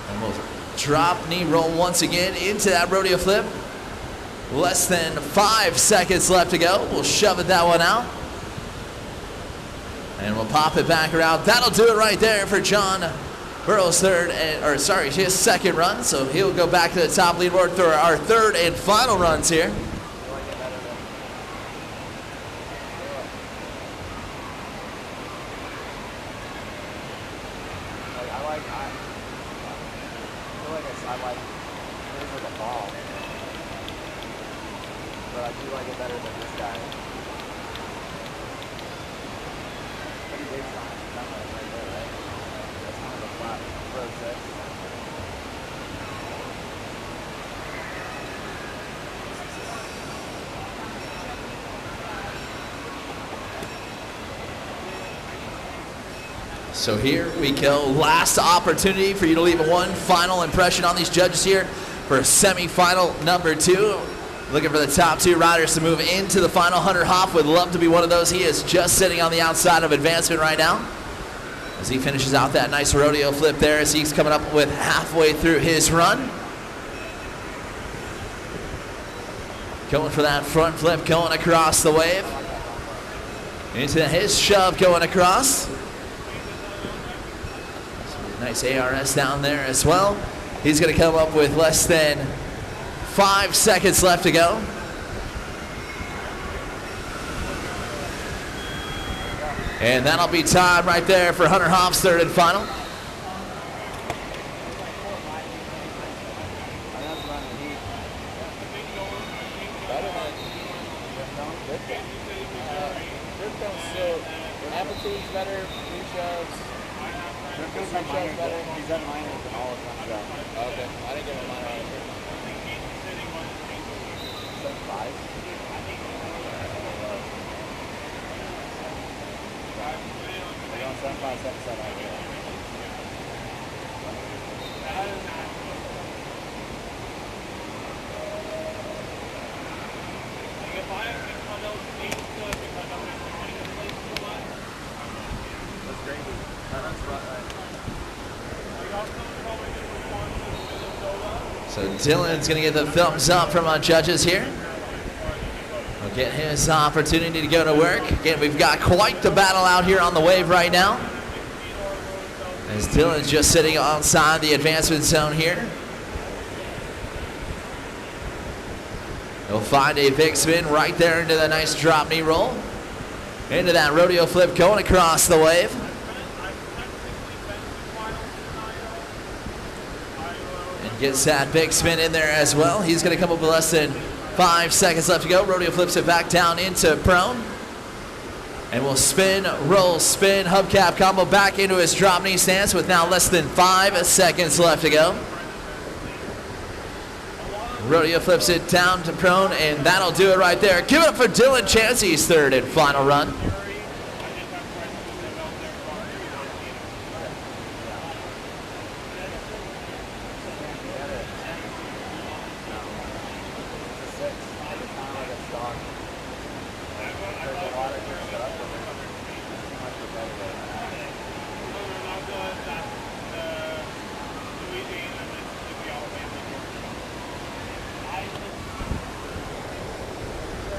And we'll drop knee roll once again into that rodeo flip. Less than 5 seconds left to go. We'll shove it that one out. And we'll pop it back around. That'll do it right there for John Burroughs' his second run. So he'll go back to the top leaderboard for our third and final runs here. But I do like it better than this guy. Pretty big sign, kind of right there, right? That's kind of a flat process. So here we go. Last opportunity for you to leave one final impression on these judges here for semifinal number 2. Looking for the top 2 riders to move into the final. Hunter Hoff would love to be one of those. He is just sitting on the outside of advancement right now as he finishes out that nice rodeo flip there as he's coming up with halfway through his run. Going for that front flip, going across the wave. Into his shove going across. Nice ARS down there as well. He's going to come up with less than 5 seconds left to go. And that'll be time right there for Hunter Hoff's third and final. Amplitude's better, pre-shoves. He's done minors and all of them. Okay, I didn't get my minor on it. 5. We're going 7.5, 7.7. That's crazy. That's right. So Dylan's going to get the thumbs up from our judges here. We'll get his opportunity to go to work. Again, we've got quite the battle out here on the wave right now, as Dylan's just sitting onside the advancement zone here. He'll find a big spin right there into the nice drop knee roll. Into that rodeo flip going across the wave. And gets that big spin in there as well. He's going to come up with less than 5 seconds left to go. Rodeo flips it back down into prone. And will spin, roll, spin, hubcap combo back into his drop knee stance with now less than 5 seconds left to go. Rodeo flips it down to prone, and that'll do it right there. Give it up for Dylan Chansey's third and final run.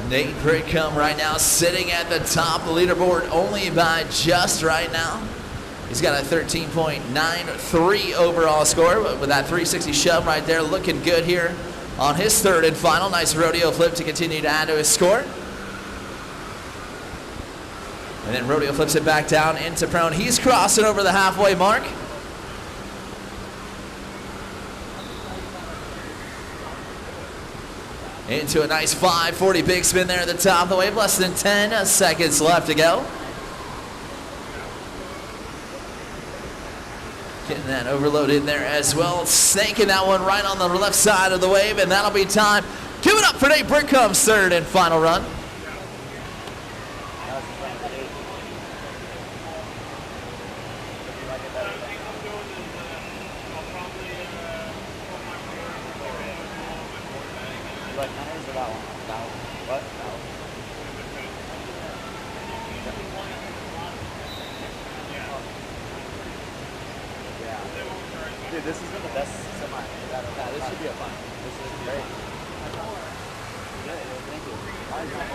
Nate Brickcomb right now sitting at the top of the leaderboard only by just right now. He's got a 13.93 overall score, but with that 360 shove right there, looking good here on his third and final. Nice rodeo flip to continue to add to his score. And then rodeo flips it back down into prone. He's crossing over the halfway mark. Into a nice 540 big spin there at the top of the wave. Less than 10 seconds left to go. Getting that overload in there as well. Snaking that one right on the left side of the wave, and that'll be time. Give it up for Nate Brickham's third and final run. Dude, this has been the best semi. Yeah, this should be a fun. This is great.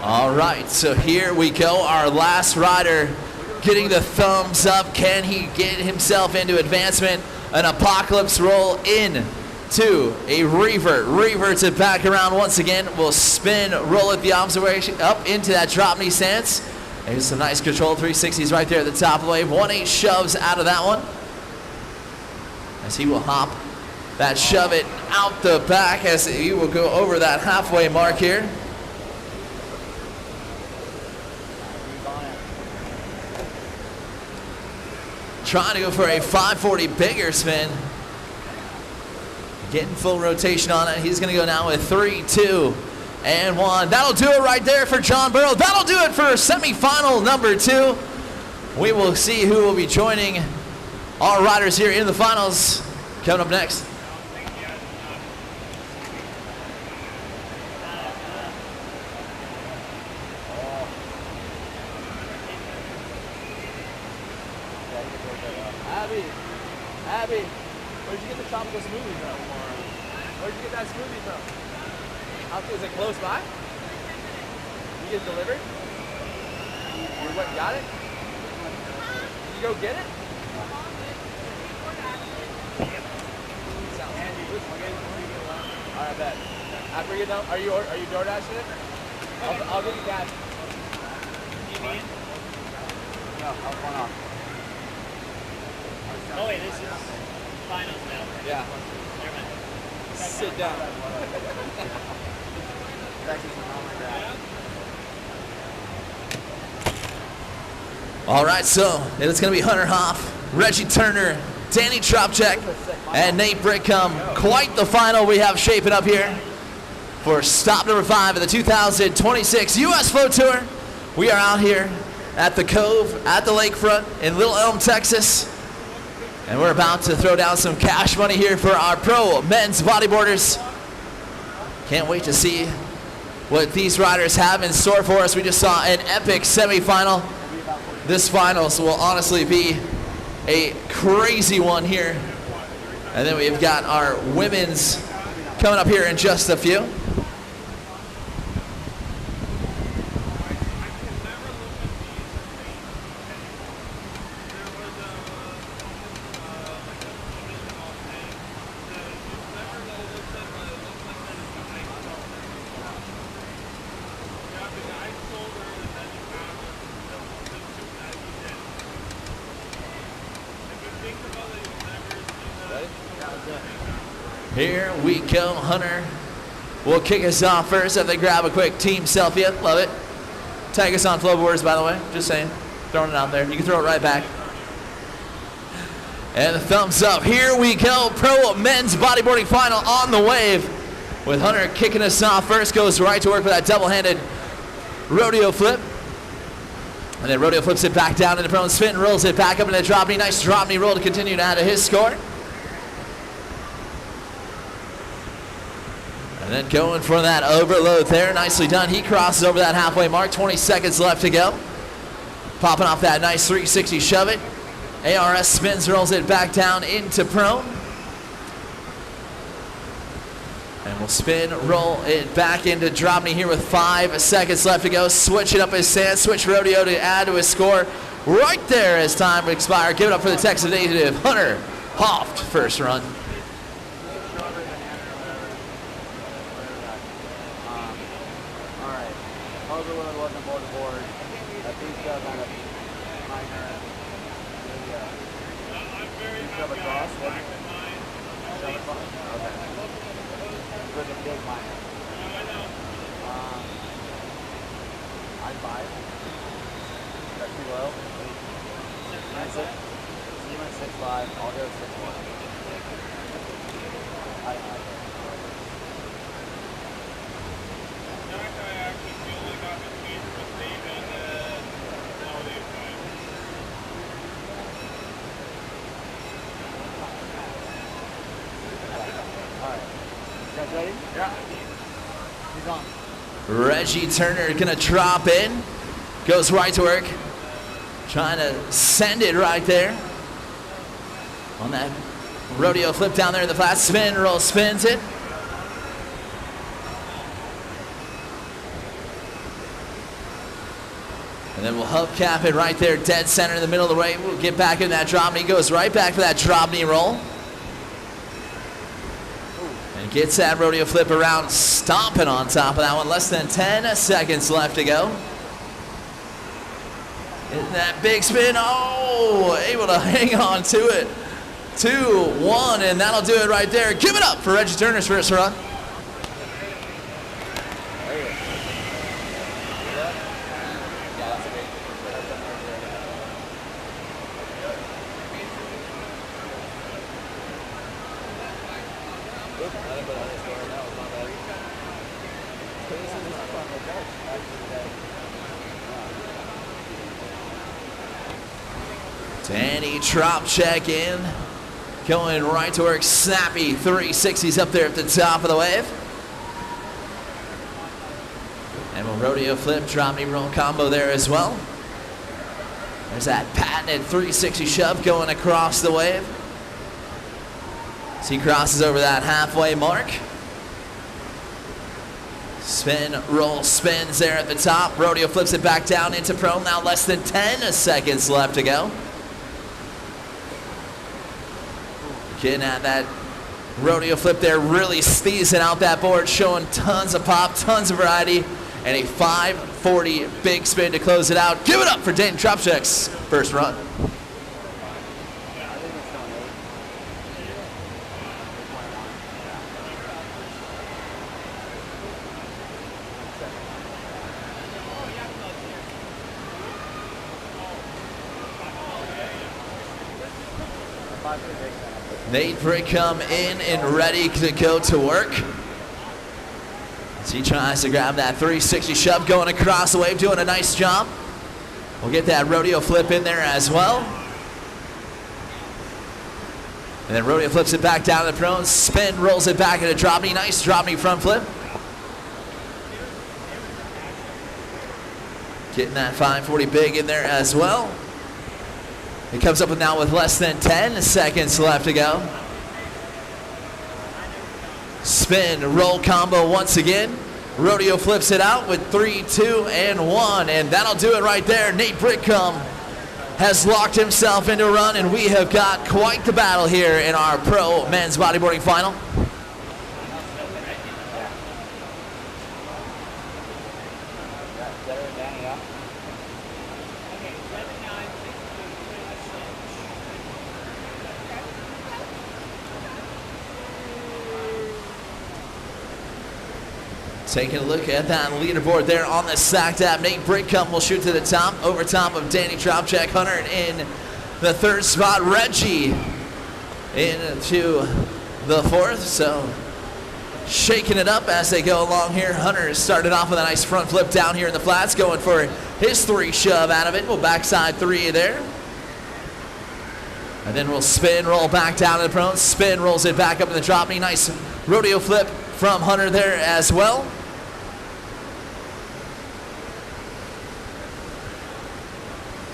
All right, so here we go. Our last rider getting the thumbs up. Can he get himself into advancement? An apocalypse roll in to a revert. Reverts it back around once again. We'll spin, roll it the observation up into that drop knee stance. There's some nice control 360s right there at the top of the wave. 1-8 shoves out of that one. As he will hop that, shove it out the back as he will go over that halfway mark here. Trying to go for a 540 bigger spin. Getting full rotation on it. He's going to go now with 3, 2, and 1. That'll do it right there for John Burrow. That'll do it for semifinal number 2. We will see who will be joining our riders here in the finals coming up next. Abby, where'd you get the tropical smoothie from? Where'd you get that smoothie from? Is it close by? You get it delivered? You went and got it? Did you go get it? All right, bet. After you done, are you DoorDashing it? I'll give you cash. No, I'll one off. Oh wait, this is finals now. Yeah. Never mind. Sit down. All right, so it's going to be Hunter Hoff, Reggie Turner, Danny Tropchek, and Nate Brickham. Quite the final we have shaping up here for stop number 5 of the 2026 U.S. Flow Tour. We are out here at the Cove, at the lakefront in Little Elm, Texas. And we're about to throw down some cash money here for our pro men's bodyboarders. Can't wait to see what these riders have in store for us. We just saw an epic semifinal. This finals will honestly be a crazy one here. And then we've got our women's coming up here in just a few. Here we go. Hunter will kick us off first if they grab a quick team selfie. Love it. Tag us on Flowboards, by the way. Just saying. Throwing it out there. You can throw it right back. And the thumbs up. Here we go. Pro men's bodyboarding final on the wave. With Hunter kicking us off first. Goes right to work with that double-handed rodeo flip. And then rodeo flips it back down into prone spin. Rolls it back up into the drop knee. Nice drop knee roll to continue to add to his score. And then going for that overload there. Nicely done. He crosses over that halfway mark. 20 seconds left to go. Popping off that nice 360 shove it. ARS spins, rolls it back down into prone. And we'll spin, roll it back into drop knee here with 5 seconds left to go. Switch it up his stance. Switch rodeo to add to his score. Right there as time expires. Give it up for the Texas native, Hunter Hoft, first run. He went 6'5". I'll go 6'1". I actually feel like I've been changed with Dave and nowadays, guys. Alright. You guys ready? Yeah. He's on. Reggie Turner gonna drop in. Goes right to work. Trying to send it right there. On that rodeo flip down there in the flat. Spin, roll, spins it. And then we'll hubcap it right there, dead center in the middle of the way. We'll get back in that drop knee. Goes right back for that drop knee roll. And gets that rodeo flip around, stomping on top of that one. Less than 10 seconds left to go. In that big spin, oh, able to hang on to it. 2-1, and that'll do it right there. Give it up for Reggie Turner's first run. Danny drop check in. Going right to work, snappy 360s up there at the top of the wave. And we'll rodeo flip, drop knee roll combo there as well. There's that patented 360 shove going across the wave. As he crosses over that halfway mark. Spin, roll, spins there at the top. Rodeo flips it back down into prone. Now less than 10 seconds left to go. Getting at that rodeo flip there, really sneezing out that board, showing tons of pop, tons of variety, and a 540 big spin to close it out. Give it up for Dayton Dropcheck's first run. Nate Brigham in and ready to go to work. As he tries to grab that 360 shove going across the wave, doing a nice job. We'll get that rodeo flip in there as well. And then rodeo flips it back down to the prone, spin, rolls it back into drop knee, nice drop knee front flip. Getting that 540 big in there as well. He comes up with now with less than 10 seconds left to go. Spin, roll combo once again. Rodeo flips it out with 3, 2, and 1. And that'll do it right there. Nate Brigham has locked himself into a run, and we have got quite the battle here in our pro men's bodyboarding final. Taking a look at that leaderboard there on the stacked app. Nate Brigham will shoot to the top, over top of Danny Dropcheck. Hunter in the third spot. Reggie into the fourth. So shaking it up as they go along here. Hunter started off with a nice front flip down here in the flats, going for his 3 shove out of it. We'll backside 3 there. And then we'll spin, roll back down to the prone. Spin, rolls it back up in the drop knee. Nice rodeo flip from Hunter there as well.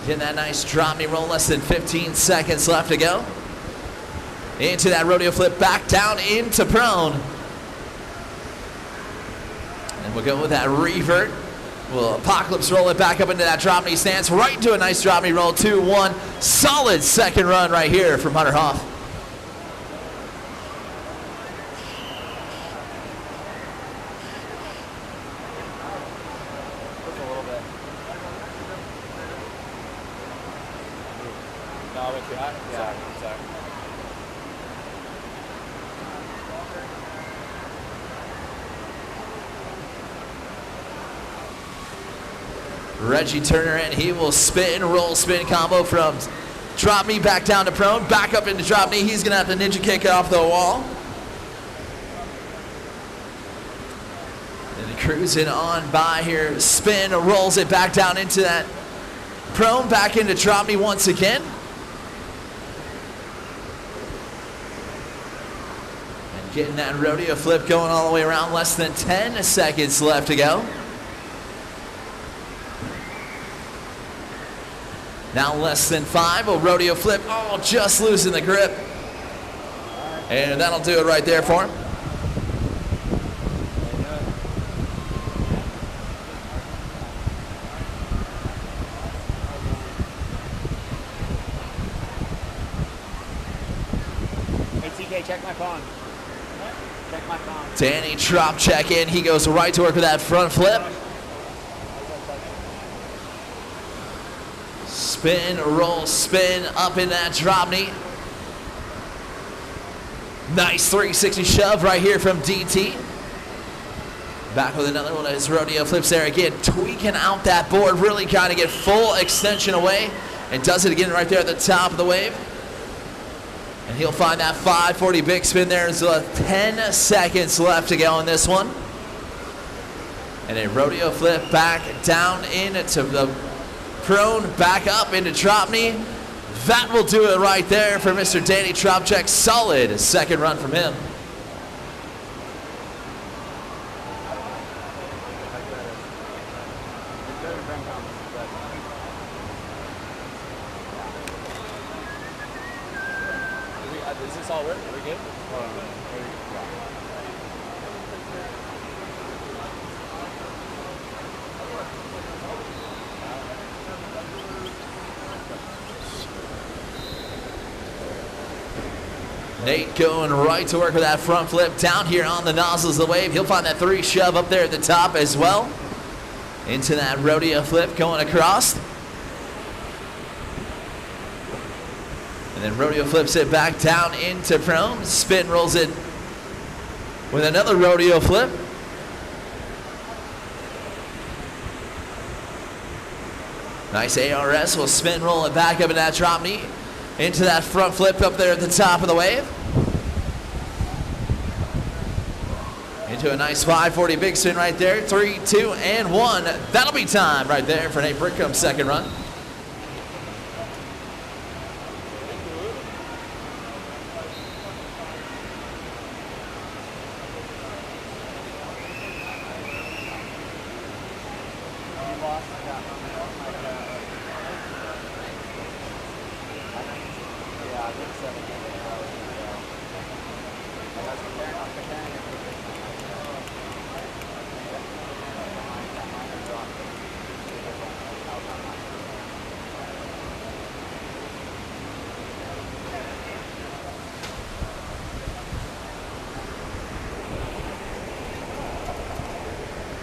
Getting that nice drop knee roll, less than 15 seconds left to go. Into that rodeo flip, back down into prone. And we'll go with that revert. We'll apocalypse roll it back up into that drop knee stance, right into a nice drop knee roll, 2-1. Solid second run right here from Hunter Hoff. Reggie Turner, and he will spin, roll, spin combo from Drop knee back down to prone, back up into drop knee. He's gonna have to ninja kick it off the wall. And cruising on by here. Spin, rolls it back down into that prone, back into drop knee once again. And getting that rodeo flip going all the way around. Less than 10 seconds left to go. Now less than 5, a rodeo flip, oh, just losing the grip. And that'll do it right there for him. Hey, TK, check my phone. Check my phone. Danny drop check in, he goes right to work with that front flip. Spin, roll, spin, up in that drop knee. Nice 360 shove right here from DT. Back with another one of his rodeo flips there again, tweaking out that board, really trying to get full extension away, and does it again right there at the top of the wave. And he'll find that 540 big spin there. There's 10 seconds left to go in this one. And a rodeo flip back down into the prone, back up into drop knee. That will do it right there for Mr. Danny Tropchek. Solid second run from him. Is this all work? Are we good? Nate going right to work with that front flip down here on the nozzles of the wave. He'll find that 3 shove up there at the top as well. Into that rodeo flip going across. And then rodeo flips it back down into prone. Spin rolls it with another rodeo flip. Nice ARS. Will spin roll it back up in that drop knee. Into that front flip up there at the top of the wave. Into a nice 540 big spin right there. 3, 2, and 1. That'll be time right there for Nate Brickham's second run.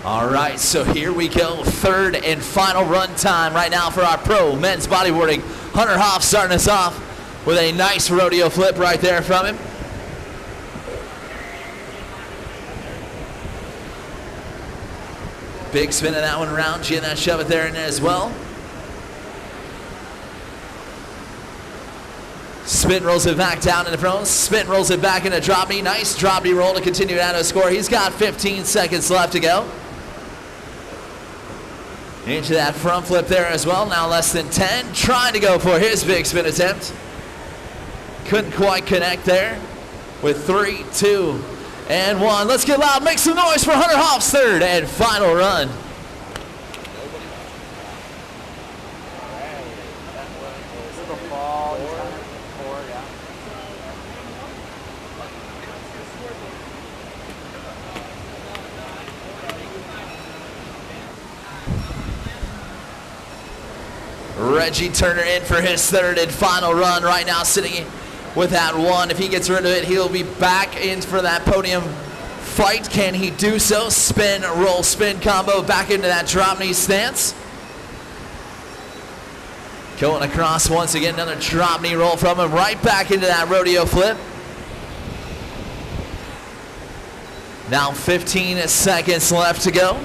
All right, so here we go. Third and final run time right now for our pro men's bodyboarding. Hunter Hoff starting us off with a nice rodeo flip right there from him. Big spin of that one around. G and that shove it there in as well. Spin rolls it back down into prone. Spin rolls it back into drop knee. Nice drop knee roll to continue to add a score. He's got 15 seconds left to go. Into that front flip there as well. Now less than 10. Trying to go for his big spin attempt. Couldn't quite connect there. With 3, 2, and 1. Let's get loud. Make some noise for Hunter Hoff's third and final run. Reggie Turner in for his third and final run right now, sitting with that 1. If he gets rid of it, he'll be back in for that podium fight. Can he do so? Spin, roll, spin combo back into that drop knee stance. Going across once again, another drop knee roll from him, right back into that rodeo flip. Now 15 seconds left to go.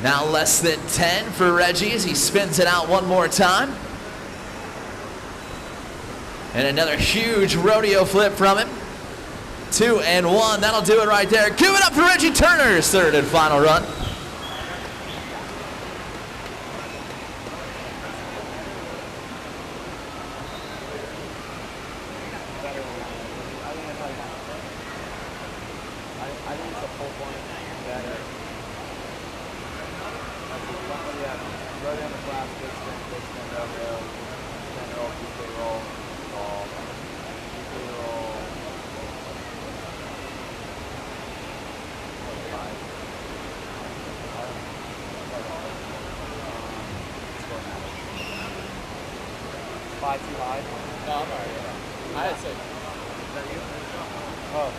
Now less than 10 for Reggie as he spins it out one more time. And another huge rodeo flip from him. 2 and 1. That'll do it right there. Give it up for Reggie Turner's third and final run. Five too high. No, I'm alright. I had 6. Is that you? Oh.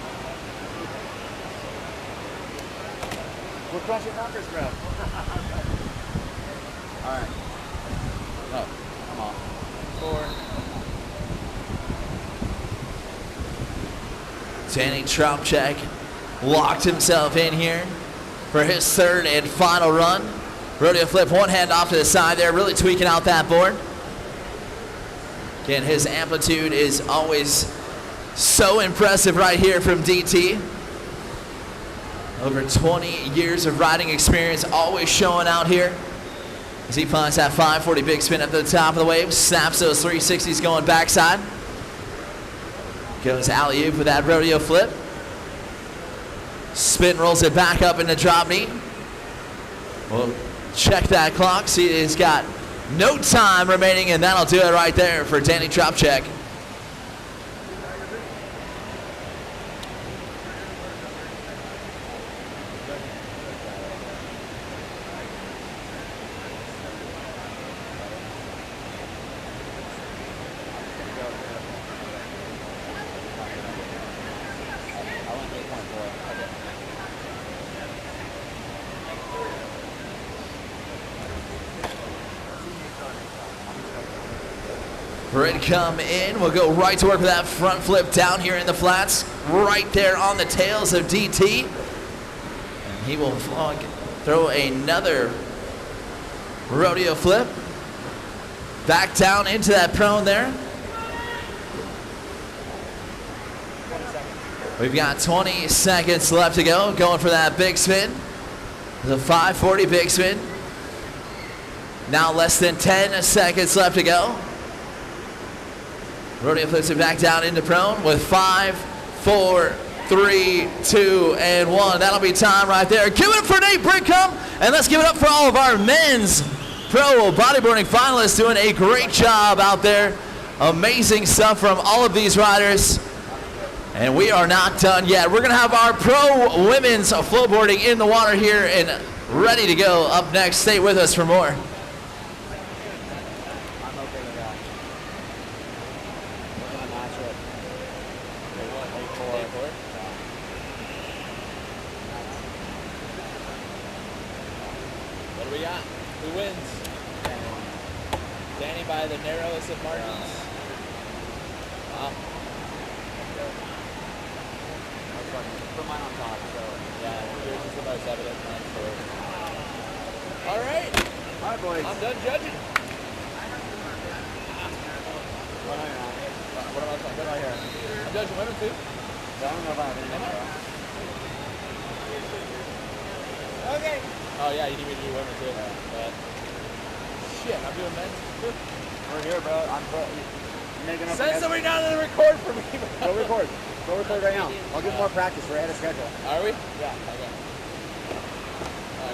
We're crushing numbers, bro. All right. Oh, I'm off. 4. Danny Troutcheck locked himself in here for his third and final run. Rodeo flip, one hand off to the side there, really tweaking out that board. Again, his amplitude is always so impressive right here from DT. Over 20 years of riding experience, always showing out here. As he finds that 540 big spin at the top of the wave, snaps those 360s going backside. Goes alley-oop with that rodeo flip. Spin rolls it back up into drop knee. We'll check that clock, see he's got no time remaining, and that'll do it right there for Danny Troutcheck. Ready to come in. We'll go right to work with that front flip down here in the flats, right there on the tails of DT. And he will throw another rodeo flip. Back down into that prone there. We've got 20 seconds left to go. Going for that big spin. The 540 big spin. Now less than 10 seconds left to go. Rodeo flips it back down into prone with 5, 4, 3, 2, and 1. That'll be time right there. Give it up for Nate Brincombe, and let's give it up for all of our men's pro bodyboarding finalists doing a great job out there. Amazing stuff from all of these riders. And we are not done yet. We're gonna have our pro women's flowboarding in the water here and ready to go up next. Stay with us for more. What do we got? Who wins? Danny by the narrowest of margins. Wow. Put mine on top, so. Yeah, yours is the most evident, I'm sure. All right. All right, boys. I'm done judging. What am I talking about here? I'm judging women too. I don't know if I have anything. Okay. Oh yeah, you need me to do women too. But shit, I'm doing men too. We're here, bro. I'm making up. Send somebody down to the record for me. Go record. Go record right now. I'll give more practice. We're ahead of schedule. Are we? Yeah. Okay.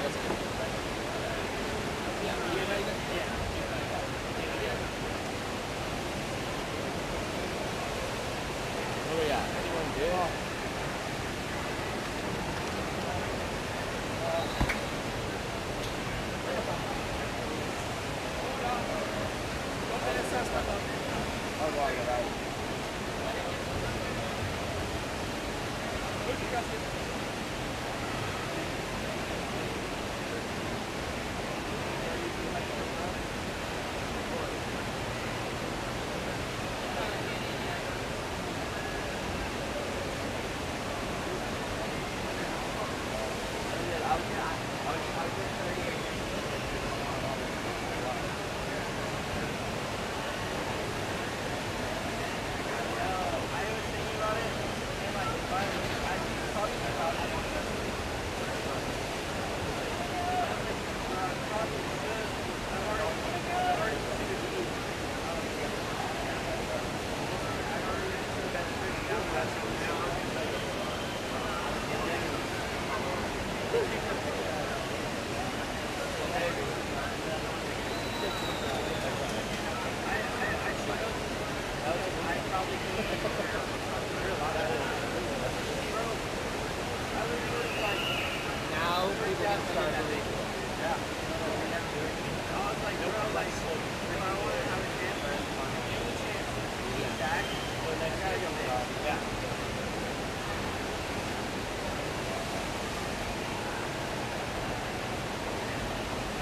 That's good. What do we got? Anyone good? Oh, wow, you're right.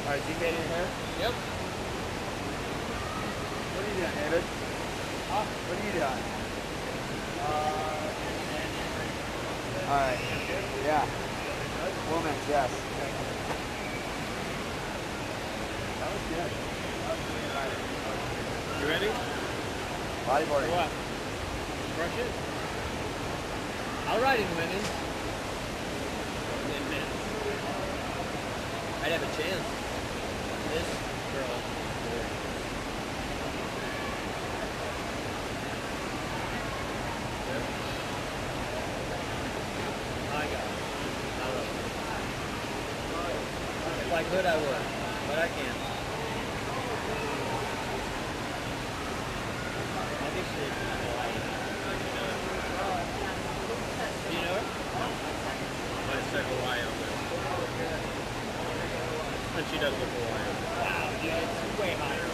Alright, so you made it in here? Yep. What are you doing, David? What are you doing? Alright. Yeah. Women's, yes. That was good. You ready? Bodyboarding. What? Brush it? I'll ride in women's. In men's. I'd have a chance. This girl. I got it. If I could, I would. But I can't. I think she did. Do you know her? Might circle Y on there. And she does look Hawaiian. Wow, dude, it's way higher.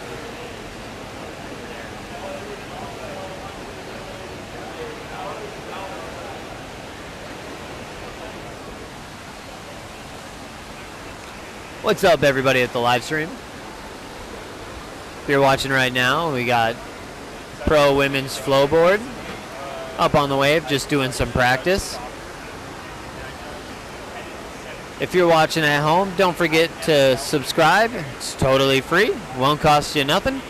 What's up, everybody at the live stream? If you're watching right now, we got Pro Women's Flowboard up on the wave, just doing some practice. If you're watching at home, don't forget to subscribe. It's totally free, won't cost you nothing.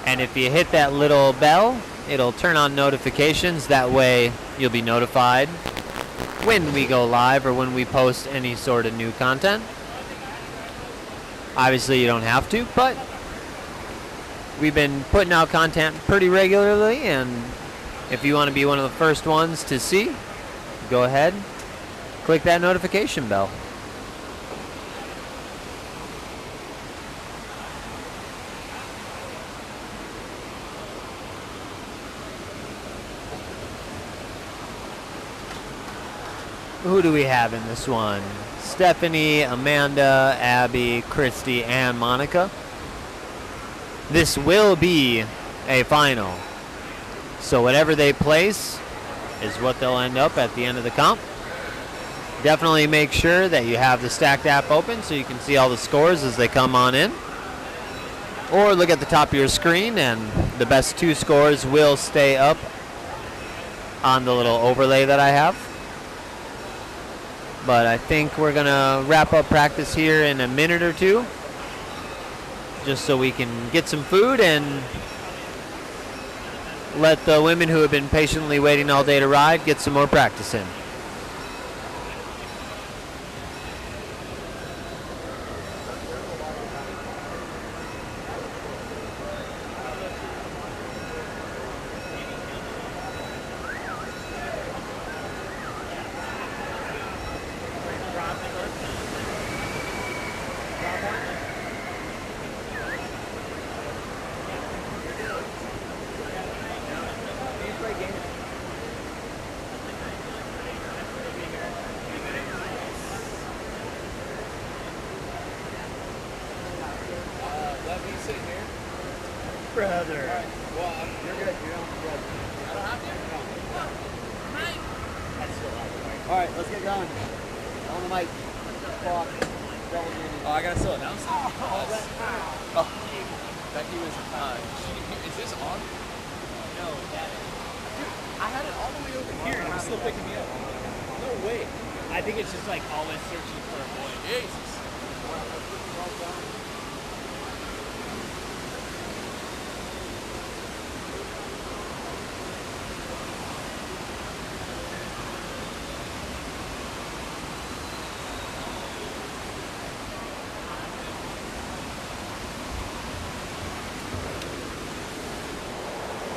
And if you hit that little bell, it'll turn on notifications. That way you'll be notified when we go live or when we post any sort of new content. Obviously you don't have to, but we've been putting out content pretty regularly, and if you want to be one of the first ones to see, go ahead, click that notification bell. Who do we have in this one? Stephanie, Amanda, Abby, Christy, and Monica. This will be a final. So whatever they place is what they'll end up at the end of the comp. Definitely make sure that you have the Stacked app open so you can see all the scores as they come on in. Or look at the top of your screen and the best two scores will stay up on the little overlay that I have. But I think we're going to wrap up practice here in a minute or two, just so we can get some food and let the women who have been patiently waiting all day to ride get some more practice in.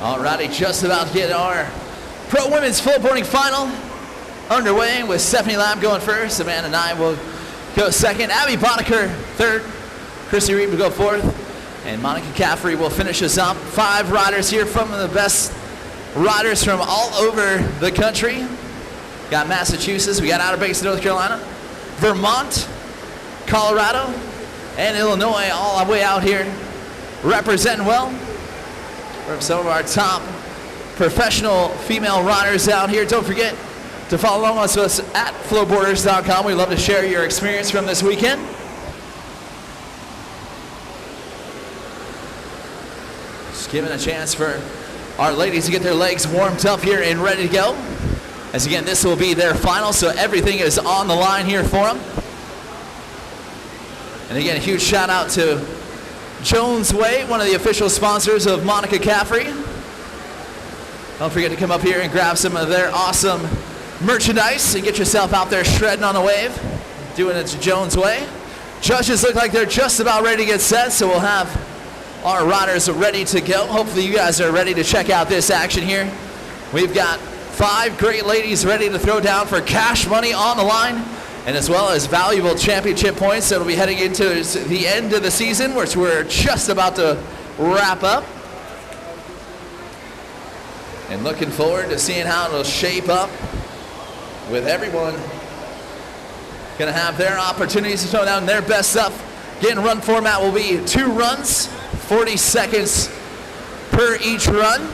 Alrighty, just about to get our Pro Women's Flowboarding Final underway with Stephanie Lamb going first. Amanda and I will go second. Abby Boddicker third. Chrissy Reed will go fourth. And Monica Caffrey will finish us up. 5 riders here from the best riders from all over the country. Got Massachusetts, we got Outer Banks, North Carolina, Vermont, Colorado, and Illinois all the way out here representing well. From some of our top professional female riders out here. Don't forget to follow along with us at flowboarders.com. We'd love to share your experience from this weekend. giving a chance for our ladies to get their legs warmed up here and ready to go. As again, this will be their final, so everything is on the line here for them. And again, a huge shout out to Jones Way, one of the official sponsors of Monica Caffrey. Don't forget to come up here and grab some of their awesome merchandise and get yourself out there shredding on the wave, doing it to Jones Way. Judges look like they're just about ready to get set, so we'll have our riders ready to go. Hopefully you guys are ready to check out this action here. We've got 5 great ladies ready to throw down for cash money on the line, and as well as valuable championship points that'll be heading into the end of the season, which we're just about to wrap up. And looking forward to seeing how it'll shape up with everyone gonna have their opportunities to throw down their best stuff. Again, run format will be 2 runs, 40 seconds per each run.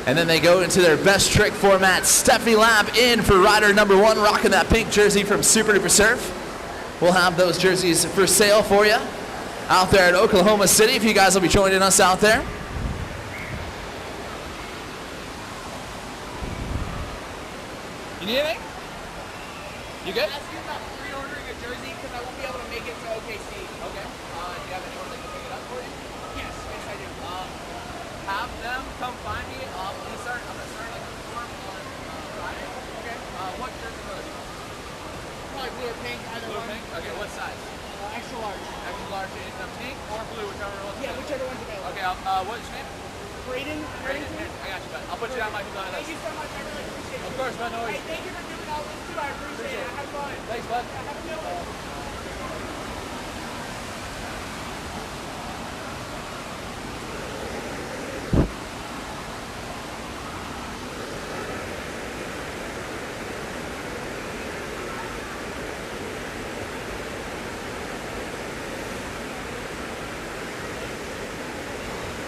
And then they go into their best trick format. Stephanie Lab in for rider number 1, rocking that pink jersey from Super Duper Surf. We'll have those jerseys for sale for you out there at Oklahoma City if you guys will be joining us out there. You need anything? You good? Ask you about pre-ordering a jersey because I won't be able to make it to OKC. Okay. Do you have anyone that can pick it up for you? Yes, I do. Have them come find me. I'm gonna start like a form on Friday. Okay. What jersey color? Probably blue or pink, either Blue or one. pink? Okay, what size? Extra large. Extra large in pink or blue, whichever one's Yeah, available. whichever one's available. Okay, what's your name? Braden. Brandon. Here, I got you, bud. I'll put you down my phone. Thank you so much. I really appreciate it. Of course, man. No Hey, worries. thank you for doing all this too. I appreciate it. Have fun. Thanks, bud. Have a good one.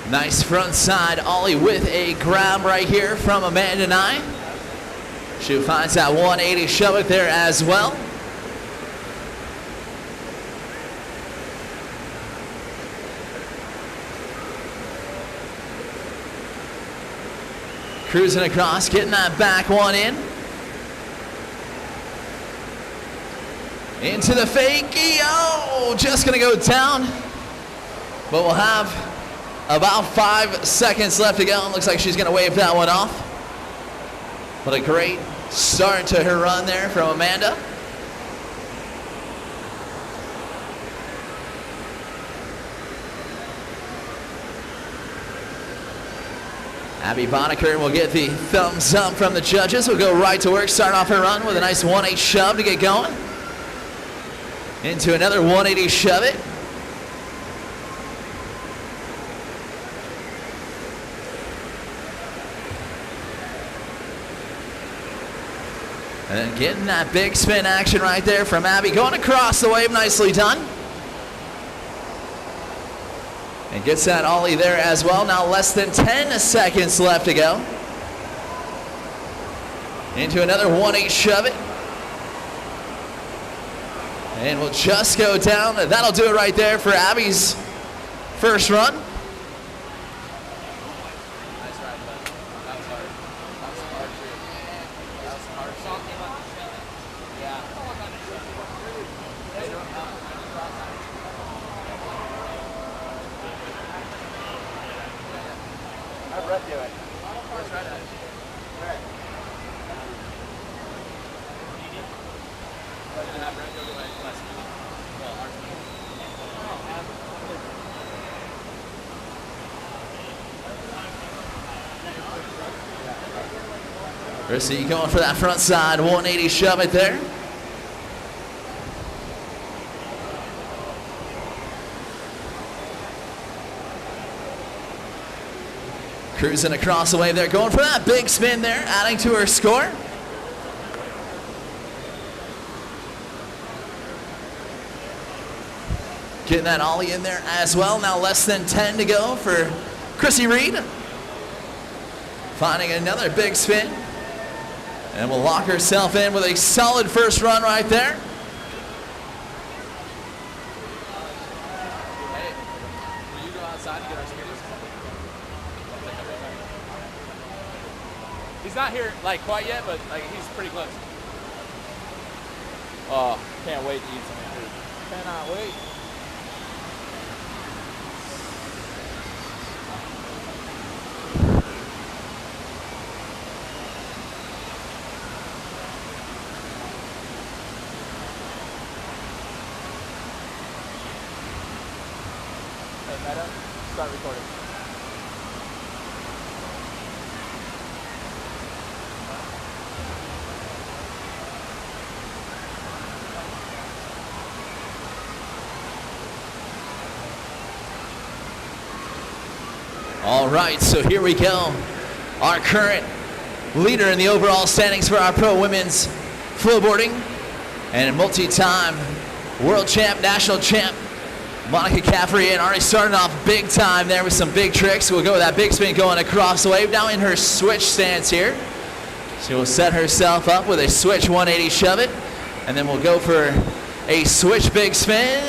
Nice front side ollie with a grab right here from Amanda Nye. She finds that 180 shove it there as well. Cruising across, getting that back one in. Into the fake, oh, just gonna go down. But we'll have about 5 seconds left to go. Looks like she's gonna wave that one off. What a great start to her run there from Amanda. Abby Bonaker will get the thumbs up from the judges. We'll go right to work, start off her run with a nice 180 shove to get going. Into another 180 shove it. And then getting that big spin action right there from Abby. Going across the wave, nicely done. And gets that ollie there as well. Now less than 10 seconds left to go. Into another 180 shove it. And we'll just go down. That'll do it right there for Abby's first run. Nice ride, bud. That was hard. That was hard too. That was hard. Yeah. How'd Brett do it? First ride at it. Brett. And have Brent go to like less speed. Well, our speed. Chrissy going for that front side 180 shove it there. Cruising across the wave there, going for that big spin there, adding to her score. Getting that ollie in there as well. Now less than 10 to go for Chrissy Reed. Finding another big spin. And will lock herself in with a solid first run right there. Hey, will you go outside to get our speeders? He's not here like quite yet, but like he's pretty close. Oh, can't wait to eat some food. Cannot wait. Hey, Meta, start recording. All right, so here we go. Our current leader in the overall standings for our pro women's flowboarding and multi-time world champ, national champ, Monica Caffrey, and already starting off big time there with some big tricks. We'll go with that big spin going across the wave. Now in her switch stance here. She will set herself up with a switch 180 shove it, and then we'll go for a switch big spin.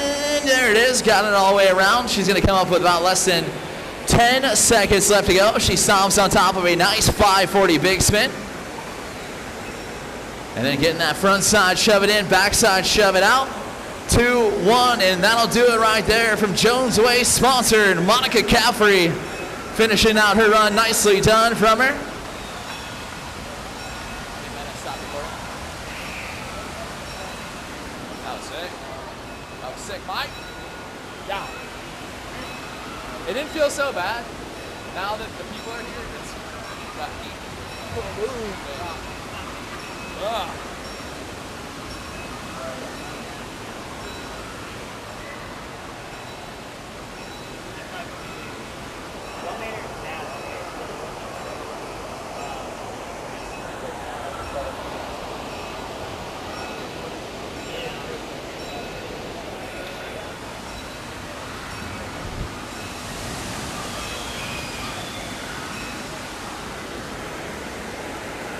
There it is, got it all the way around. She's gonna come up with about less than 10 seconds left to go. She stomps on top of a nice 540 big spin. And then getting that front side, shove it in, backside, shove it out. 2, 1, and that'll do it right there from Jones Way sponsored. Monica Caffrey finishing out her run. Nicely done from her. That was sick. That was sick, Mike. Yeah. It didn't feel so bad. Now that the people are here, it's got heat. Boom.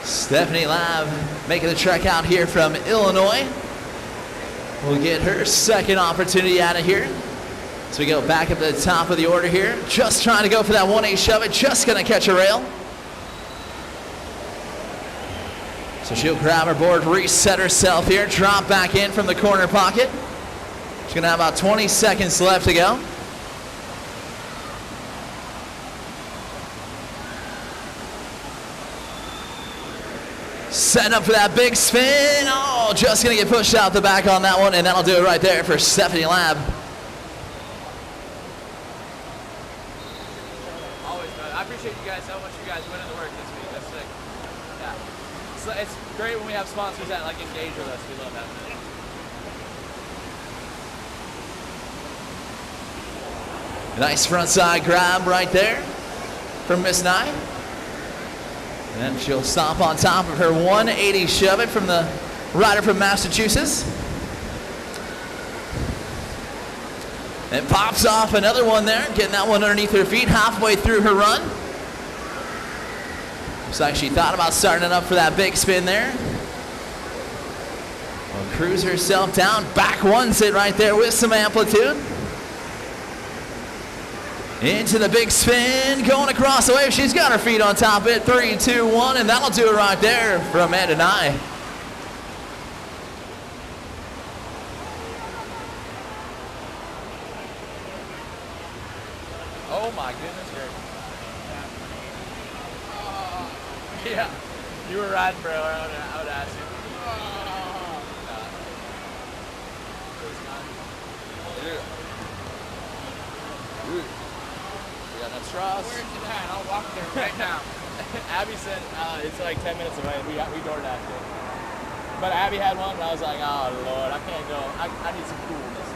Stephanie Lab making the trek out here from Illinois. We'll get her second opportunity out of here. So we go back up to the top of the order here. Just trying to go for that 180 shove it. Just going to catch a rail. So she'll grab her board, reset herself here, drop back in from the corner pocket. She's going to have about 20 seconds left to go. Setting up for that big spin. Oh, just going to get pushed out the back on that one, and that'll do it right there for Stephanie Lab. Always, man. I appreciate you guys, how much you guys went into work this week. That's sick. Yeah. So it's great when we have sponsors that like engage with us. We love that. Nice front side grab right there from Miss Nye. And then she'll stomp on top of her 180 shove it from the rider from Massachusetts. And pops off another one there, getting that one underneath her feet halfway through her run. Looks like she thought about starting up for that big spin there. Will cruise herself down, back ones it right there with some amplitude. Into the big spin, going across the wave. She's got her feet on top of it. 3, 2, 1, and that'll do it right there for Amanda Nye. Oh my goodness gracious. Yeah, you were riding, bro. I would ask you. Dude. We got enough straws. Where's it at? I'll walk there right now. Abby said it's like 10 minutes away. We DoorDashed it. But Abby had one, and I was like, oh Lord, I can't go. I need some coolness.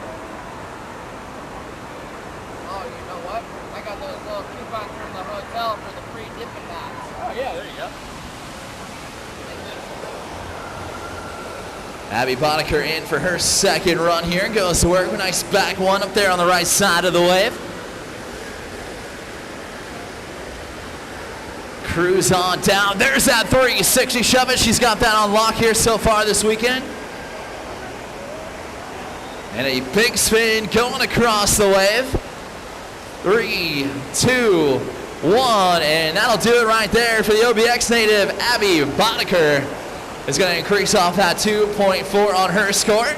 Oh, you know what? I got those little coupons from the hotel for the free Dippin' Dots. Oh yeah, there you go. Abby Boddicker in for her second run here. Goes to work. Nice back one up there on the right side of the wave. Cruise on down. There's that 360 shove it. She's got that on lock here so far this weekend. And a big spin going across the wave. 3, 2, 1, and that'll do it right there for the OBX native. Abby Boddicker is going to increase off that 2.4 on her score.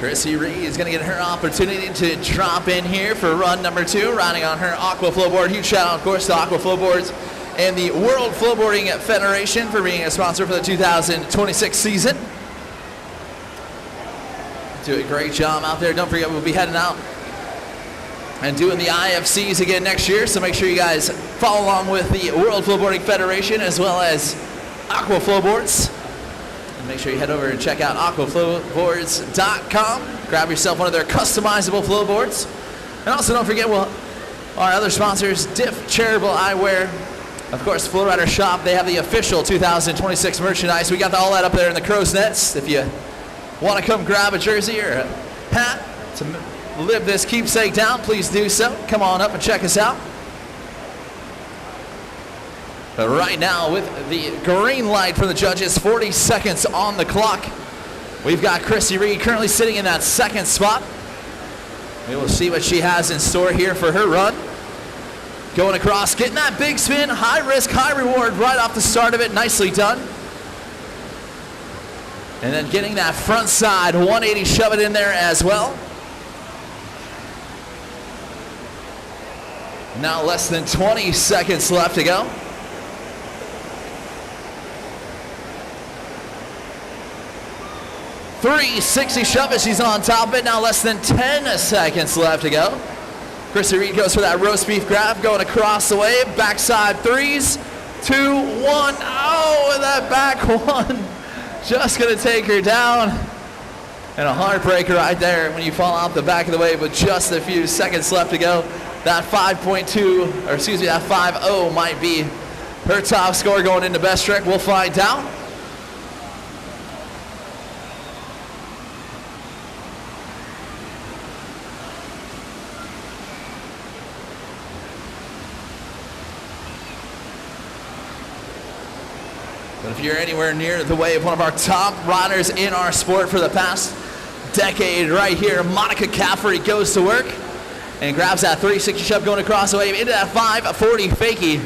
Chrissy Reed is going to get her opportunity to drop in here for run number 2, riding on her Aqua Flowboard. Huge shout out, of course, to Aqua Flowboards and the World Flowboarding Federation for being a sponsor for the 2026 season. Do a great job out there. Don't forget, we'll be heading out and doing the IFCs again next year, so make sure you guys follow along with the World Flowboarding Federation as well as Aqua Flowboards. Make sure you head over and check out aquaflowboards.com. Grab yourself one of their customizable flowboards. And also don't forget our other sponsors, Diff Charitable Eyewear. Of course, Flowrider Shop, they have the official 2026 merchandise. We got all that up there in the crow's nest. If you want to come grab a jersey or a hat to live this keepsake down, please do so. Come on up and check us out. But right now, with the green light from the judges, 40 seconds on the clock, we've got Chrissy Reed currently sitting in that second spot. We will see what she has in store here for her run. Going across, getting that big spin, high risk, high reward right off the start of it. Nicely done. And then getting that front side 180, shove it in there as well. Now less than 20 seconds left to go. .360 shove it, she's on top of it. Now less than 10 seconds left to go. Chrissy Reed goes for that roast beef grab, going across the way. Backside 3s, 2, 1. Oh, and that back one just gonna take her down. And a heartbreaker right there when you fall out the back of the wave with just a few seconds left to go. That 5.2, or excuse me, that 5.0 might be her top score going into best trick. We'll find out. But if you're anywhere near the way of one of our top riders in our sport for the past decade right here, Monica Caffrey goes to work and grabs that 360 shove going across the wave into that 540 fakie.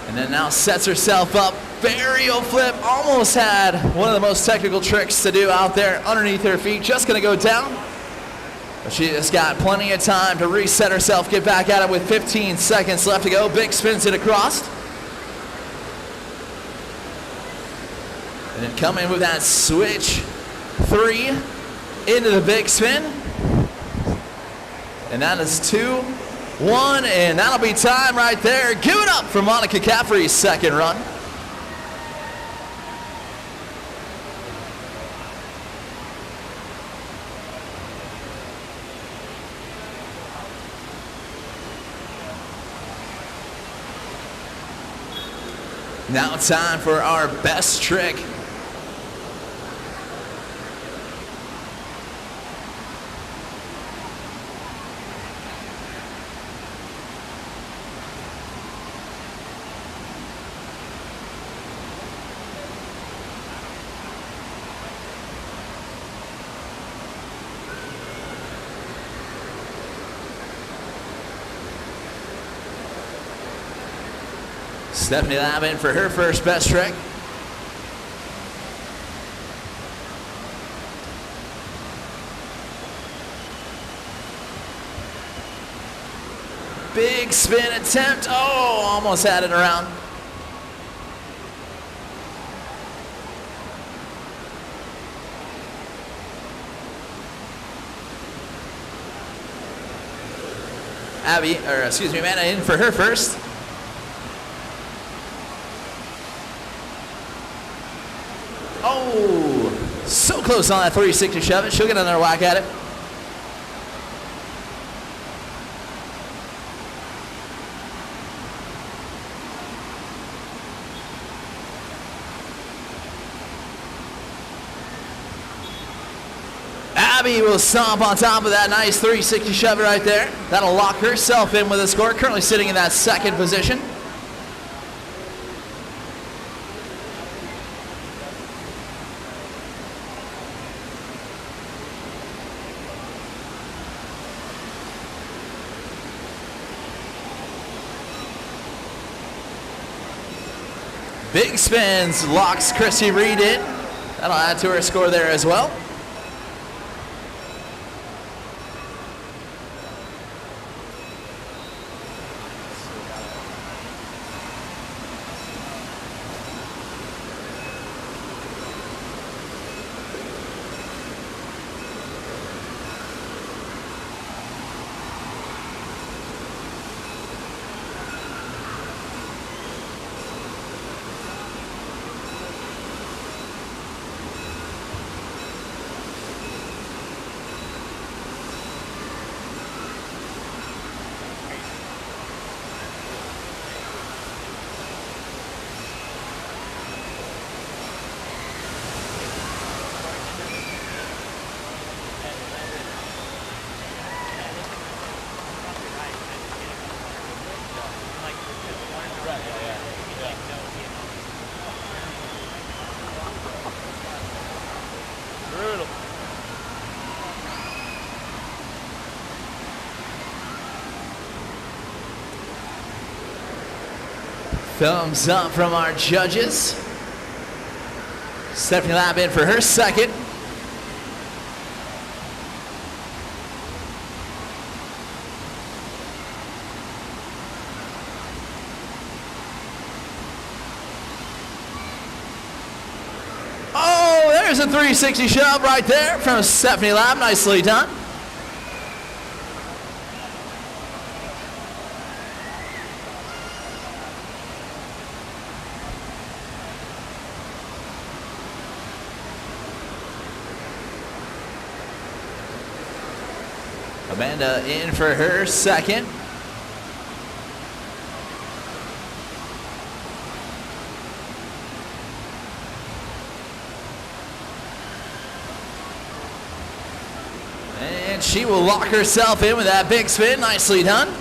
And then now sets herself up. Burial flip, almost had one of the most technical tricks to do out there underneath her feet. Just gonna go down. But she has got plenty of time to reset herself, get back at it with 15 seconds left to go. Big spins it across. And then come in with that switch 3 into the big spin. And that is 2, 1, and that'll be time right there. Give it up for Monica Caffrey's second run. Now time for our best trick. Stephanie Lavin for her first best trick. Big spin attempt. Oh, almost had it around. Amanda in for her first. Oh, so close on that 360 shove it. She'll get another whack at it. Abby will stomp on top of that nice 360 shove right there. That'll lock herself in with a score, currently sitting in that second position. Big spins locks Chrissy Reed in. That'll add to her score there as well. Brutal. Thumbs up from our judges. Stephanie Lab in for her second. Oh, there's a 360 shove right there from Stephanie Lab. Nicely done. Amanda in for her second. And she will lock herself in with that big spin. Nicely done.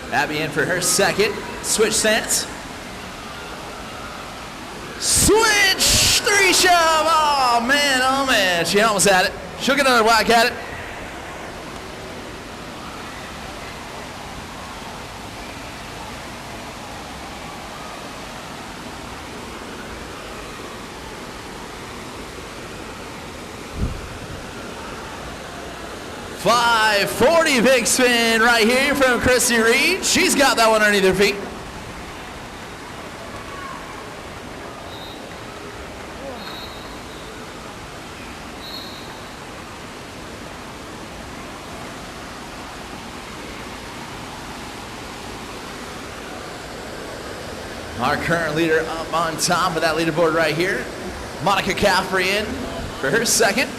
Abby in for her second. Switch stance. Switch! 3 shove! Oh man. She almost had it. She'll get another whack at it. $540 big spin right here from Chrissy Reed. She's got that one underneath her feet. Our current leader up on top of that leaderboard right here. Monica Caffrey in for her second.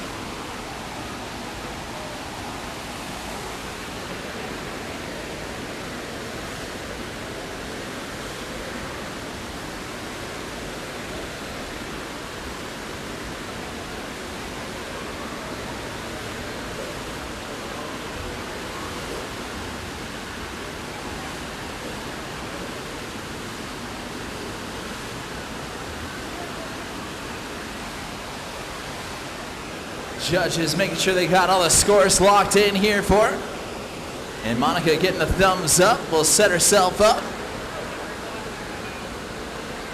Judges making sure they got all the scores locked in here for her. And Monica getting the thumbs up will set herself up.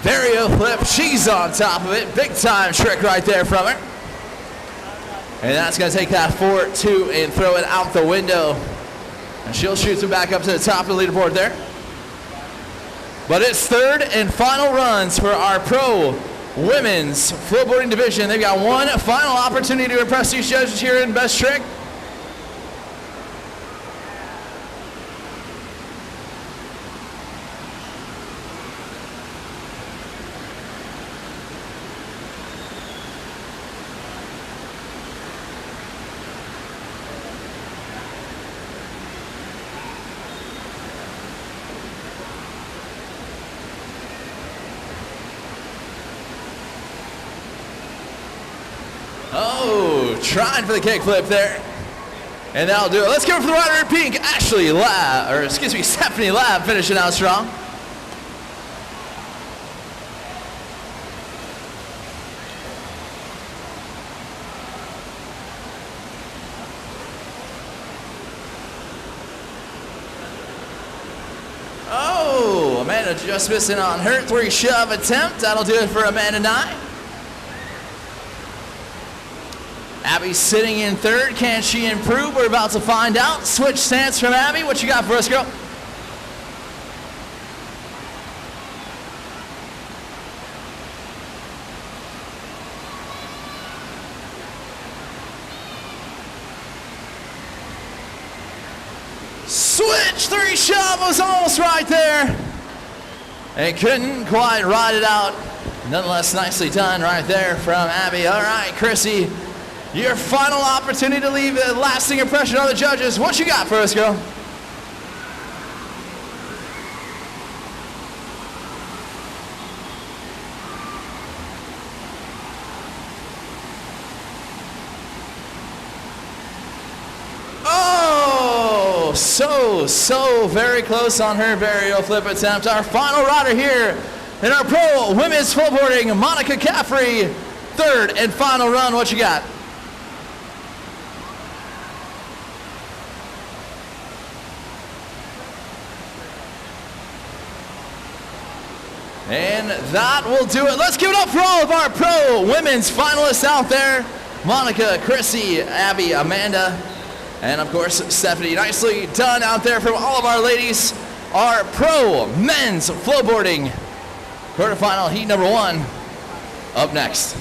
Vario flip, she's on top of it. Big time trick right there from her. And that's gonna take that 4-2 and throw it out the window. And she'll shoot them back up to the top of the leaderboard there. But it's third and final runs for our pro women's flowboarding division. They've got one final opportunity to impress these judges here in Best Trick. trying for the kickflip there. And that'll do it. Let's go for the rider in pink, Stephanie Lab finishing out strong. Oh, Amanda just missing on her 3 shove attempt. That'll do it for Amanda 9. Abby sitting in third. Can she improve? We're about to find out. Switch stance from Abby. What you got for us, girl? Switch 3 shove was almost right there. And couldn't quite ride it out. Nonetheless, nicely done right there from Abby. All right, Chrissy. Your final opportunity to leave a lasting impression on the judges. What you got for us, girl? Oh, so very close on her varial flip attempt. Our final rider here in our pro women's flowboarding, Monica Caffrey. Third and final run. What you got? And that will do it. Let's give it up for all of our pro women's finalists out there. Monica, Chrissy, Abby, Amanda, and of course, Stephanie. Nicely done out there from all of our ladies. Our pro men's flowboarding quarterfinal heat number 1 up next.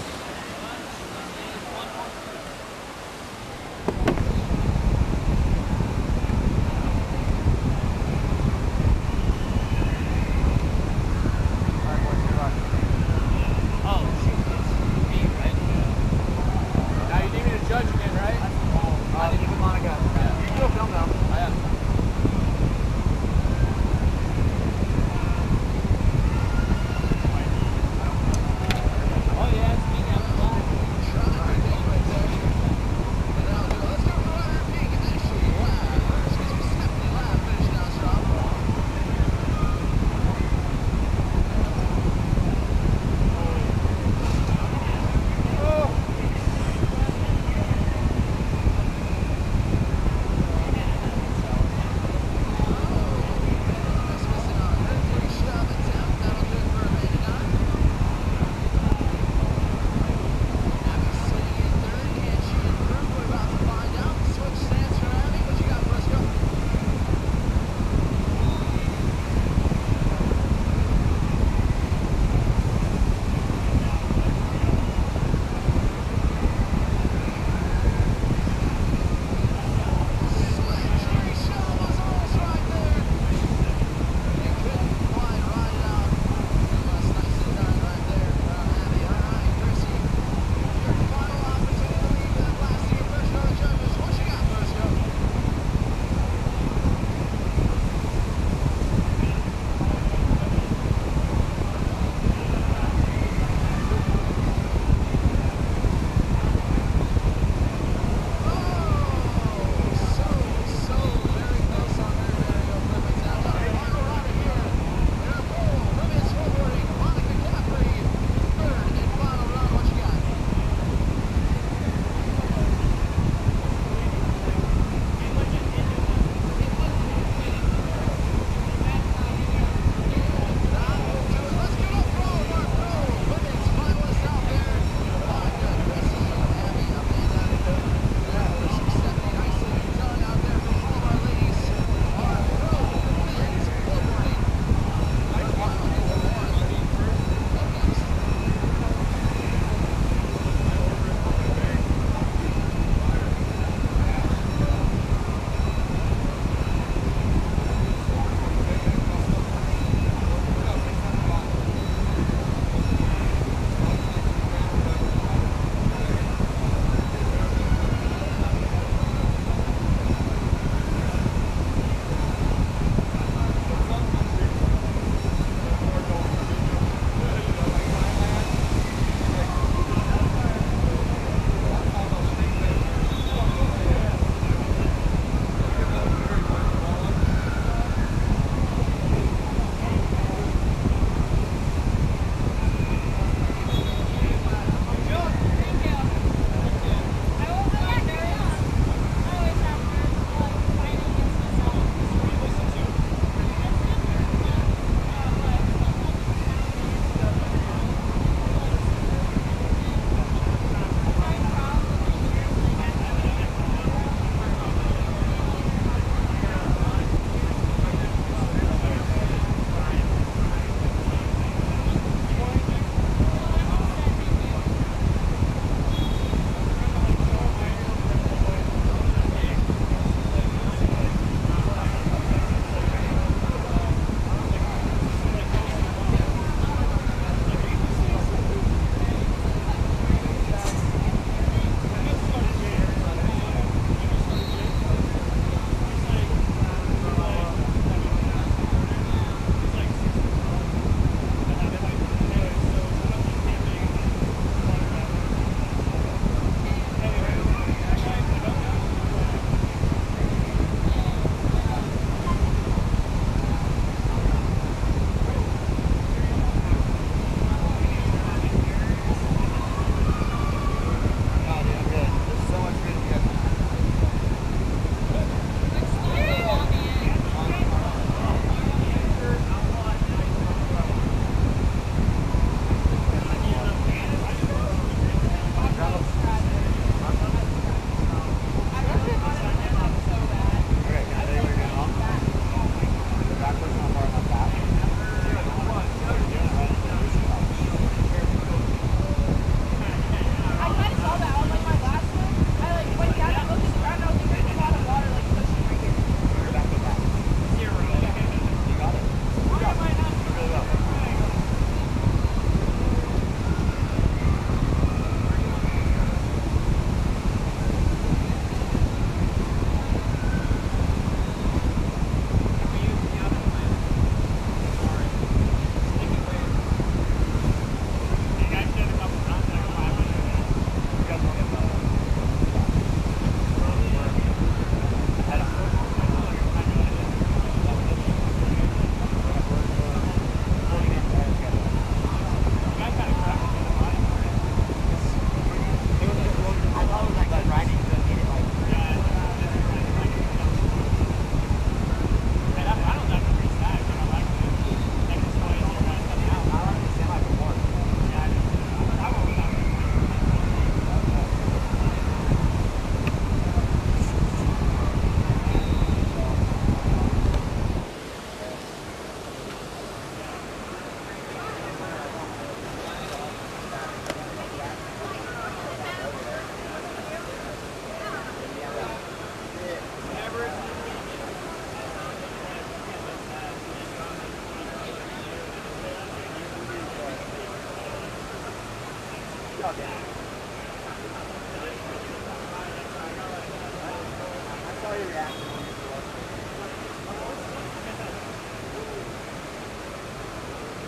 saw your reaction.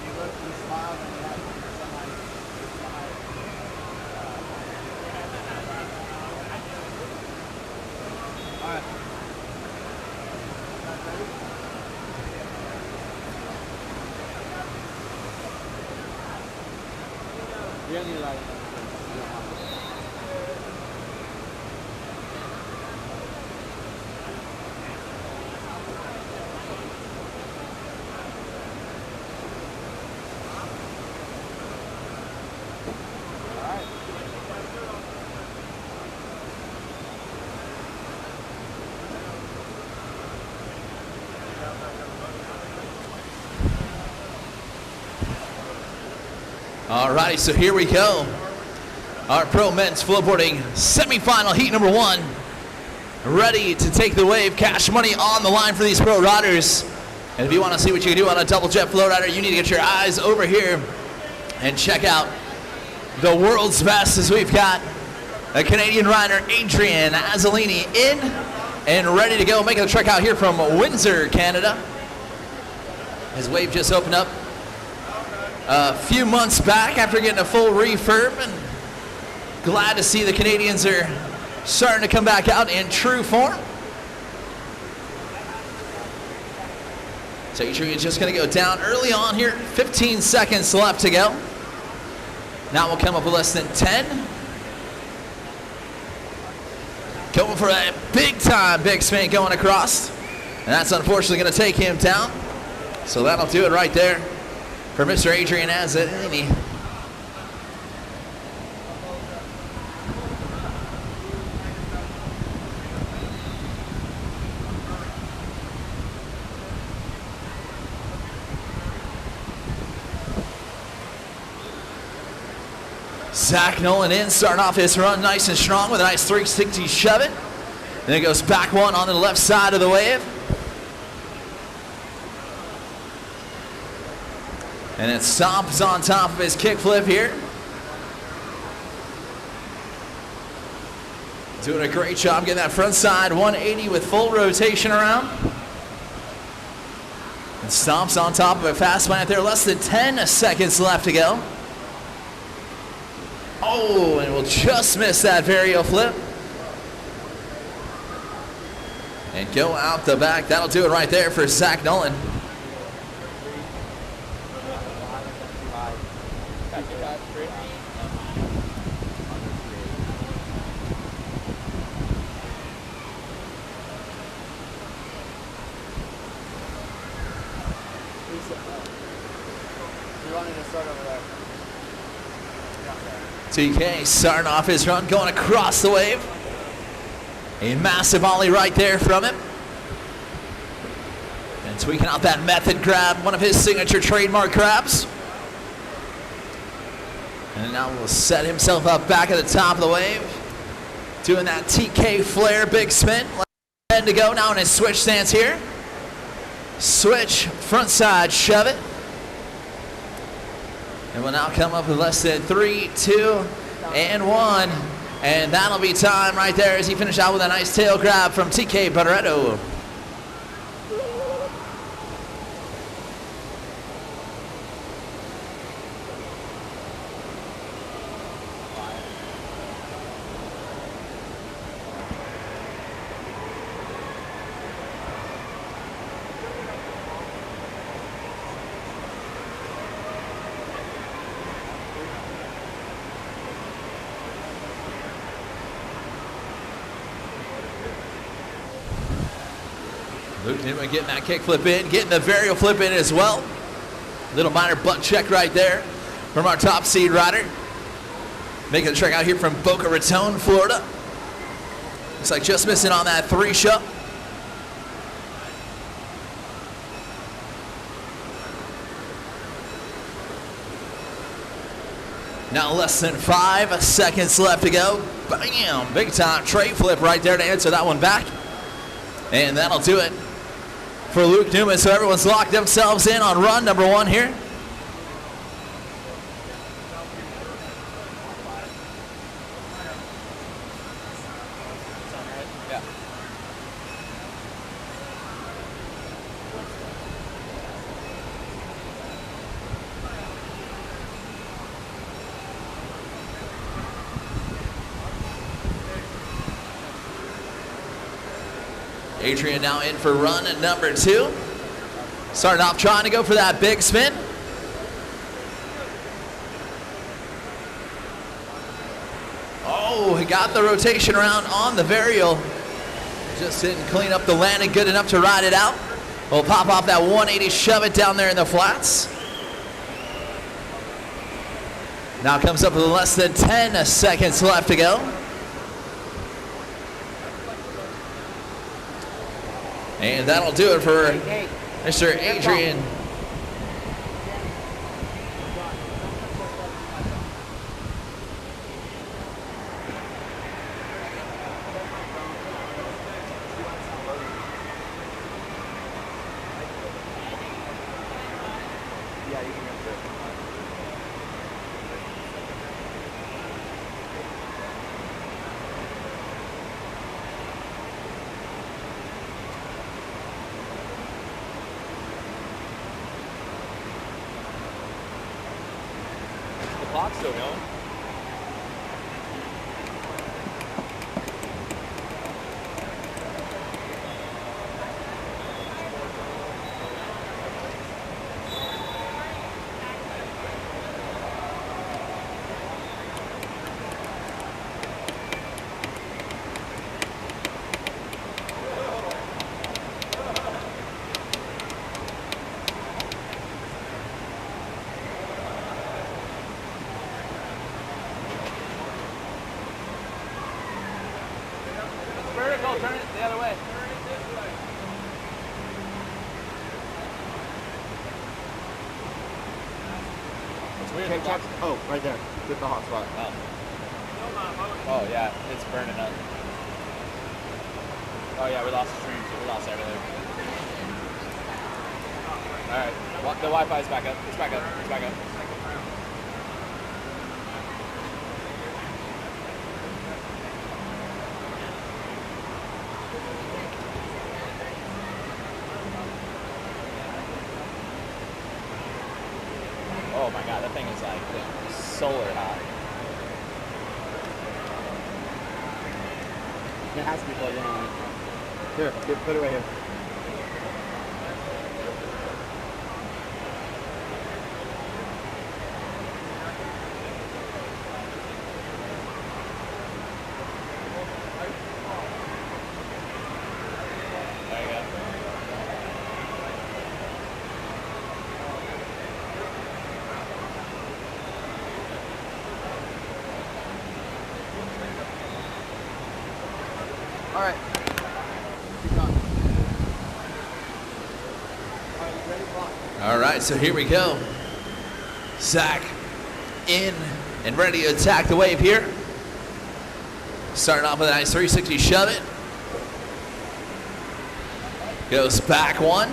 You looked, you smiled, and you had someone smile. All right. You're gonna need like. Alrighty, so here we go. Our pro men's flowboarding semifinal heat number 1. Ready to take the wave. Cash money on the line for these pro riders. And if you want to see what you can do on a double jet flow rider, you need to get your eyes over here and check out the world's best, as we've got a Canadian rider, Adrian Azzolini, in and ready to go. Making the trek out here from Windsor, Canada. His wave just opened up a few months back after getting a full refurb, and glad to see the Canadians are starting to come back out in true form. So Adrian's just going to go down early on here. 15 seconds left to go. Now we'll come up with less than 10. Going for a big time big spin going across. And that's unfortunately going to take him down. So that'll do it right there for Mr. Adrian Azzolini. Zach Nolan in, starting off his run nice and strong with a nice 360 shove it. Then it goes back one on the left side of the wave. And then stomps on top of his kickflip here. Doing a great job getting that front side 180 with full rotation around. And stomps on top of a fast plant there. Less than 10 seconds left to go. Oh, and we'll just miss that vario flip. And go out the back. That'll do it right there for Zach Nolan. TK starting off his run, going across the wave. A massive ollie right there from him. And tweaking out that method grab, one of his signature trademark grabs. And now will set himself up back at the top of the wave. Doing that TK flare big spin. 10 to go now in his switch stance here. Switch, front side, shove it. And will now come up with less than 3, 2, and 1. And that'll be time right there as he finishes out with a nice tail grab from TK Barreto. Luke Newman getting that kick flip in, getting the varial flip in as well. Little minor butt check right there from our top seed rider. Making the trek out here from Boca Raton, Florida. Looks like just missing on that 3 shove. Now less than 5 seconds left to go. Bam! Big time tray flip right there to answer that one back. And that'll do it for Luke Newman. So everyone's locked themselves in on run number 1 here. Adrian now in for run number 2. Starting off trying to go for that big spin. Oh, he got the rotation around on the varial. Just didn't clean up the landing good enough to ride it out. We'll pop off that 180, shove it down there in the flats. Now comes up with less than 10 seconds left to go. And that'll do it for Mr. Adrian. The clock's still going. Vertical, turn it the other way. It's weird. Okay, check. Oh, right there. Get the hot spot. Oh yeah, it's burning up. Oh yeah, we lost the stream too. We lost everything. Alright, the Wi-Fi's back up. It's back up. It's back up. Oh my god, that thing is like solar hot. It has to be plugged in on it. Here, put it right here. There you go. All right. All right, so here we go. Zach in and ready to attack the wave here. Starting off with a nice 360 shove it. Goes back one.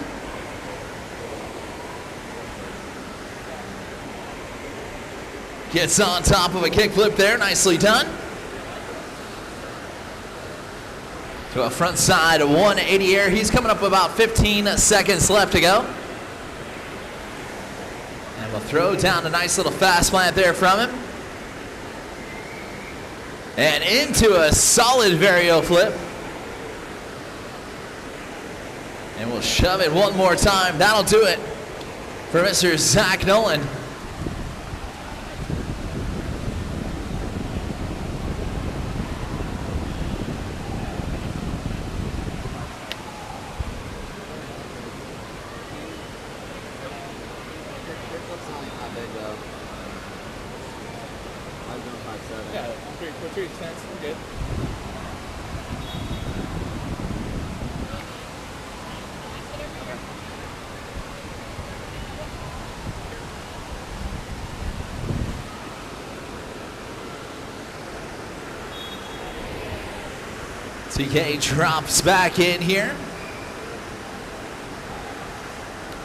Gets on top of a kickflip there, nicely done. To a front side 180 air. He's coming up with about 15 seconds left to go. And we'll throw down a nice little fast plant there from him. And into a solid varial flip. And we'll shove it one more time. That'll do it for Mr. Zach Nolan. Yeah, for 2 extents, we're good. TK drops back in here.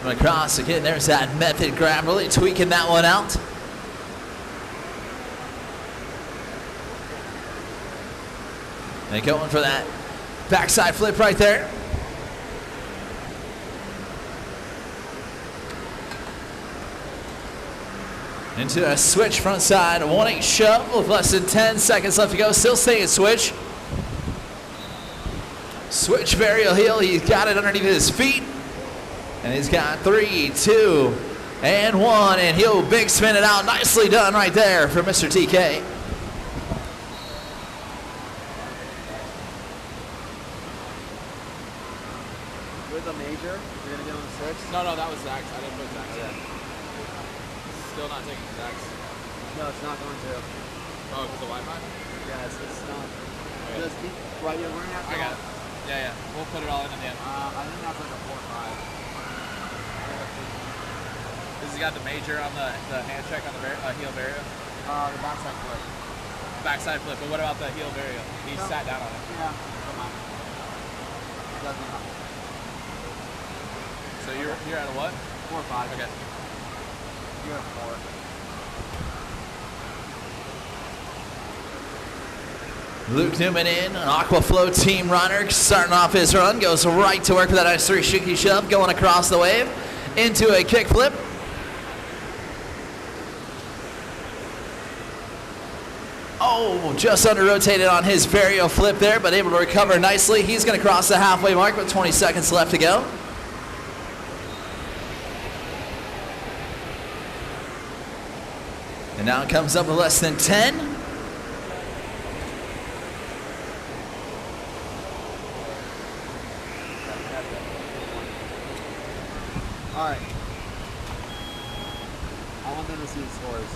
Across again, there's that method grab, really tweaking that one out. And going for that backside flip right there. Into a switch front side, 1-8 shove with less than 10 seconds left to go. Still staying switch. Switch varial heel. He's got it underneath his feet. And he's got 3, 2, and 1. And he'll big spin it out. Nicely done right there for Mr. TK. With a major, you're going to get on the 6? No, that was Zach's. I didn't put Zach's in. Still not taking Zach's. No, it's not going to. Oh, because of Wi-Fi? Yes, it's not. Okay. Just keep, right, we're going to have to. I got it. Yeah. We'll put it all in the end. I think that's like a 4 or 5. Has he got the major on the hand check on the heel varial? The backside foot. Backside flip, but what about the heel varial? He sat down on it. Yeah, come on. It doesn't matter. So you're at a what? 4 or 5. Okay. You're at 4. Luke Newman in, an Aquaflow team runner, starting off his run, goes right to work for that nice 360 shove, going across the wave into a kickflip. Oh, just under rotated on his varial flip there, but able to recover nicely. He's going to cross the halfway mark with 20 seconds left to go. And now it comes up with less than 10. Alright. I want them to see the scores.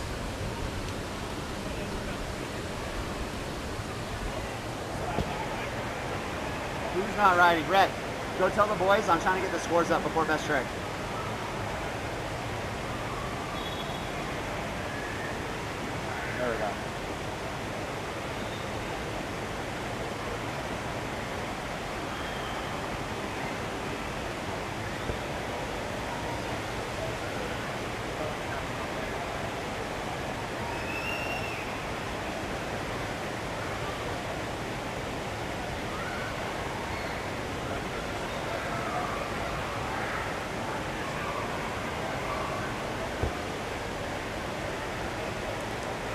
Who's not riding? Red, go tell the boys I'm trying to get the scores up before best trick. There we go.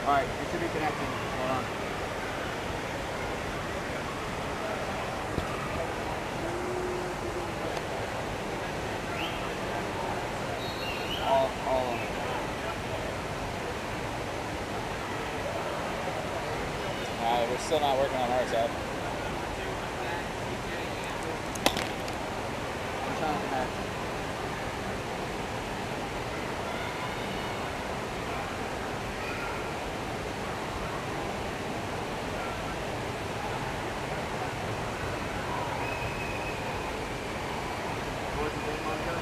Alright, it should be connecting. Hold on. All of them. We're still not working on our side. I'm trying to connect. What's the name, Monica?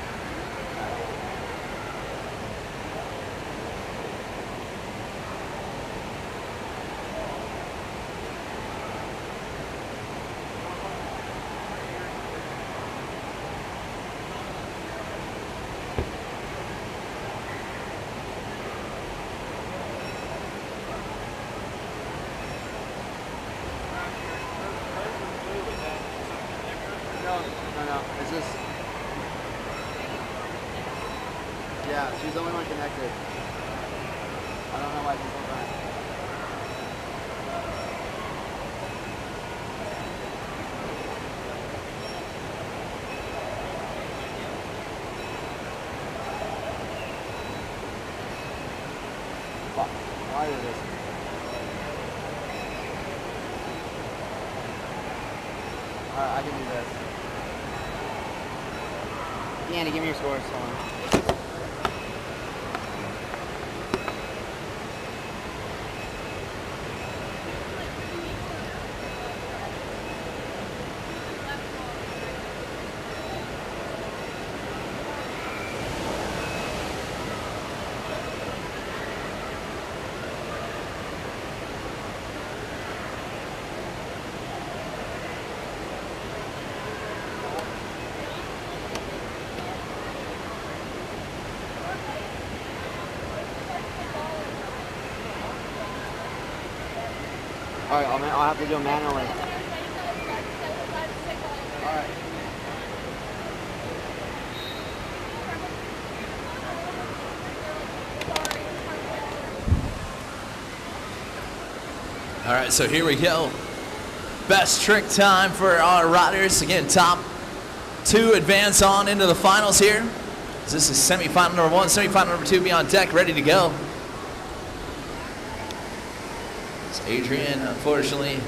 No. It's just. Yeah, she's the only one connected. I don't know why she's not running. Fuck. Why is this? Alright, I can do this. Danny, give me your scores. Hold on. Alright, I'll have to do it manually. Alright. All right, so here we go. best trick time for our riders. Again, top 2 advance on into the finals here. This is semifinal number 1, semifinal number 2 be on deck, ready to go. It's Adrian, unfortunately,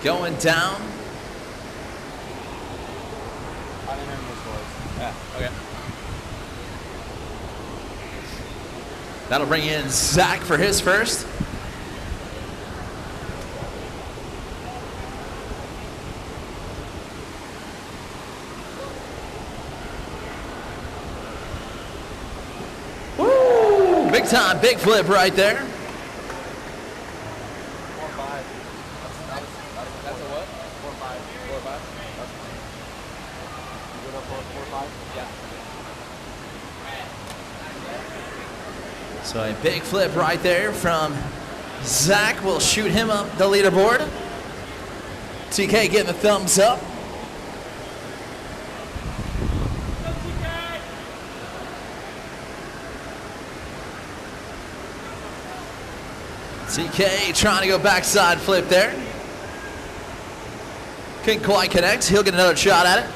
going down. Yeah, okay. That'll bring in Zach for his first. Woo! Big time, big flip right there. 4-5. That's a what? 4-5. 4-5? You good up for 4-5? Yeah. So a big flip right there from Zach will shoot him up the leaderboard. TK getting the thumbs up. TK trying to go backside flip there. Couldn't quite connect. He'll get another shot at it.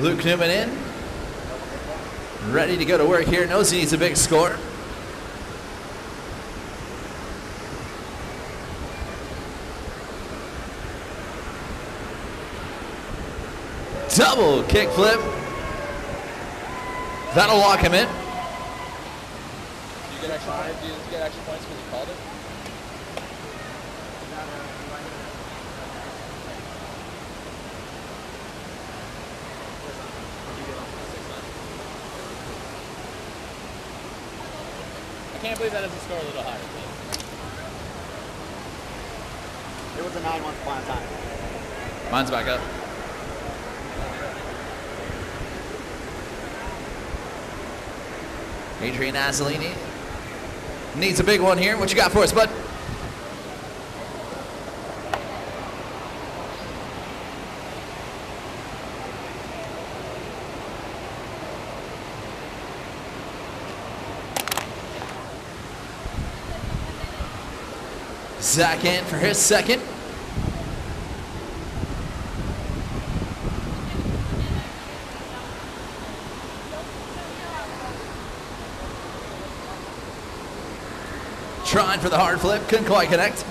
Luke Newman in. Ready to go to work here. Knows he needs a big score. Double kick flip. That'll lock him in. Do you get extra points? Do you get extra points because you called it? I can't believe that doesn't score a little higher. It was a 9 once upon a time. Mine's back up. Adrian Azzolini needs a big one here. What you got for us, bud? Zach in for his second. Trying for the hard flip, couldn't quite connect.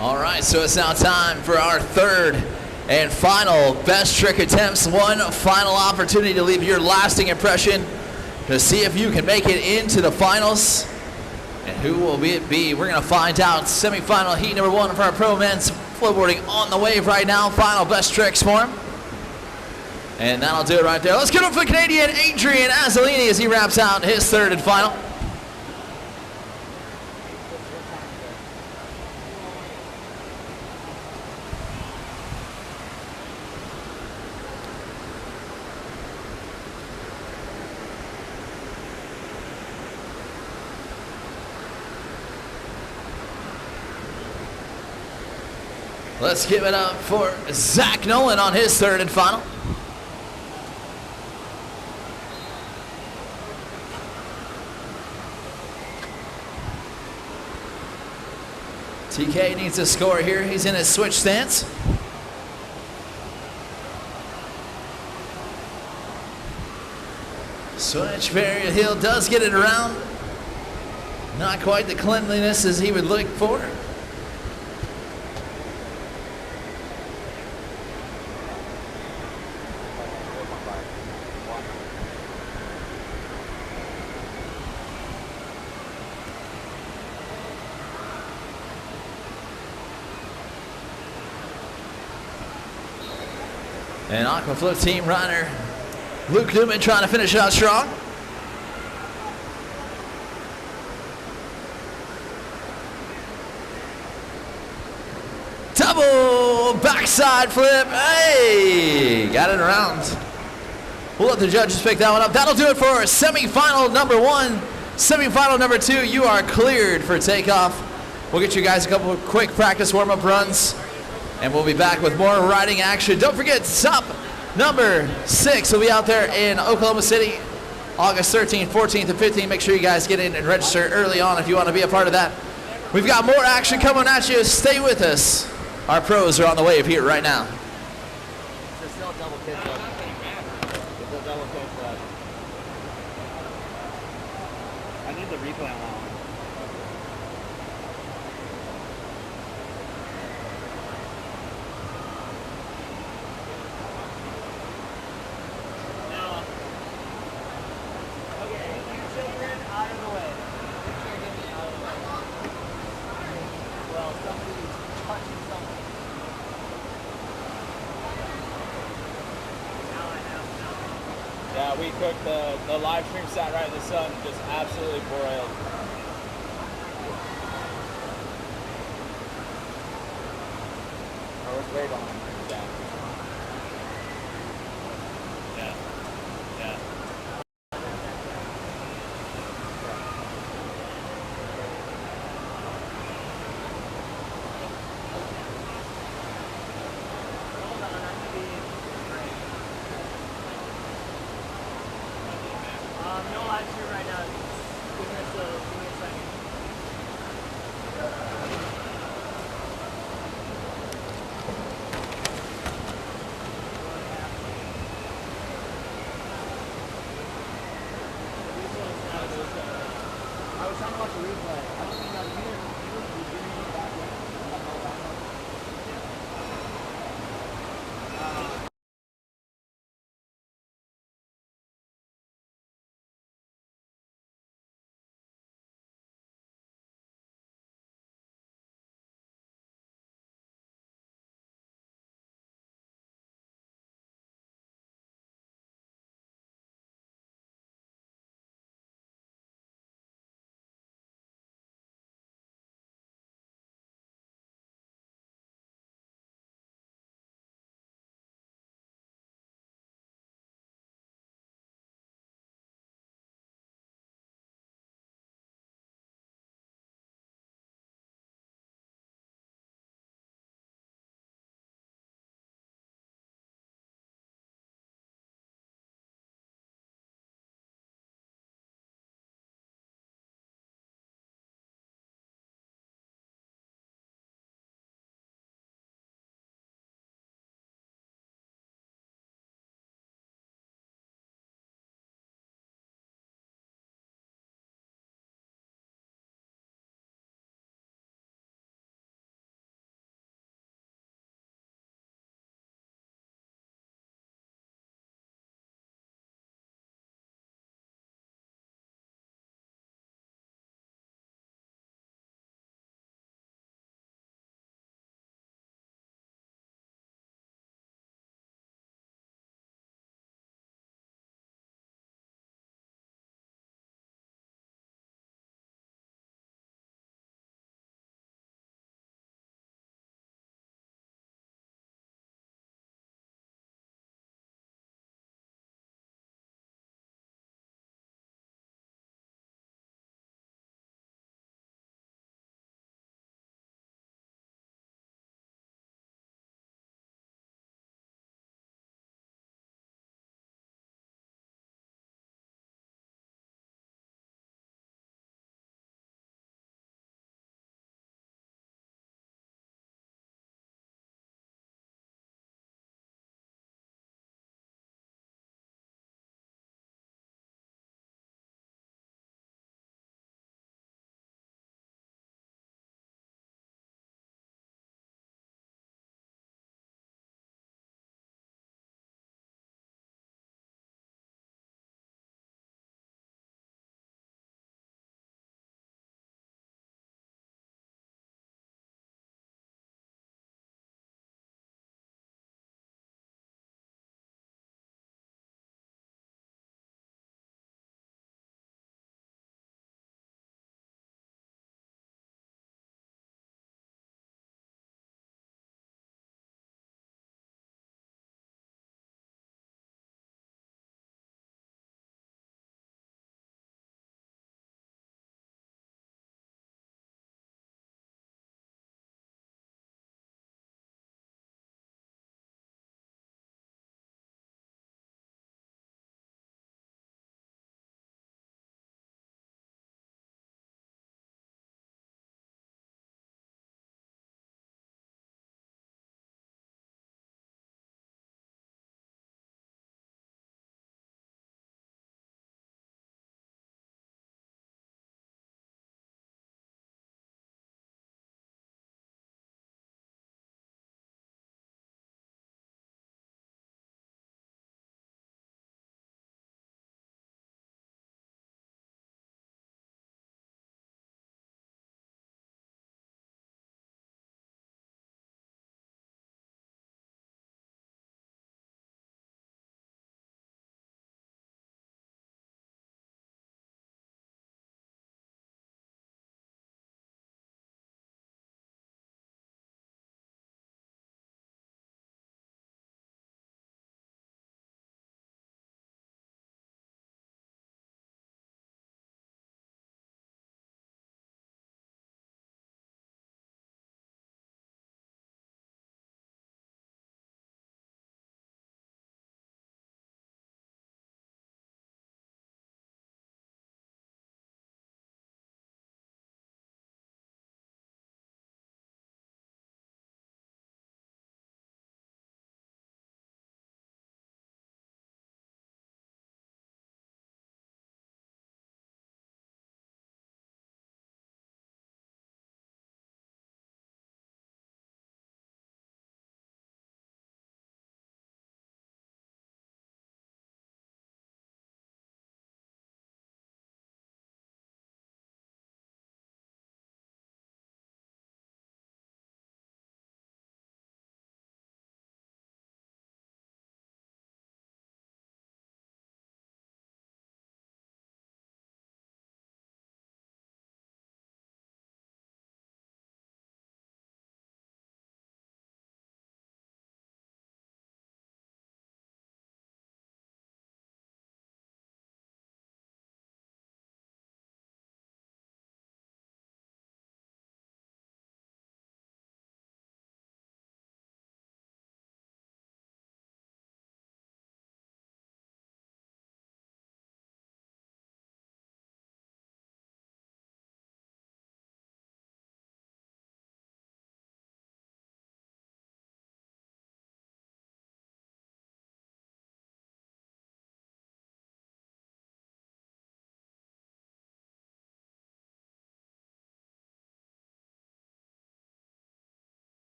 All right, so it's now time for our third and final best trick attempts. One final opportunity to leave your lasting impression to see if you can make it into the finals. And who will it be? We're going to find out. Semifinal heat number 1 for our pro men's flowboarding on the wave right now. Final best tricks for him. And that'll do it right there. Let's get up for the Canadian Adrian Azzolini as he wraps out his third and final. Let's give it up for Zach Nolan on his third and final. TK needs a score here. He's in his switch stance. Switch Barrier Hill does get it around. Not quite the cleanliness as he would look for. And Aquaflow team rider Luke Newman trying to finish it out strong. Double backside flip. Hey, got it around. We'll let the judges pick that one up. That'll do it for semifinal number 1. Semifinal number 2, you are cleared for takeoff. We'll get you guys a couple of quick practice warm-up runs, and we'll be back with more riding action. Don't forget, SUP number 6 will be out there in Oklahoma City, August 13th, 14th, and 15th. Make sure you guys get in and register early on if you want to be a part of that. We've got more action coming at you. Stay with us. Our pros are on the wave here right now. There's still a double kick club. There's a double kick club. I need the replay on that one. Yeah, we cooked the live stream sat right in the sun, just absolutely broiled. I was way behind. Yeah. Yeah. No live stream right now. Give me a I was trying to watch the replay. I don't think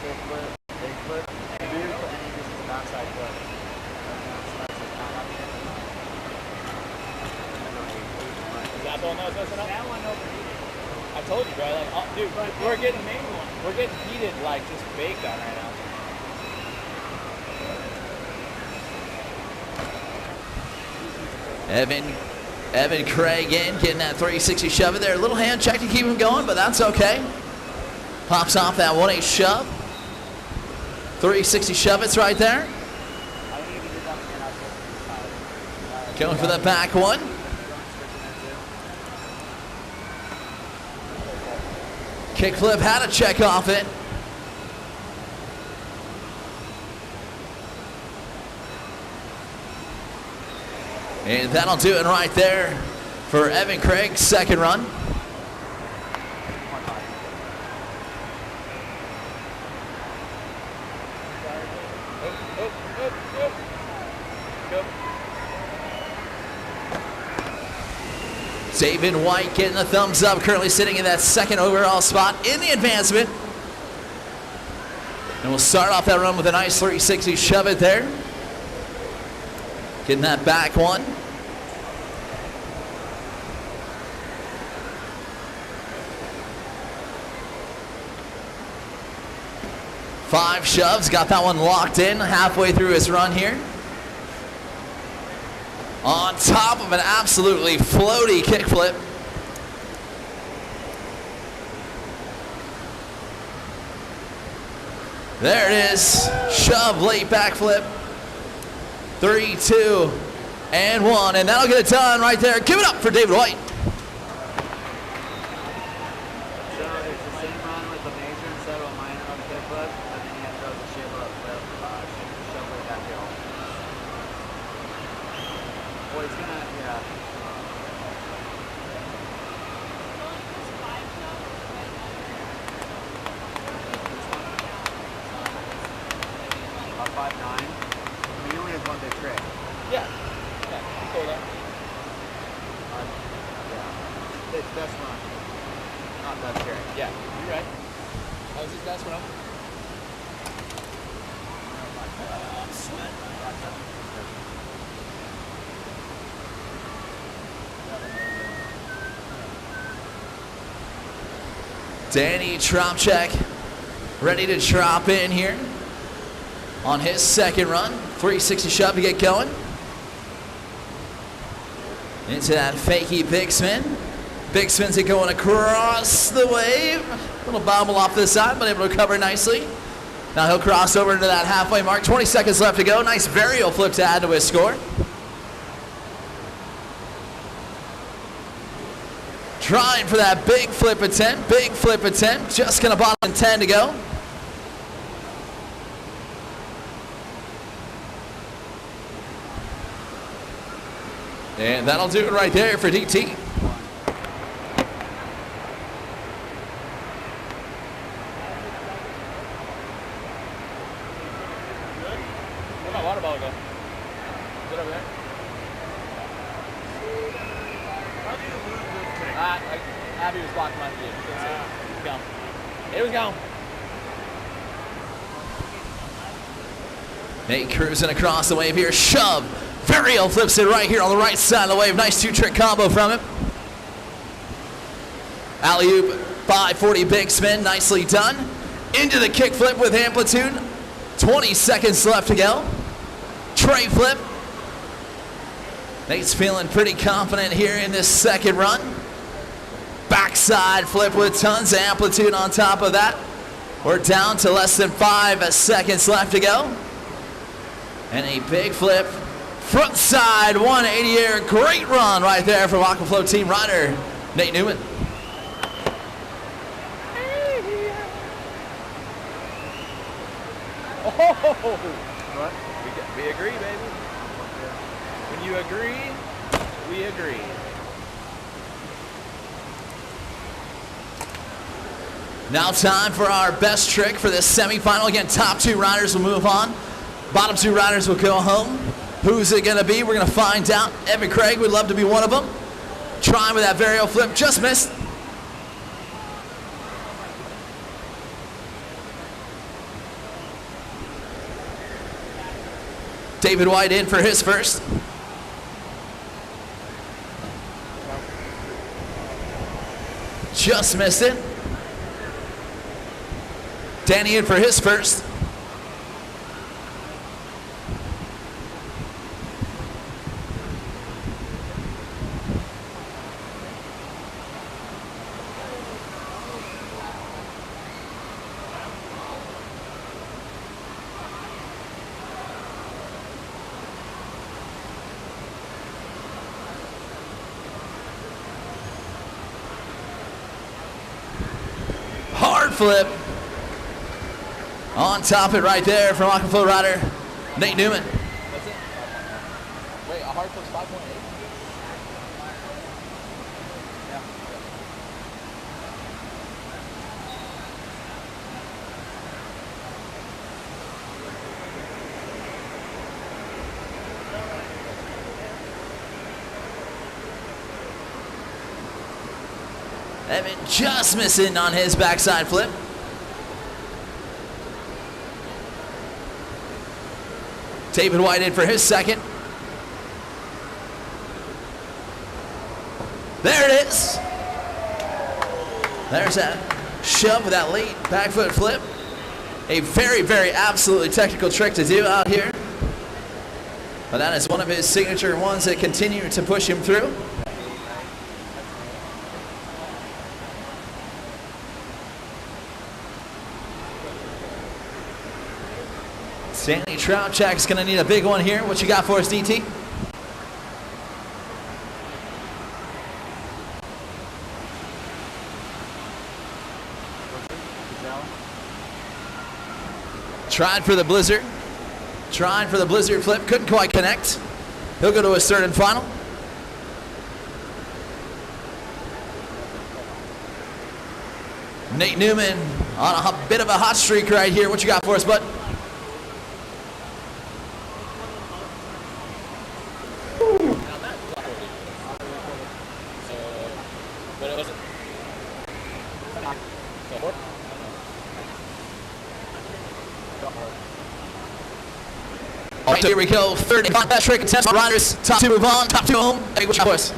big flip, and then he uses the backside flip. Is that the one that was messing up? That one overheated. I told you, bro. Like, oh, dude, we're getting heated, like just baked on right now. Evan Craig in, getting that 360 shove in there. A little hand check to keep him going, but that's okay. Pops off that 1-8 shove. 360 shove, it's right there. Going for the back one. Kickflip had to check off it. And that'll do it right there for Evan Craig's second run. David White getting a thumbs up, currently sitting in that second overall spot in the advancement. And we'll start off that run with a nice 360 shove it there. Getting that back one. Five shoves, got that one locked in halfway through his run here. On top of an absolutely floaty kickflip. There it is. Shove, late backflip. 3, 2, and 1. And that'll get it done right there. Give it up for David White. So it's the same run with the major instead of a minor on the kickflip, and then he throws a shiver up flip, shove way back hill. Well, he's gonna, yeah. About 5'9". He only has one big trick. Yeah. Yeah. I'm cool there. Yeah. It's best run. Not best trick. Yeah. You're right. That was his best run. Danny Tropchak ready to drop in here on his second run. 360 shove to get going. Into that fakey big spin. Big spins it going across the wave. Little bobble off this side, but able to recover nicely. Now he'll cross over into that halfway mark. 20 seconds left to go. Nice varial flip to add to his score. Trying for that big flip attempt. Big flip attempt. Just gonna bottom 10 to go. And that'll do it right there for DT. Where'd my water bottle go? Is it over there? How do you lose this thing? Abby was blocking my view. It was gone. It was gone. Nate cruising across the wave here. Shove. Varial flips it right here on the right side of the wave. Nice two-trick combo from him. Alley-oop, 540 big spin. Nicely done. Into the kick flip with amplitude. 20 seconds left to go. Tray flip. Nate's feeling pretty confident here in this second run. Backside flip with tons of amplitude on top of that. We're down to less than 5 seconds left to go. And a big flip. Front side 180 air. Great run right there from Aquaflow team rider Nate Newman. Oh! What? We agree, baby. When you agree, we agree. Now time for our best trick for this semifinal. Again, top 2 riders will move on. Bottom 2 riders will go home. Who's it gonna be? We're gonna find out. Evan Craig would love to be one of them. Trying with that varial flip, just missed. David White in for his first. Just missed it. Danny in for his first. Hard flip. On top it right there from Aquaflow rider Nate Newman. That's it? Wait, a hard flip's 5.8? Evan just missing on his backside flip. David White in for his second. There it is. There's that shove with that late back foot flip. A very, very absolutely technical trick to do out here. But that is one of his signature ones that continue to push him through. Stanley Troutchak's going to need a big one here. What you got for us, DT? Tried for the blizzard. Tried for the blizzard flip. Couldn't quite connect. He'll go to his third and final. Nate Newman on a bit of a hot streak right here. What you got for us, bud? But it wasn't. All right, here we go. Third and final trick attempt. Riders, top two move on. Top two home. Hey, what's your voice?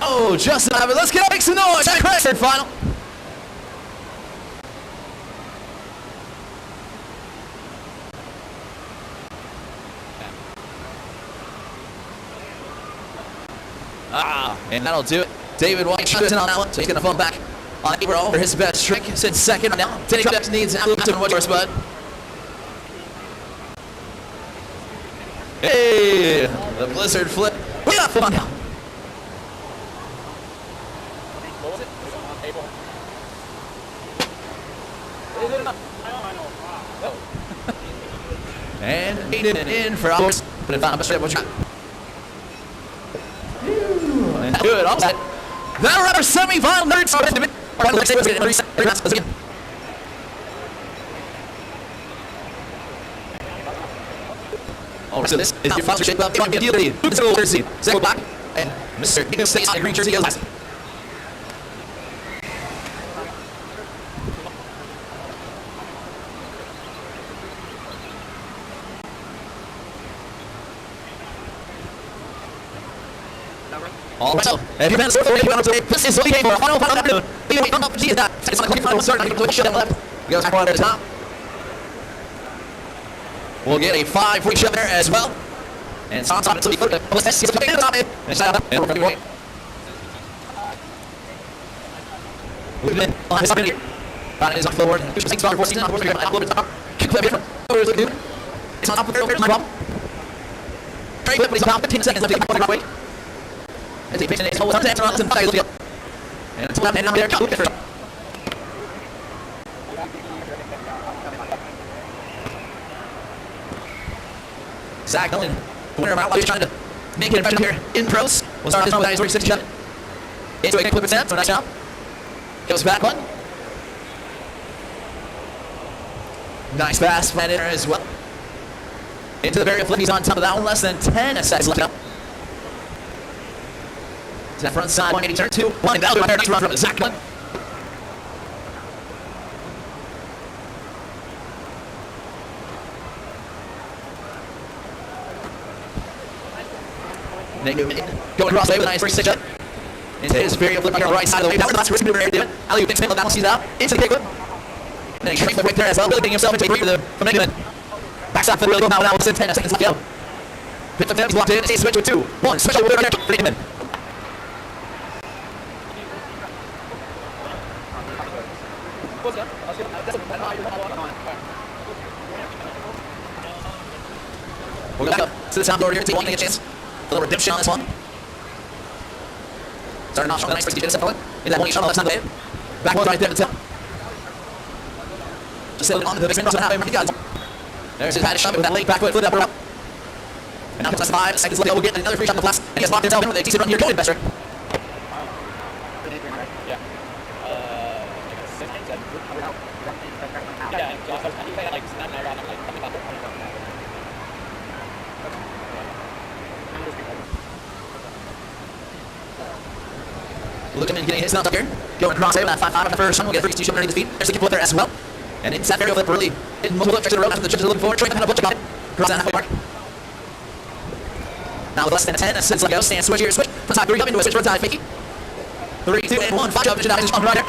Oh, just enough. Let's get make some noise. Third final. And that'll do it. David White shoots in on that one, so he's going to fall back on April for his best trick. Since second now. Danny Trucks needs an absolute what's yours, bud? Hey, the blizzard flip. We got fun now. What was it? It was on April. Is it enough? Oh. And Aiden in for hours. But if I'm a straight, what you got? Good, all set. That'll wrap our semi-final nerds. Oh, so this is your final shape up. One deal lead. Second jersey. Second black. And Mr. Eagle stays on the green jersey goes last. All right, so if you've been this is what we came for. Final afternoon. We come up, geez, that. It's on the final start. I'm going to shut left. Goes back one at a top. We'll get a 5-week shove there as well. And it's on top until we flip it. Let's see what's going on. And it's not up. And we're going to be We've been on his side here. It is on forward. Push the star 14 on forward. We're going to flip it top. Kick flip it. Over to the It's on top of the no problem. Trade flip, but he's on top 15 seconds left to get back way. As he picks in his whole time, and it's left hand down there. Zach Dillon, winner of our life, trying to make an impression here in pros. We'll start this one with his 6 shot. Into a clip attempt, so nice job. Goes back one. Nice pass, flat in there as well. Into the barrier flip, he's on top of that one, less than 10 seconds left now. That front side, 180 turn 2, 1, and that'll do it. Nice run from Zach Dillon. Nate Newman going across the way with a nice 3-6 up. Into his variable flip on the right side of the wave. Down the last risk maneuver there, alley-oop big spin, balances out into the kickflip. And then straight flip right there as well, really getting himself into a three from Nate Newman. Backside flip really go now within 10 seconds left to go. Flip flip, he's locked in, stays switch with 2, 1, switch over right there for Nate Newman. We'll go back up to the top door here. T1 getting a chance. A little redemption on this one. Starting off strong, nice first defense forward. In that one shot on the left side of the wave. Back one right there at the top. Just sailing on to the big spin. That's what happened. There's his padded shot with that late back foot, flip up or up. And now comes 5 seconds left. We'll get another free shot on the flats. And he has locked himself in with a decent run here. Go ahead, Bester. Looking and getting his nuts up here. Going across there with that 5-5 on the first one. We'll get a 3-2 shove underneath his feet. There's the kick flip there as well. And it's that variable flip really hitting multiple flip tricks in a row. That's what the judges are looking for. Trying to kind of butcher got it. Cross that halfway mark. Now with less than 10 seconds left to go. Stand switch here. Switch. Front side 3 up into a switch. Front side fakie. 3, 2, and 1. 5 jump. Vision out. Jump right there.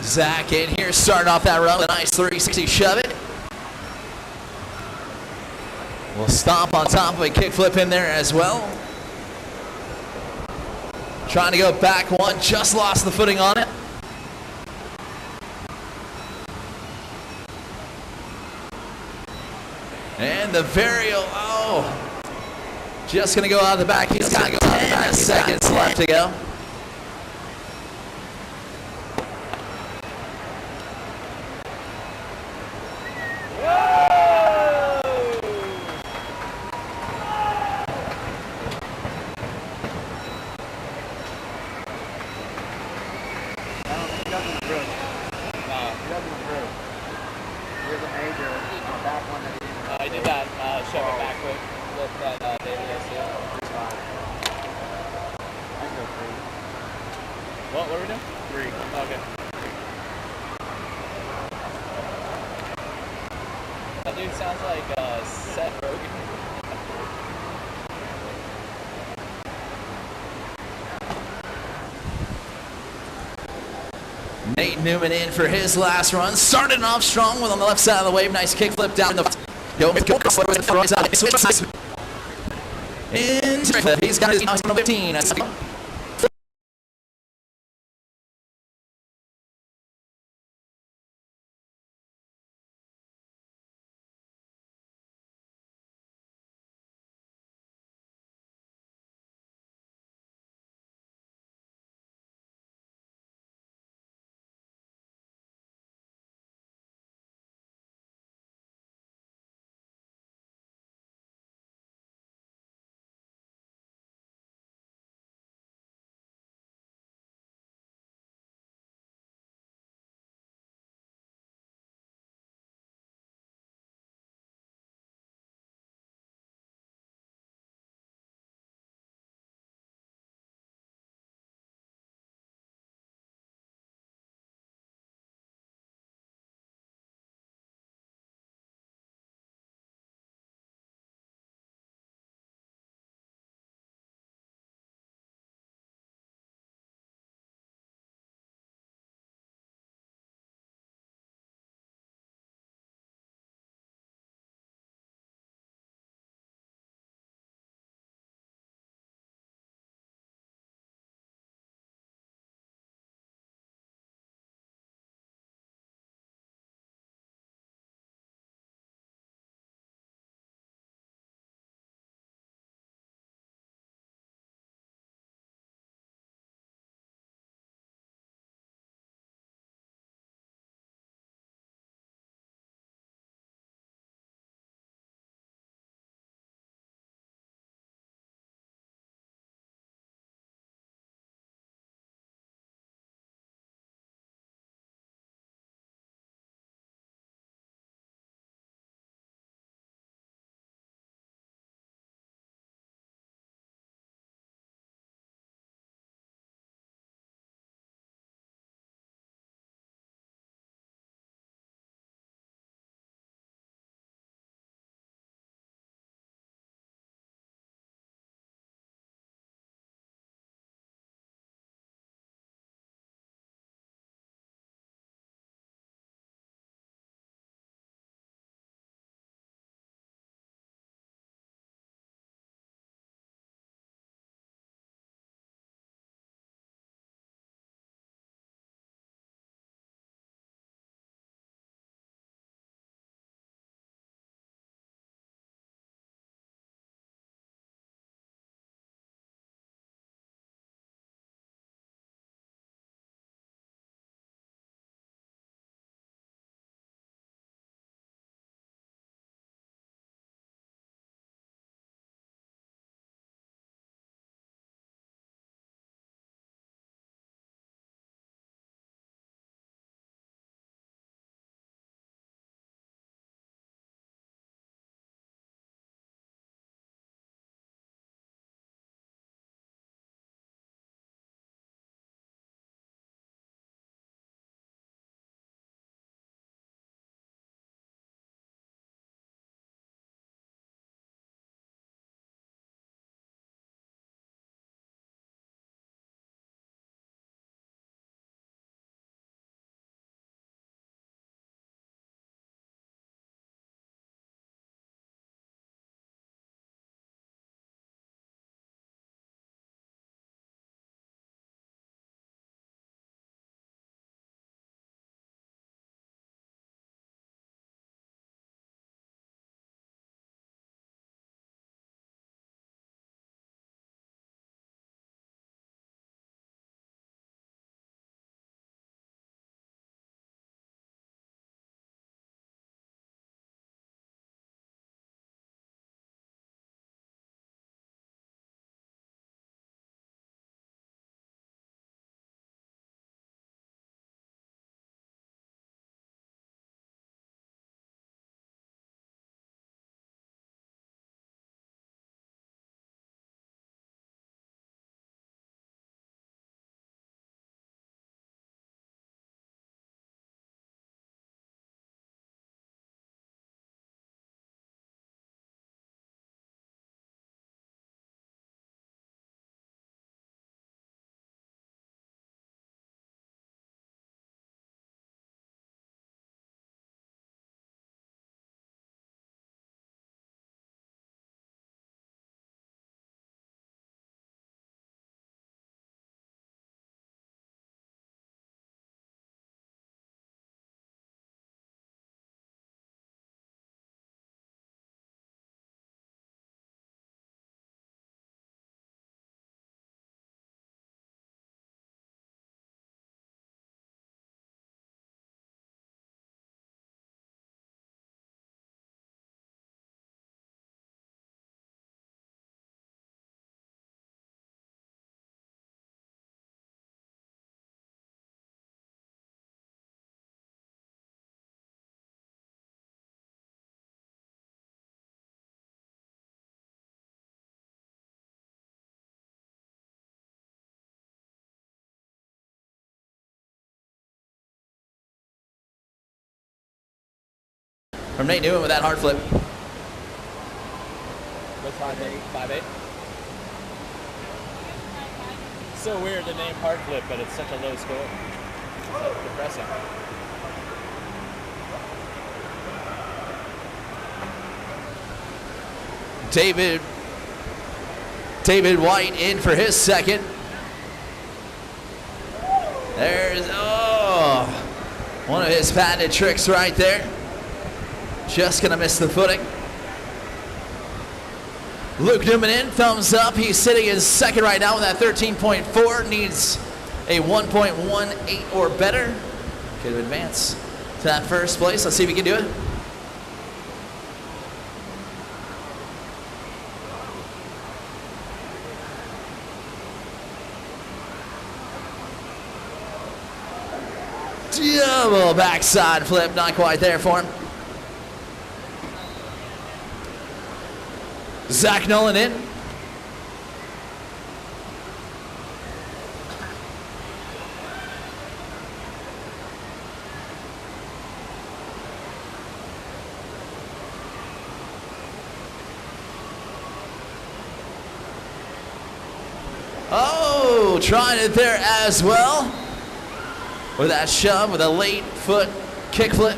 Zach in here, starting off that run with a nice 360 shove it. We'll stomp on top of a kickflip in there as well. Trying to go back one, just lost the footing on it. And the varial, just gonna go out of the back. He's got 10 seconds left to go. I did that shove it back quick flip that David does too. What are we doing? 3. Okay. That dude sounds like Seth Rogen. Nate Newman in for his last run. Started off strong with on the left side of the wave. Nice kick flip down the go across the right side. Switch. He's got his 15. from Nate Newman with that hard flip. What's 5'8"? So weird to name hard flip, but it's such a low score. It's depressing. David White in for his second. There's, one of his patented tricks right there. Just gonna miss the footing. Luke Newman in, thumbs up. He's sitting in second right now with that 13.4. Needs a 1.18 or better. Could advance to that first place. Let's see if he can do it. Double backside flip, not quite there for him. Zach Nolan in. Oh, trying it there as well. With that shove, with a late foot kick flip.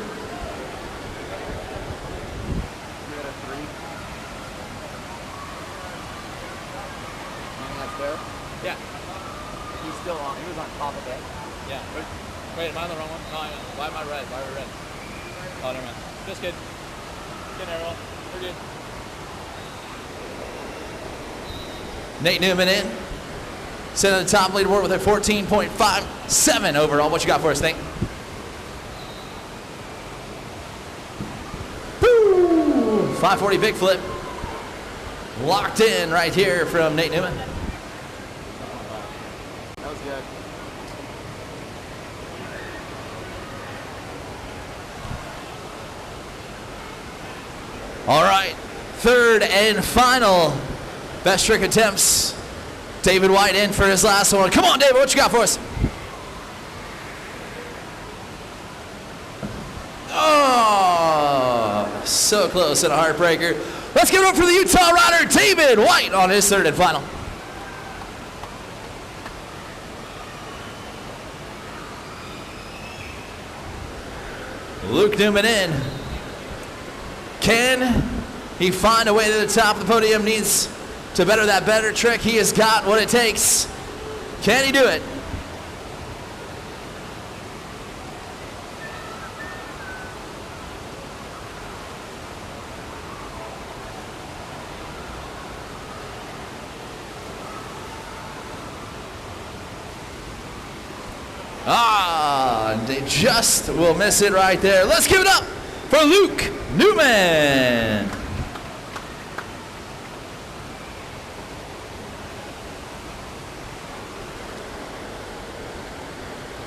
Yeah. He's still on. He was on top of it. Yeah. Wait, am I on the wrong one? No, why am I red? Why are we red? Oh, never mind. Just kidding. Get everyone. We're good. Nate Newman in. Sitting at the top leaderboard with a 14.57 overall. What you got for us, Nate? Woo! 540 big flip. Locked in right here from Nate Newman. That was good. All right, third and final best trick attempts. David White in for his last one. Come on, David, what you got for us? Oh, so close and a heartbreaker. Let's give it up for the Utah rider, David White, on his third and final. Luke Newman in. Can he find a way to the top of the podium? Needs to better that better trick. He has got what it takes. Can he do it? They just will miss it right there. Let's give it up for Luke Newman.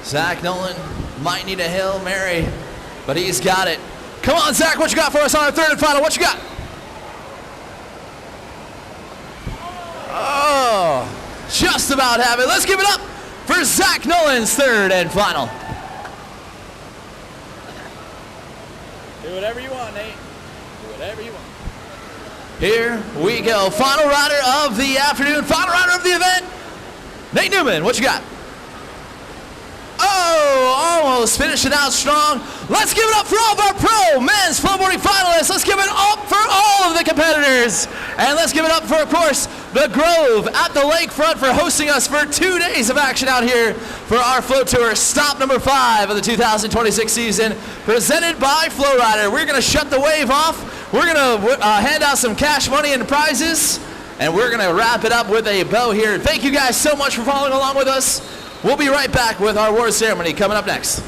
Zach Nolan might need a Hail Mary, but he's got it. Come on, Zach, what you got for us on our third and final? What you got? Oh, just about have it. Let's give it up for Zach Nolan's third and final. Do whatever you want, Nate. Do whatever you want. Here we go. Final rider of the afternoon, final rider of the event, Nate Newman, what you got? Oh, almost finishing out strong. Let's give it up for all of our pro men's flowboarding finalists. Let's give it up for all of the competitors. And let's give it up for, of course, the Grove at the lakefront for hosting us for 2 days of action out here for our Flow Tour, stop number 5 of the 2026 season, presented by FlowRider. We're going to shut the wave off. We're going to hand out some cash money and prizes, and we're going to wrap it up with a bow here. Thank you guys so much for following along with us. We'll be right back with our award ceremony coming up next.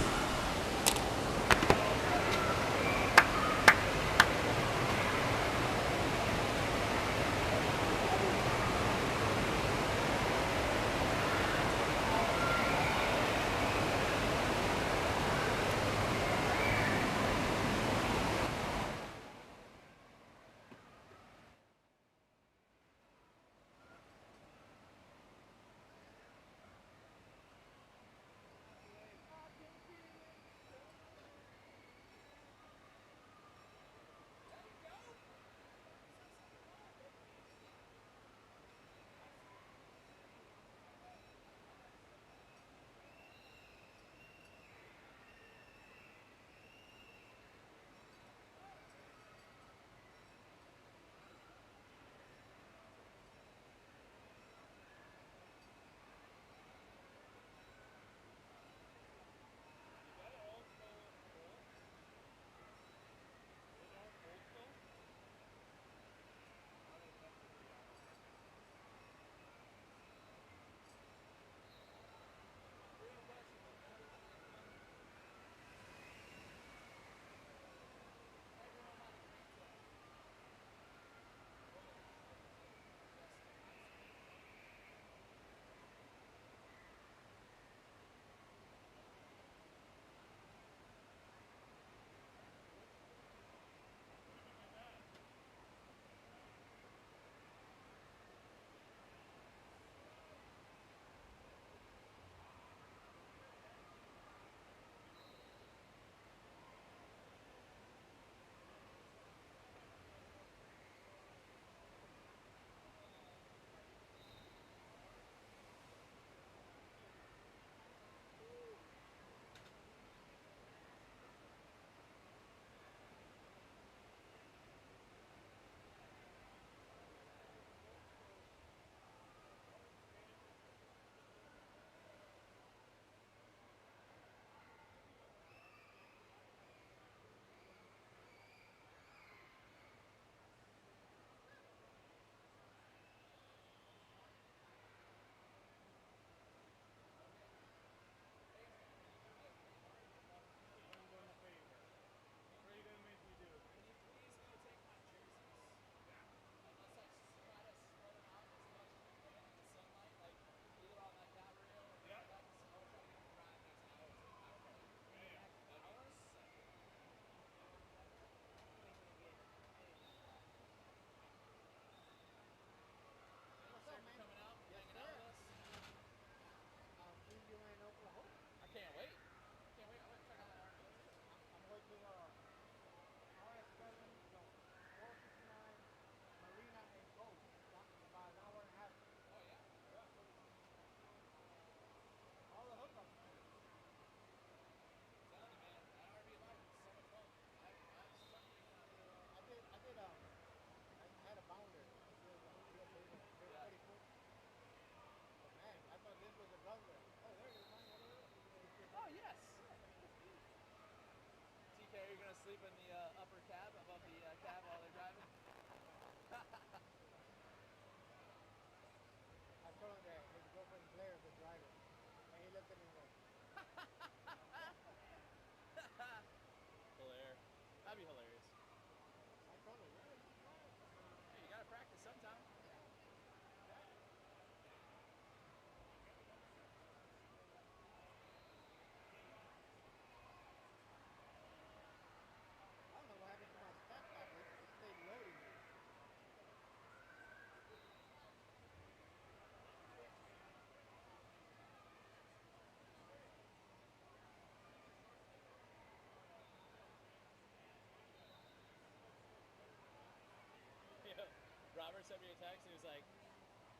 sent me a text and he was like,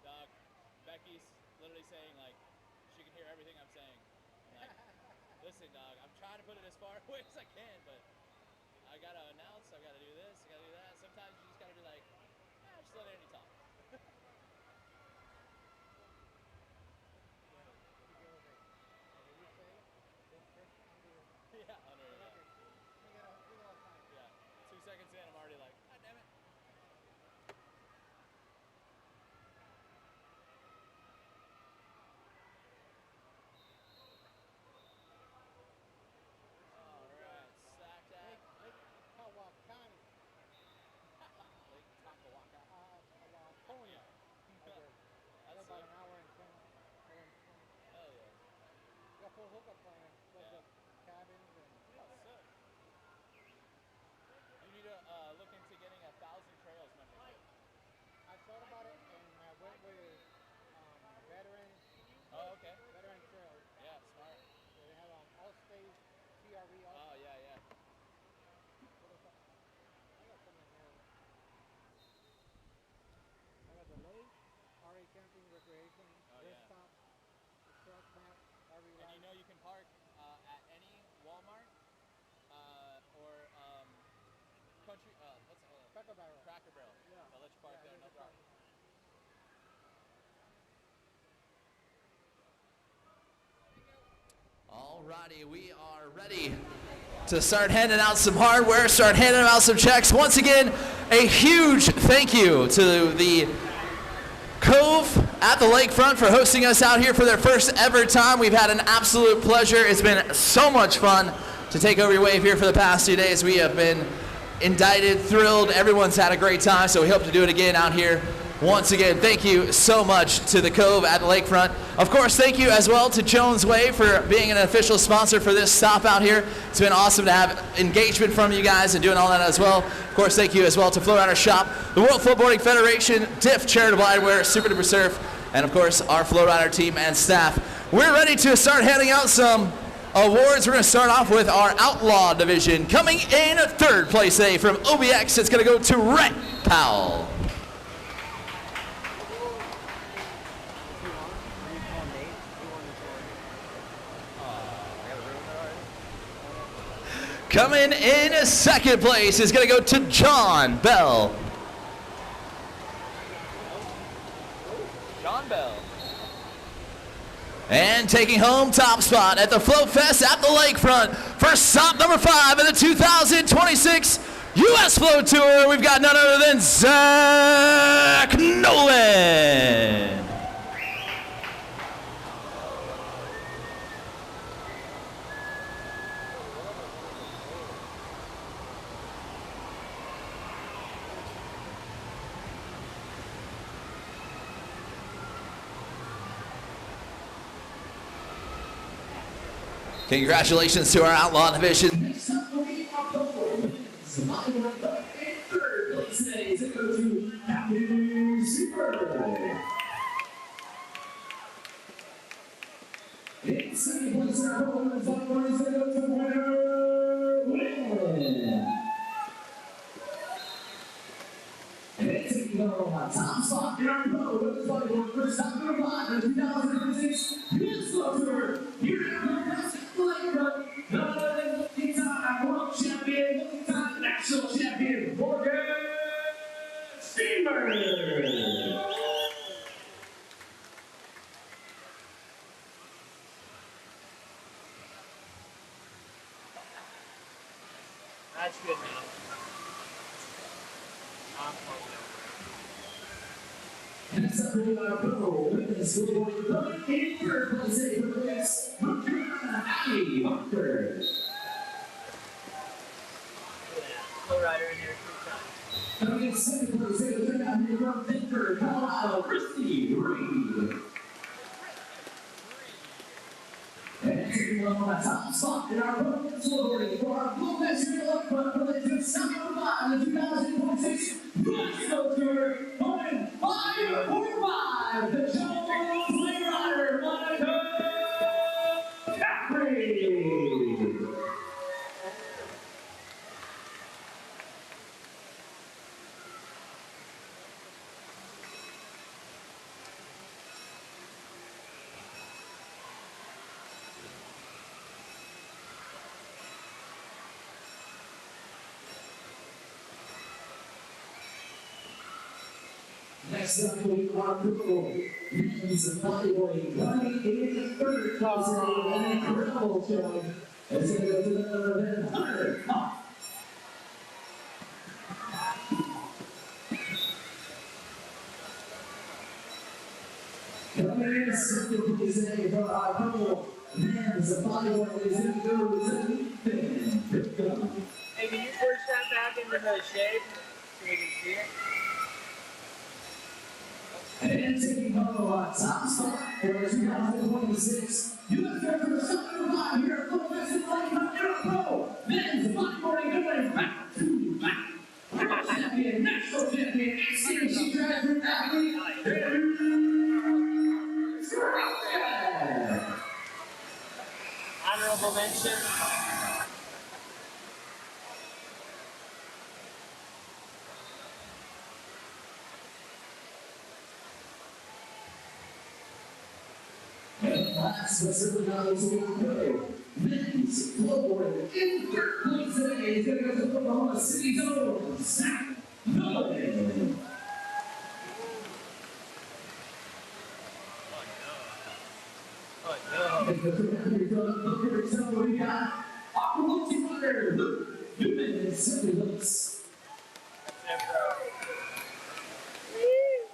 "Dog, Becky's literally saying like she can hear everything I'm saying." I'm like, "Listen, dog, I'm trying to put it as far away as I can, but I gotta announce, I gotta do this, I gotta do that. Sometimes you just gotta be like, just let Andy talk." Yeah, under yeah. 2 seconds in, I'm already like, God damn it. All right, sack that. Lake Kawakani. Lake Takawaka. California. That's about an hour and 10. Hell yeah. Got full hookup plan. Plus Yeah. the cabins and. Oh, sick. You need to look into getting a 1,000 Trails membership. I thought about it and I went with veteran Oh, okay. veteran trails. Yeah, smart. So they have all stage TRE. Oh, yeah, yeah. I got some in here. I got the lake, RA camping, recreation, Oh, rest yeah. stop, the truck map, RV And life. you know you can park at any Walmart or country, what's Cracker Barrel. Cracker Barrel. Yeah. They'll let you park there, there's no a problem. Alrighty, we are ready to start handing out some hardware, start handing out some checks. Once again, a huge thank you to the Cove at the lakefront for hosting us out here for their first ever time. We've had an absolute pleasure. It's been so much fun to take over your wave here for the past 2 days. We have been indicted, thrilled. Everyone's had a great time, so we hope to do it again out here. Once again, thank you so much to the Cove at the lakefront. Of course, thank you as well to Jones Way for being an official sponsor for this stop out here. It's been awesome to have engagement from you guys and doing all that as well. Of course, thank you as well to Flowrider Shop, the World Floatboarding Federation, Diff Charitable Eyewear, Super Duper Surf, and of course, our Flowrider team and staff. We're ready to start handing out some awards. We're going to start off with our Outlaw division. Coming in third place today from OBX, it's going to go to Rhett Powell. Coming in second place is going to go to John Bell. John Bell. And taking home top spot at the FlowFest at the lakefront for stop number 5 in the 2026 U.S. Flow Tour, we've got none other than Zach Nolan. Congratulations to our Outlaw division. Next up, we are going in third place today to go to Happy Super. In second place, our opponent is going to go to Winner. And taking on top spot in our boat, is going to first stop number 5 in the 2026 U.S. Flow Tour. Here at the Lakefront, none other than looking-time world champion, looking-time national champion, Morgan Steamer. That's good now. Next up, we are Pro Women's Schoolboy coming in third place today for the next Abby Hunter. Flowrider in there 3 times. Coming in second place today from Denver, Colorado, Christy Reed. And taking on the top spot in our women's snowboarding for our FlowFest here at the lakefront for the 2005 and the 2026 U.S. Flow Tour, going 5:45, the Jones Flowrider, Monica Caffrey. Next up, we are Google. Men's bodyboarding coming in third place in an incredible show. It's going to go to the event 100. Coming in second place today for our Google. Men's bodyboarding is going to go to the Hey, can you push that back into the shade so we can see it? And taking on top spot for 2026 U.S. Record Summer Live here at FlowFest in London, Pro. Men's bodyboarding going back to back. World champion, national champion, X-Series graduate athlete, Honorable mention. Last but certainly not least, we go. Men's flowboarding in third place today is going to go to Oklahoma City's own Zach Milligan. So we got Aqua Runner, Luke Newman, and simply looks.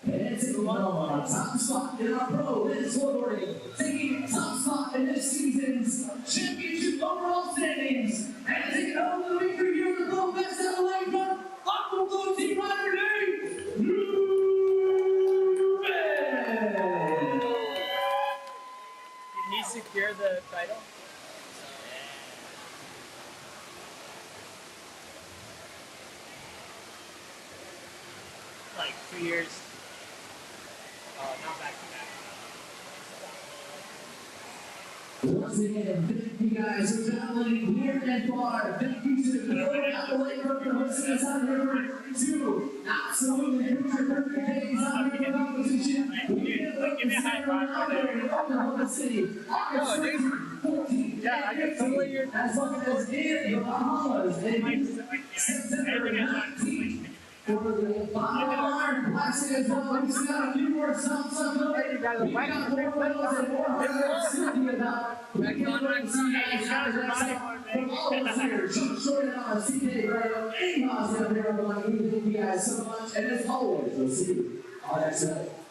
And taking on top spot in our pro men's flowboarding, taking top spot in this season's championship overall standings, and taking over the week review of the FlowFest at the lakefront, Aqua Blue Team Rider Name, Newman! Did he secure the title? Like 2 years. Not back to back. Once again, thank you guys for traveling near and far. Thank you to the people at the lakefront for hosting us on River 2. Absolutely picture perfect days on River competition. We get the center out there in Oklahoma City. August 14th. Yeah, I can totally hear. As well as in the Bahamas. And September 19th. For the bottom line, plastic as well. We still got a few more stops on the way. We got more medals and more Cynthia about. Back on right side. From all of us here, Chuck Short on CK Radio, any positive here, everyone. We thank you guys so much. And as always, we'll see you on next episode.